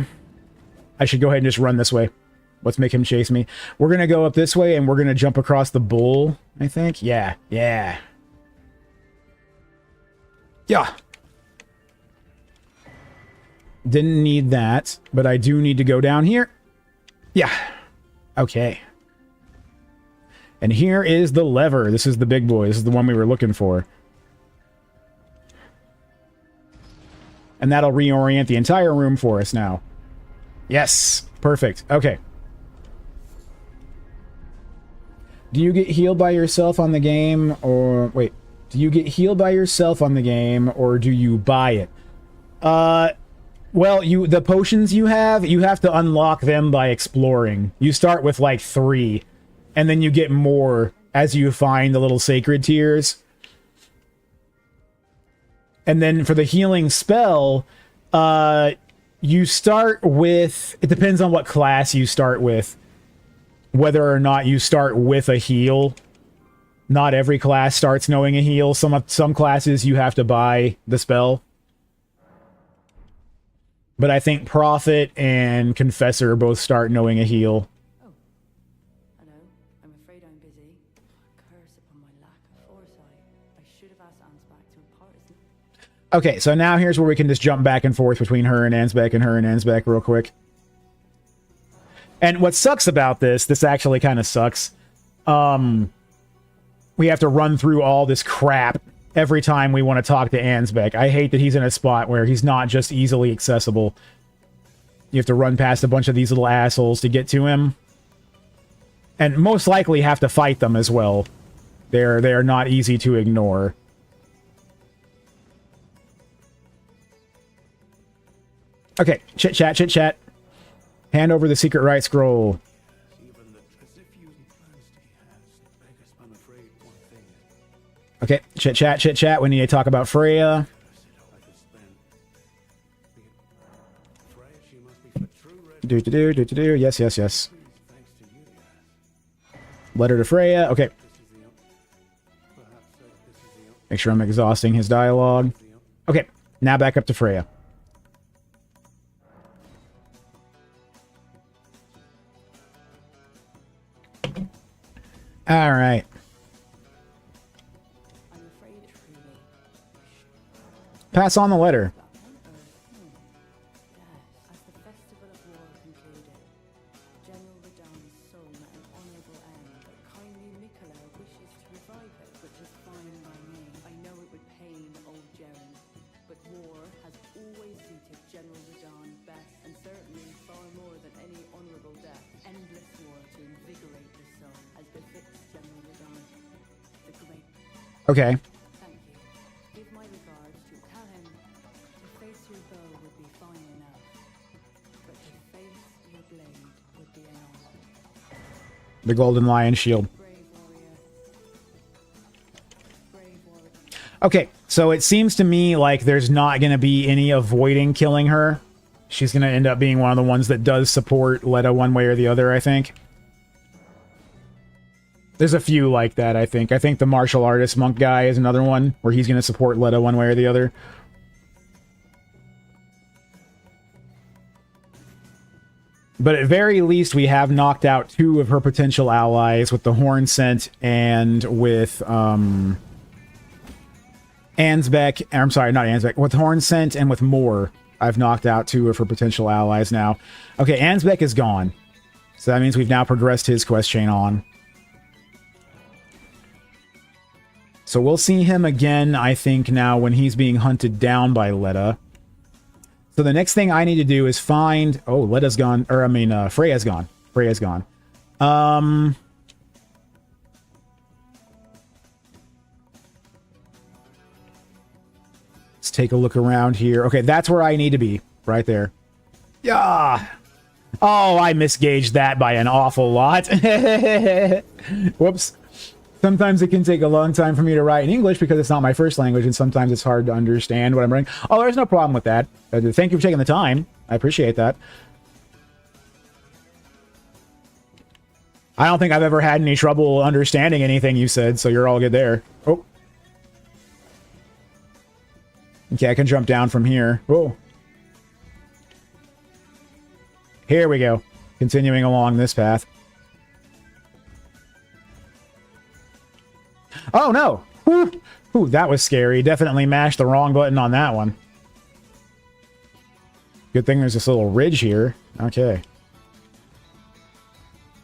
I should go ahead and just run this way. Let's make him chase me. We're going to go up this way, and we're going to jump across the bull, I think. Yeah, yeah. Yeah. Didn't need that, but I do need to go down here. Yeah. Okay. And here is the lever. This is the big boy. This is the one we were looking for. And that'll reorient the entire room for us now. Yes. Perfect. Okay. Do you get healed by yourself on the game, or... Wait. Do you get healed by yourself on the game, or do you buy it? Well, the potions you have to unlock them by exploring. You start with, like, 3. And then you get more as you find the little sacred tiers. And then for the healing spell, you start with... It depends on what class you start with. Whether or not you start with a heal. Not every class starts knowing a heal. Some classes you have to buy the spell. But I think Prophet and Confessor both start knowing a heal. Okay, so now here's where we can just jump back and forth between her and Ansbeck and her and Ansbeck real quick. And what sucks about this actually kind of sucks. We have to run through all this crap every time we want to talk to Ansbeck. I hate that he's in a spot where he's not just easily accessible. You have to run past a bunch of these little assholes to get to him. And most likely have to fight them as well. They're not easy to ignore. Okay, chit-chat, chit-chat. Hand over the secret right scroll. Okay, chit-chat, chit-chat. We need to talk about Freya. Do-do-do, yes, yes, yes. Letter to Freya, okay. Make sure I'm exhausting his dialogue. Okay, now back up to Freya. All right. Pass on the letter. As the festival of war concluded, General Radahn's soul met an honorable end, but kindly Mikola wishes to revive it, which is fine by me. I know it would pain old Jeren, but war has always suited General Radahn best, and certainly far more than any honorable death. Endless war to invigorate the soul, as befits General Radahn, the great. Okay. Thank you. Give my regards to tell him to face your bow would be fine enough, but to face your blade would be an honor. The Golden Lion Shield. Brave warrior. Brave warrior. Okay, so it seems to me like there's not going to be any avoiding killing her. She's going to end up being one of the ones that does support Letta one way or the other, I think. There's a few like that, I think. I think the martial artist monk guy is another one where he's going to support Letta one way or the other. But at very least, we have knocked out 2 of her potential allies with the Horn Scent and with Ansbeck. I'm sorry, not Ansbeck. With Horn Scent and with Moore, I've knocked out 2 of her potential allies now. Okay, Ansbeck is gone. So that means we've now progressed his quest chain on. So we'll see him again, I think, now when he's being hunted down by Letta. So the next thing I need to do is find... Oh, Letta's gone. Or, I mean, Freya's gone. Freya's gone. Let's take a look around here. Okay, that's where I need to be. Right there. Yeah. Oh, I misgauged that by an awful lot. Whoops. Sometimes it can take a long time for me to write in English because it's not my first language, and sometimes it's hard to understand what I'm writing. Oh, there's no problem with that. Thank you for taking the time. I appreciate that. I don't think I've ever had any trouble understanding anything you said, so you're all good there. Oh. Okay, I can jump down from here. Oh. Here we go. Continuing along this path. Oh, no! Whew. Ooh, that was scary. Definitely mashed the wrong button on that one. Good thing there's this little ridge here. Okay.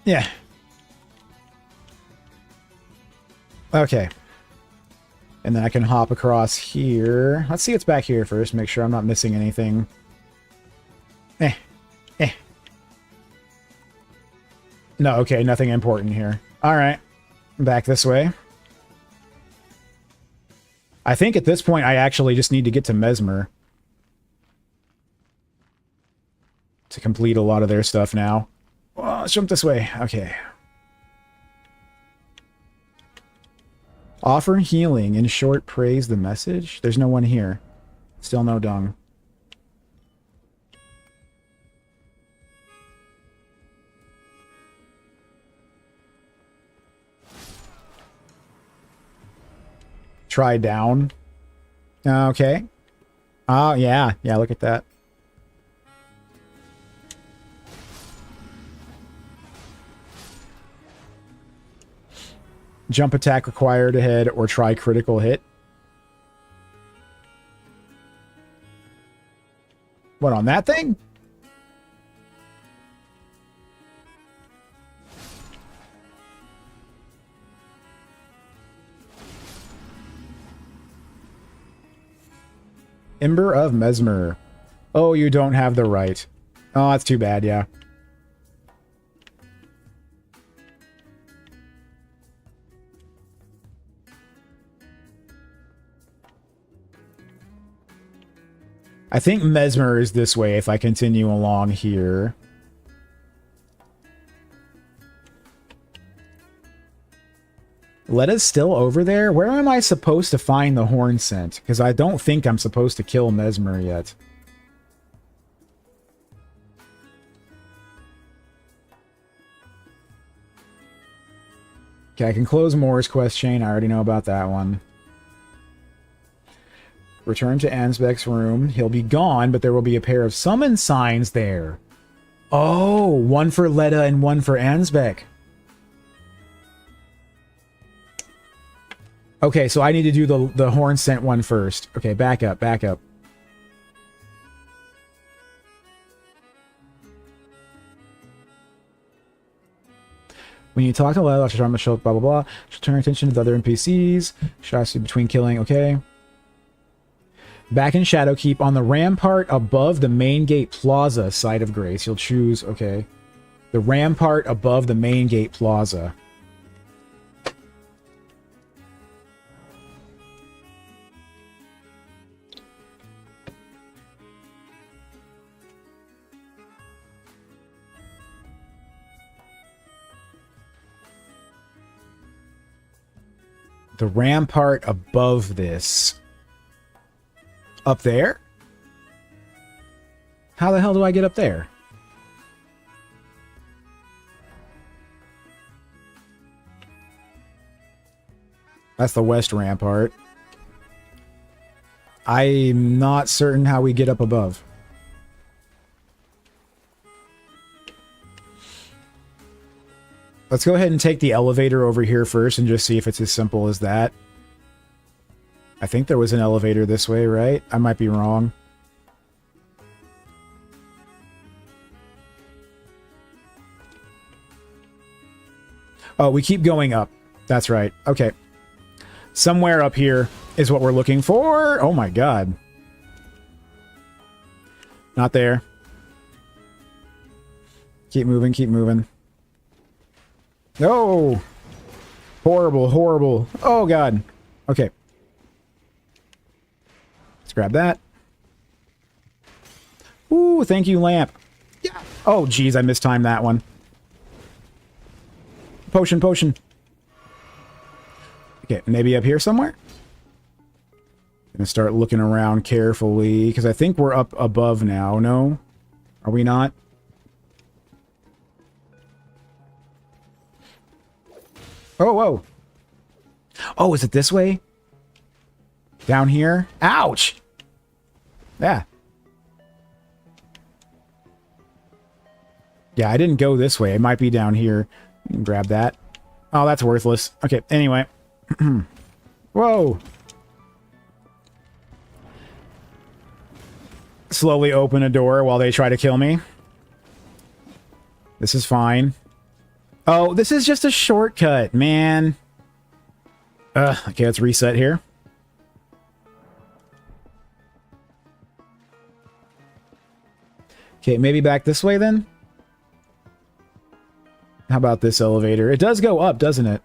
Yeah. Okay. And then I can hop across here. Let's see what's back here first. Make sure I'm not missing anything. No, okay, nothing important here. Alright. Back this way. I think at this point I actually just need to get to Mesmer to complete a lot of their stuff now. Well, let's jump this way. Okay. Offer healing. In short, praise the message. There's no one here. Still no dung. Try down. Okay. Oh, yeah. Yeah, look at that. Jump attack required ahead or try critical hit. What, on that thing? Ember of Mesmer. Oh, you don't have the right. Oh, that's too bad, yeah. I think Mesmer is this way if I continue along here. Letta's still over there? Where am I supposed to find the horn scent? Because I don't think I'm supposed to kill Mesmer yet. Okay, I can close Moore's quest chain. I already know about that one. Return to Ansbeck's room. He'll be gone, but there will be a pair of summon signs there. Oh, one for Letta and one for Ansbeck. Okay, so I need to do the horn scent one first. Okay, back up, back up. When you talk to Letta, she'll show blah blah blah. She'll turn her attention to the other NPCs. She'll ask you between killing. Okay. Back in Shadowkeep on the rampart above the main gate plaza, site of grace. You'll choose, okay. The rampart above the main gate plaza. The rampart above this. Up there? How the hell do I get up there? That's the west rampart. I'm not certain how we get up above. Let's go ahead and take the elevator over here first and just see if it's as simple as that. I think there was an elevator this way, right? I might be wrong. Oh, we keep going up. That's right. Okay. Somewhere up here is what we're looking for. Oh my god. Not there. Keep moving, keep moving. No! Horrible, horrible. Oh god. Okay. Let's grab that. Ooh, thank you, lamp. Yeah. Oh, geez, I mistimed that one. Potion, potion. Okay, maybe up here somewhere? Gonna start looking around carefully, because I think we're up above now, no? Are we not? Oh, whoa. Oh, is it this way? Down here? Ouch! Yeah. Yeah, I didn't go this way. It might be down here. Grab that. Oh, that's worthless. Okay, anyway. Whoa! Slowly open a door while they try to kill me. This is fine. Oh, this is just a shortcut, man. Okay, let's reset here. Okay, maybe back this way then? How about this elevator? It does go up, doesn't it?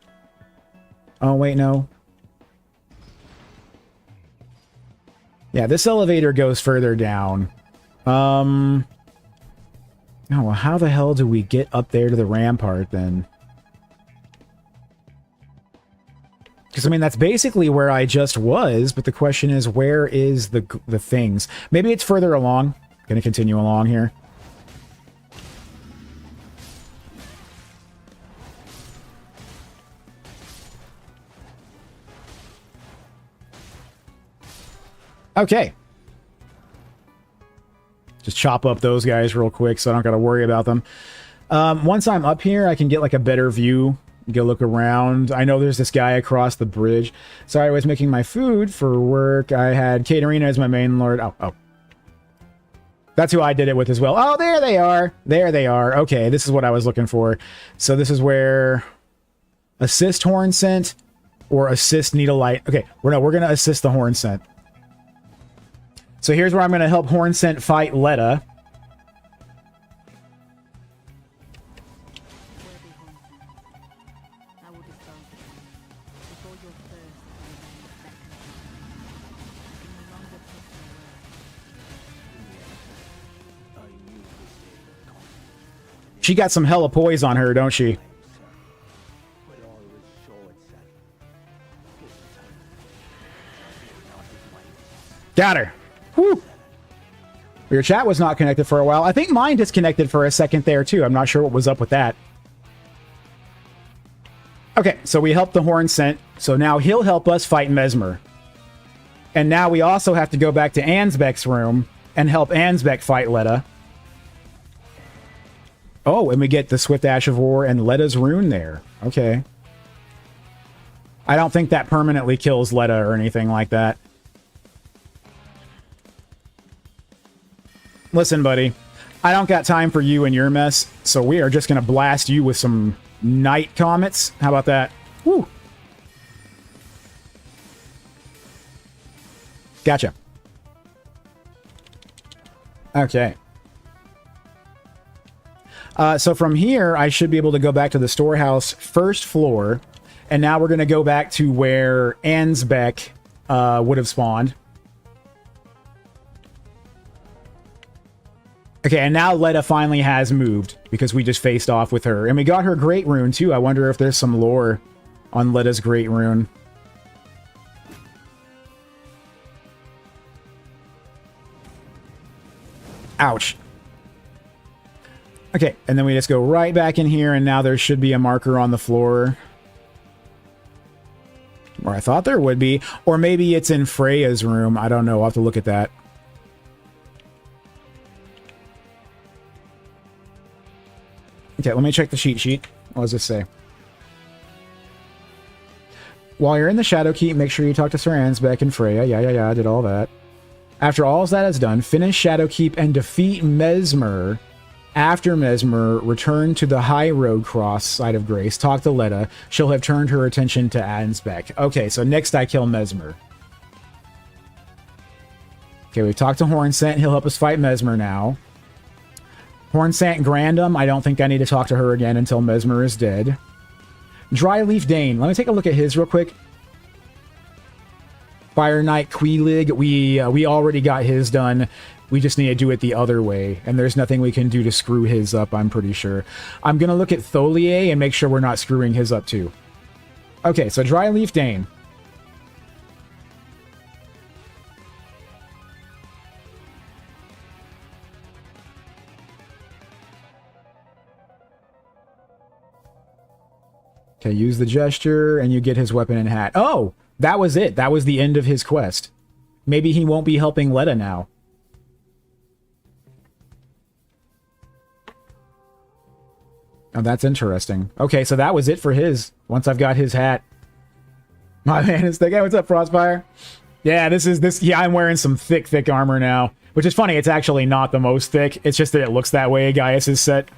Oh, wait, no. Yeah, this elevator goes further down. Oh, well, how the hell do we get up there to the rampart, then? Because, I mean, that's basically where I just was, but the question is, where is the things? Maybe it's further along. Gonna continue along here. Okay. Just chop up those guys real quick so I don't got to worry about them. Once I'm up here, I can get like a better view. Go look around. I know there's this guy across the bridge. Sorry, I was making my food for work. I had Katerina as my main lord. Oh. That's who I did it with as well. Oh, there they are. There they are. Okay, this is what I was looking for. So this is where assist horn scent or assist needle light. Okay, we're going to assist the horn scent. So here's where I'm going to help Hornsent fight Letta. She got some hella poise on her, don't she? Got her. Whew. Your chat was not connected for a while. I think mine disconnected for a second there, too. I'm not sure what was up with that. Okay, so we helped the horn scent. So now he'll help us fight Mesmer. And now we also have to go back to Ansbeck's room and help Ansbeck fight Letta. Oh, and we get the Swift Ash of War and Letta's rune there. Okay. I don't think that permanently kills Letta or anything like that. Listen, buddy, I don't got time for you and your mess, so we are just going to blast you with some night comets. How about that? Woo! Gotcha. Okay. So from here, I should be able to go back to the storehouse first floor, and now we're going to go back to where Ansbeck would have spawned. Okay, and now Letta finally has moved, because we just faced off with her. And we got her Great Rune, too. I wonder if there's some lore on Letta's Great Rune. Ouch. Okay, and then we just go right back in here, and now there should be a marker on the floor. Or I thought there would be. Or maybe it's in Freya's room. I don't know. I'll have to look at that. Okay, let me check the cheat sheet. What does this say? While you're in the Shadow Keep, make sure you talk to Sir Ansbeck and Freya. Yeah, I did all that. After all that is done, finish Shadow Keep and defeat Mesmer After Mesmer, return to the High Road Cross side of Grace. Talk to Letta. She'll have turned her attention to Ansbeck. Okay, so next I kill Mesmer. Okay, we've talked to Hornsent. He'll help us fight Mesmer now. Hornsent Grandam, I don't think I need to talk to her again until Mesmer is dead. Dryleaf Dane. Let me take a look at his real quick. Fire Knight Queelig. We already got his done. We just need to do it the other way. And there's nothing we can do to screw his up, I'm pretty sure. I'm going to look at Tholier and make sure we're not screwing his up too. Okay, so Dryleaf Dane. Okay, use the gesture, and you get his weapon and hat. Oh, that was it. That was the end of his quest. Maybe he won't be helping Letta now. Oh, that's interesting. Okay, so that was it for his. Once I've got his hat. My man is thick. Hey, what's up, Frostfire? Yeah, yeah, I'm wearing some thick armor now. Which is funny, it's actually not the most thick. It's just that it looks that way, Gaius' set.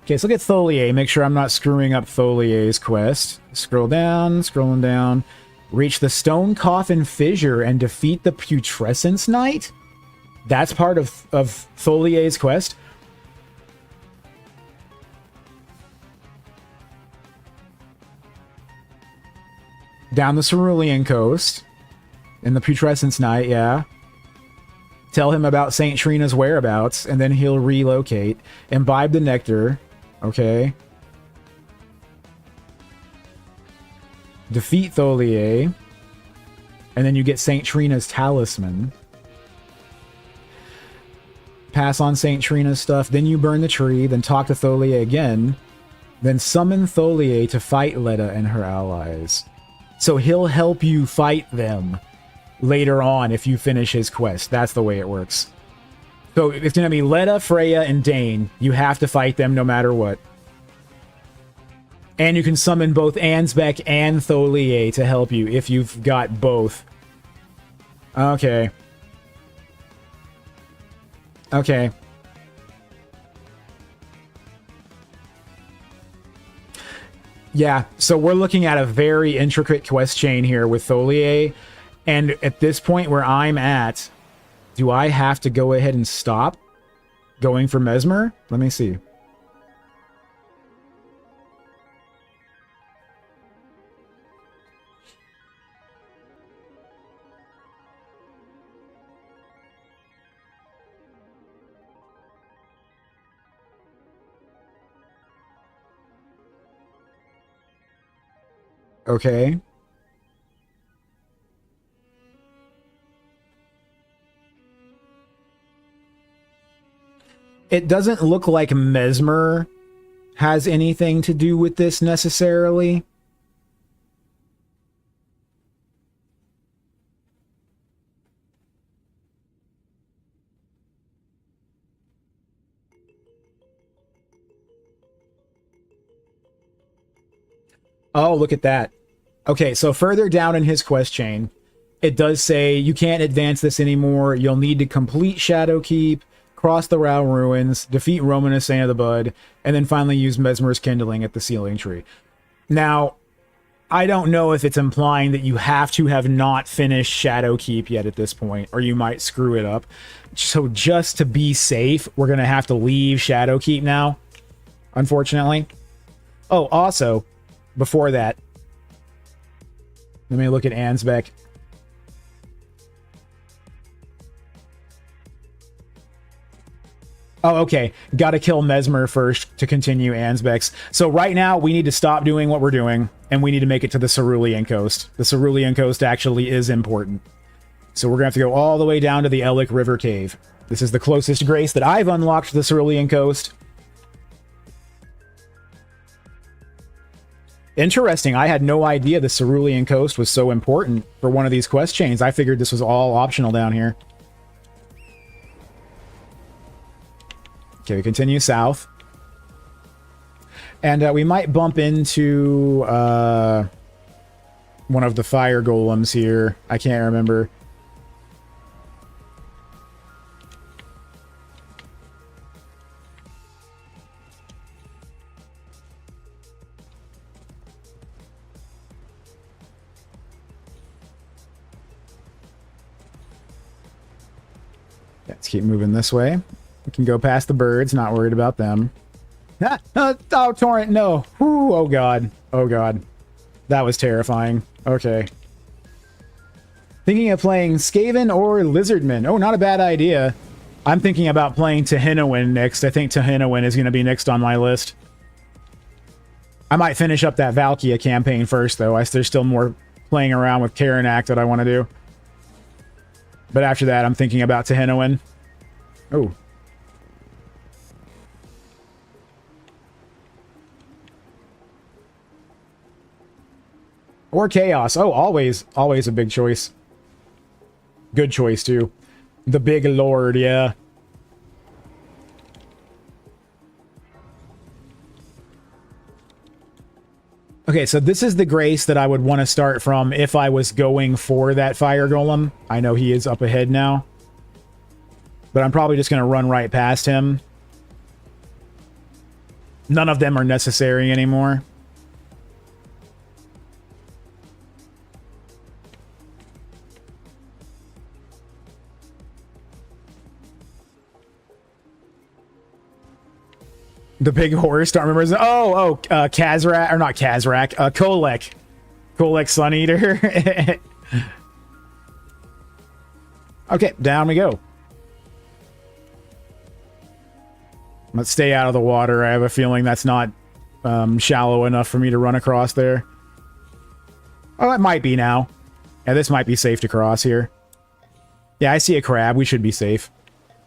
Okay, so look at Tholier. Make sure I'm not screwing up Tholier's quest. Scroll down, scrolling down. Reach the Stone Coffin Fissure and defeat the Putrescence Knight? That's part of Tholier's quest? Down the Cerulean Coast. In the Putrescence Knight, yeah. Tell him about St. Trina's whereabouts, and then he'll relocate. Imbibe the Nectar. Okay. Defeat Tholier. And then you get St. Trina's Talisman. Pass on St. Trina's stuff. Then you burn the tree. Then talk to Tholier again. Then summon Tholier to fight Letta and her allies. So he'll help you fight them later on if you finish his quest. That's the way it works. So it's going to be Letta, Freya, and Dane. You have to fight them no matter what. And you can summon both Ansbeck and Tholier to help you if you've got both. Okay. Okay. Yeah, so we're looking at a very intricate quest chain here with Tholier. And at this point where I'm at... Do I have to go ahead and stop going for Mesmer? Let me see. Okay. It doesn't look like Mesmer has anything to do with this necessarily. Oh, look at that. Okay, so further down in his quest chain, it does say you can't advance this anymore. You'll need to complete Shadowkeep, cross the Rao Ruins, defeat Romanus Saint of the Bud, and then finally use Mesmer's Kindling at the Sealing Tree. Now, I don't know if it's implying that you have to have not finished Shadowkeep yet at this point, or you might screw it up. So just to be safe, we're going to have to leave Shadowkeep now, unfortunately. Oh, also, before that, let me look at Ansbeck. Oh, okay. Gotta kill Mesmer first to continue Ansbeck's. So right now, we need to stop doing what we're doing, and we need to make it to the Cerulean Coast. The Cerulean Coast actually is important. So we're gonna have to go all the way down to the Ellic River Cave. This is the closest grace that I've unlocked to the Cerulean Coast. Interesting. I had no idea the Cerulean Coast was so important for one of these quest chains. I figured this was all optional down here. Okay, we continue south. And we might bump into one of the fire golems here. I can't remember. Let's keep moving this way. We can go past the birds, not worried about them. Ah, oh, torrent, no. Whew, oh god. Oh god. That was terrifying. Okay. Thinking of playing Skaven or Lizardman. Oh, not a bad idea. I'm thinking about playing Tahinowin next. I think Tahinowin is going to be next on my list. I might finish up that Valkia campaign first, though. There's still more playing around with Karanak that I want to do. But after that, I'm thinking about Tahinowin. Oh. Or Chaos. Oh, always a big choice. Good choice, too. The Big Lord, yeah. Okay, so this is the Grace that I would want to start from if I was going for that Fire Golem. I know he is up ahead now. But I'm probably just going to run right past him. None of them are necessary anymore. The big horse, don't remember his... Kazrak, or not Kazrak, Kolek. Kolek Sun Eater. Okay, down we go. Let's stay out of the water. I have a feeling that's not shallow enough for me to run across there. Oh, it might be now. Yeah, this might be safe to cross here. Yeah, I see a crab. We should be safe.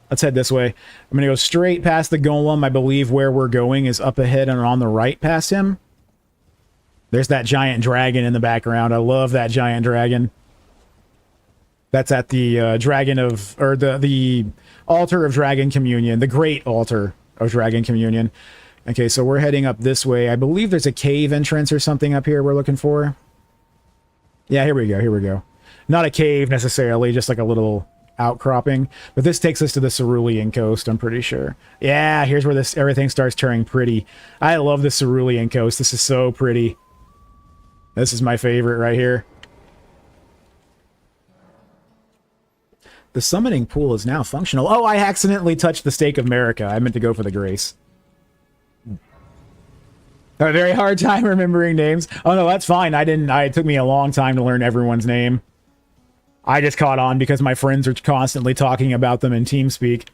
Let's head this way. I'm going to go straight past the golem. I believe where we're going is up ahead and on the right past him. There's that giant dragon in the background. I love that giant dragon. That's at the dragon of... Or the altar of Dragon Communion. The great altar of Dragon Communion. Okay, so we're heading up this way. I believe there's a cave entrance or something up here we're looking for. Yeah, here we go. Here we go. Not a cave necessarily, just like a little... outcropping, but this takes us to the Cerulean coast, I'm pretty sure. Yeah, here's where everything starts turning pretty. I love the Cerulean coast. This is so pretty. This is my favorite right here. The summoning pool is now functional. Oh, I accidentally touched the Stake of Marika. I meant to go for the Grace. A very hard time remembering names. Oh no, that's fine. It took me a long time to learn everyone's name. I just caught on because my friends are constantly talking about them in TeamSpeak.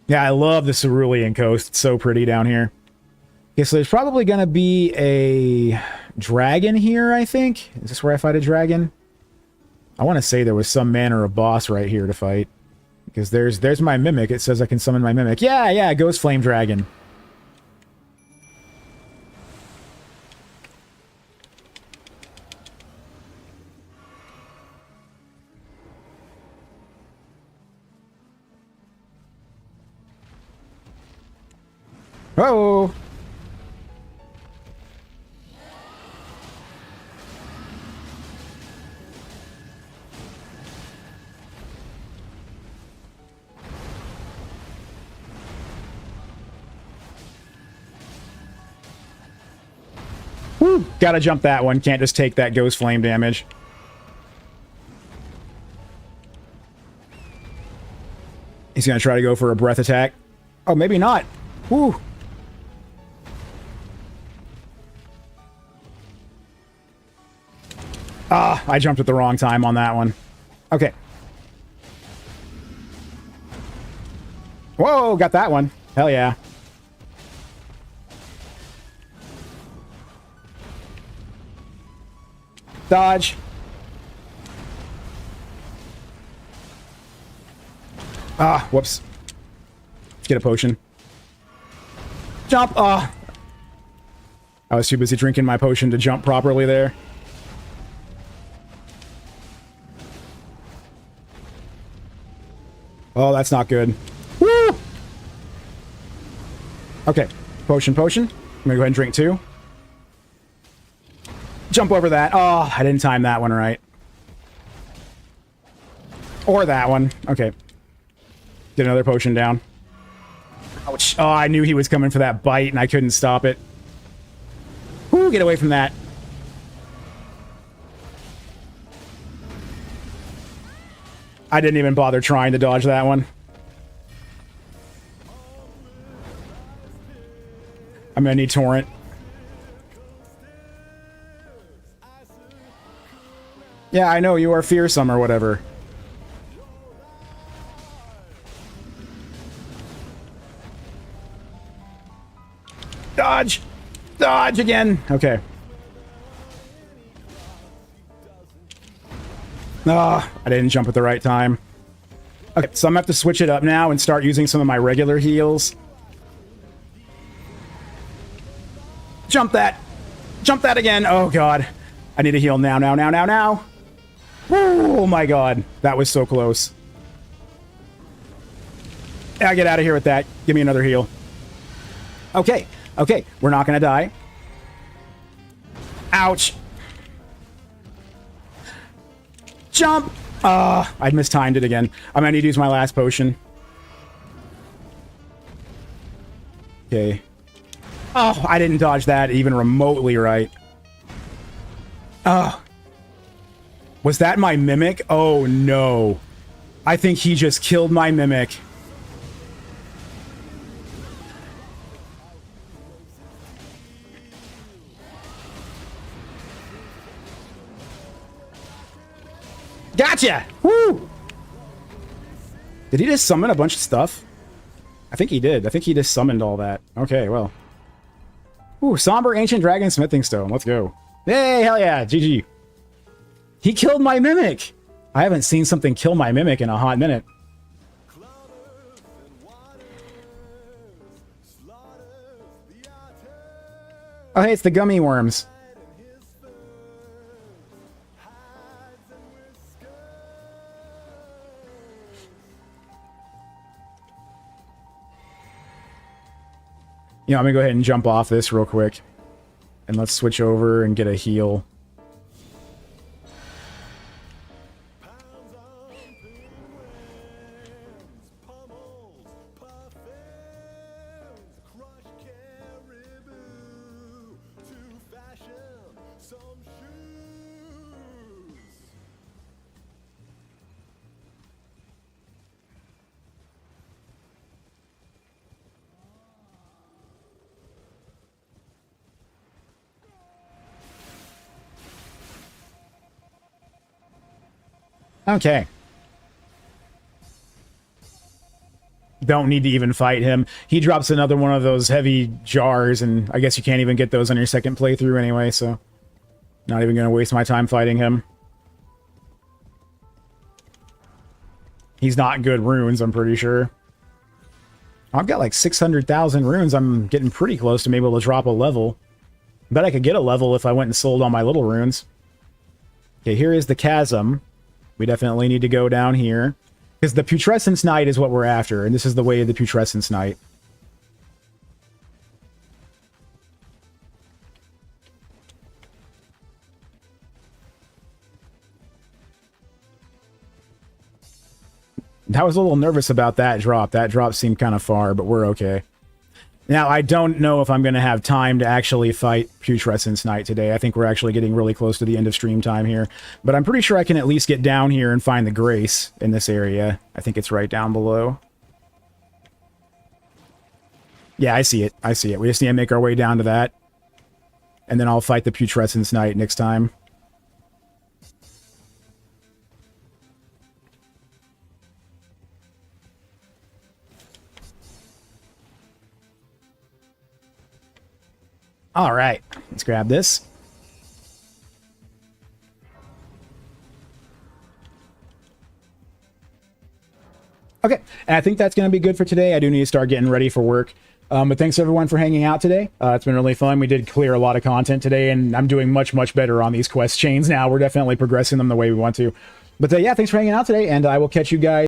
Yeah, I love the Cerulean coast. It's so pretty down here. Okay, so there's probably going to be a dragon here, I think. Is this where I fight a dragon? I want to say there was some man or a boss right here to fight. Because there's my Mimic. It says I can summon my Mimic. Yeah, Ghost Flame Dragon. Oh! Woo! Gotta jump that one. Can't just take that Ghost Flame damage. He's gonna try to go for a breath attack. Oh, maybe not. Woo! Ah, I jumped at the wrong time on that one. Okay. Whoa, got that one. Hell yeah. Dodge. Ah, whoops. Let's get a potion. Jump! Ah! I was too busy drinking my potion to jump properly there. Oh, that's not good. Woo! Okay. Potion. I'm gonna go ahead and drink two. Jump over that. Oh, I didn't time that one right. Or that one. Okay. Get another potion down. Ouch. Oh, I knew he was coming for that bite and I couldn't stop it. Woo, get away from that. I didn't even bother trying to dodge that one. I'm gonna need Torrent. Yeah, I know, you are fearsome or whatever. Dodge! Dodge again! Okay. Ah, I didn't jump at the right time. Okay, so I'm gonna have to switch it up now and start using some of my regular heals. Jump that! Jump that again! Oh god. I need a heal now, now. Oh my god. That was so close. Yeah, get out of here with that. Give me another heal. Okay, okay. We're not gonna die. Ouch. Jump! I'd mistimed it again. I'm gonna need to use my last potion. Okay. Oh, I didn't dodge that even remotely right. Was that my mimic? Oh no. I think he just killed my mimic. Gotcha! Woo! Did he just summon a bunch of stuff? I think he did. I think he just summoned all that. Okay, well. Ooh, Somber Ancient Dragon Smithing Stone. Let's go. Hey, hell yeah. GG. He killed my mimic! I haven't seen something kill my mimic in a hot minute. Oh, hey, it's the gummy worms. You know, I'm gonna go ahead and jump off this real quick. And let's switch over and get a heal. Okay. Don't need to even fight him. He drops another one of those heavy jars, and I guess you can't even get those on your second playthrough anyway, so... Not even gonna waste my time fighting him. He's not good runes, I'm pretty sure. I've got like 600,000 runes. I'm getting pretty close to being able to drop a level. Bet I could get a level if I went and sold all my little runes. Okay, here is the chasm. We definitely need to go down here. Because the Putrescence Knight is what we're after, and this is the way of the Putrescence Knight. I was a little nervous about that drop. That drop seemed kind of far, but we're okay. Now, I don't know if I'm going to have time to actually fight Putrescence Knight today. I think we're actually getting really close to the end of stream time here. But I'm pretty sure I can at least get down here and find the Grace in this area. I think it's right down below. Yeah, I see it. I see it. We just need to make our way down to that. And then I'll fight the Putrescence Knight next time. All right, let's grab this. Okay, and I think that's going to be good for today. I do need to start getting ready for work. But thanks everyone for hanging out today. It's been really fun. We did clear a lot of content today, and I'm doing much, much better on these quest chains now. We're definitely progressing them the way we want to. But yeah, thanks for hanging out today, and I will catch you guys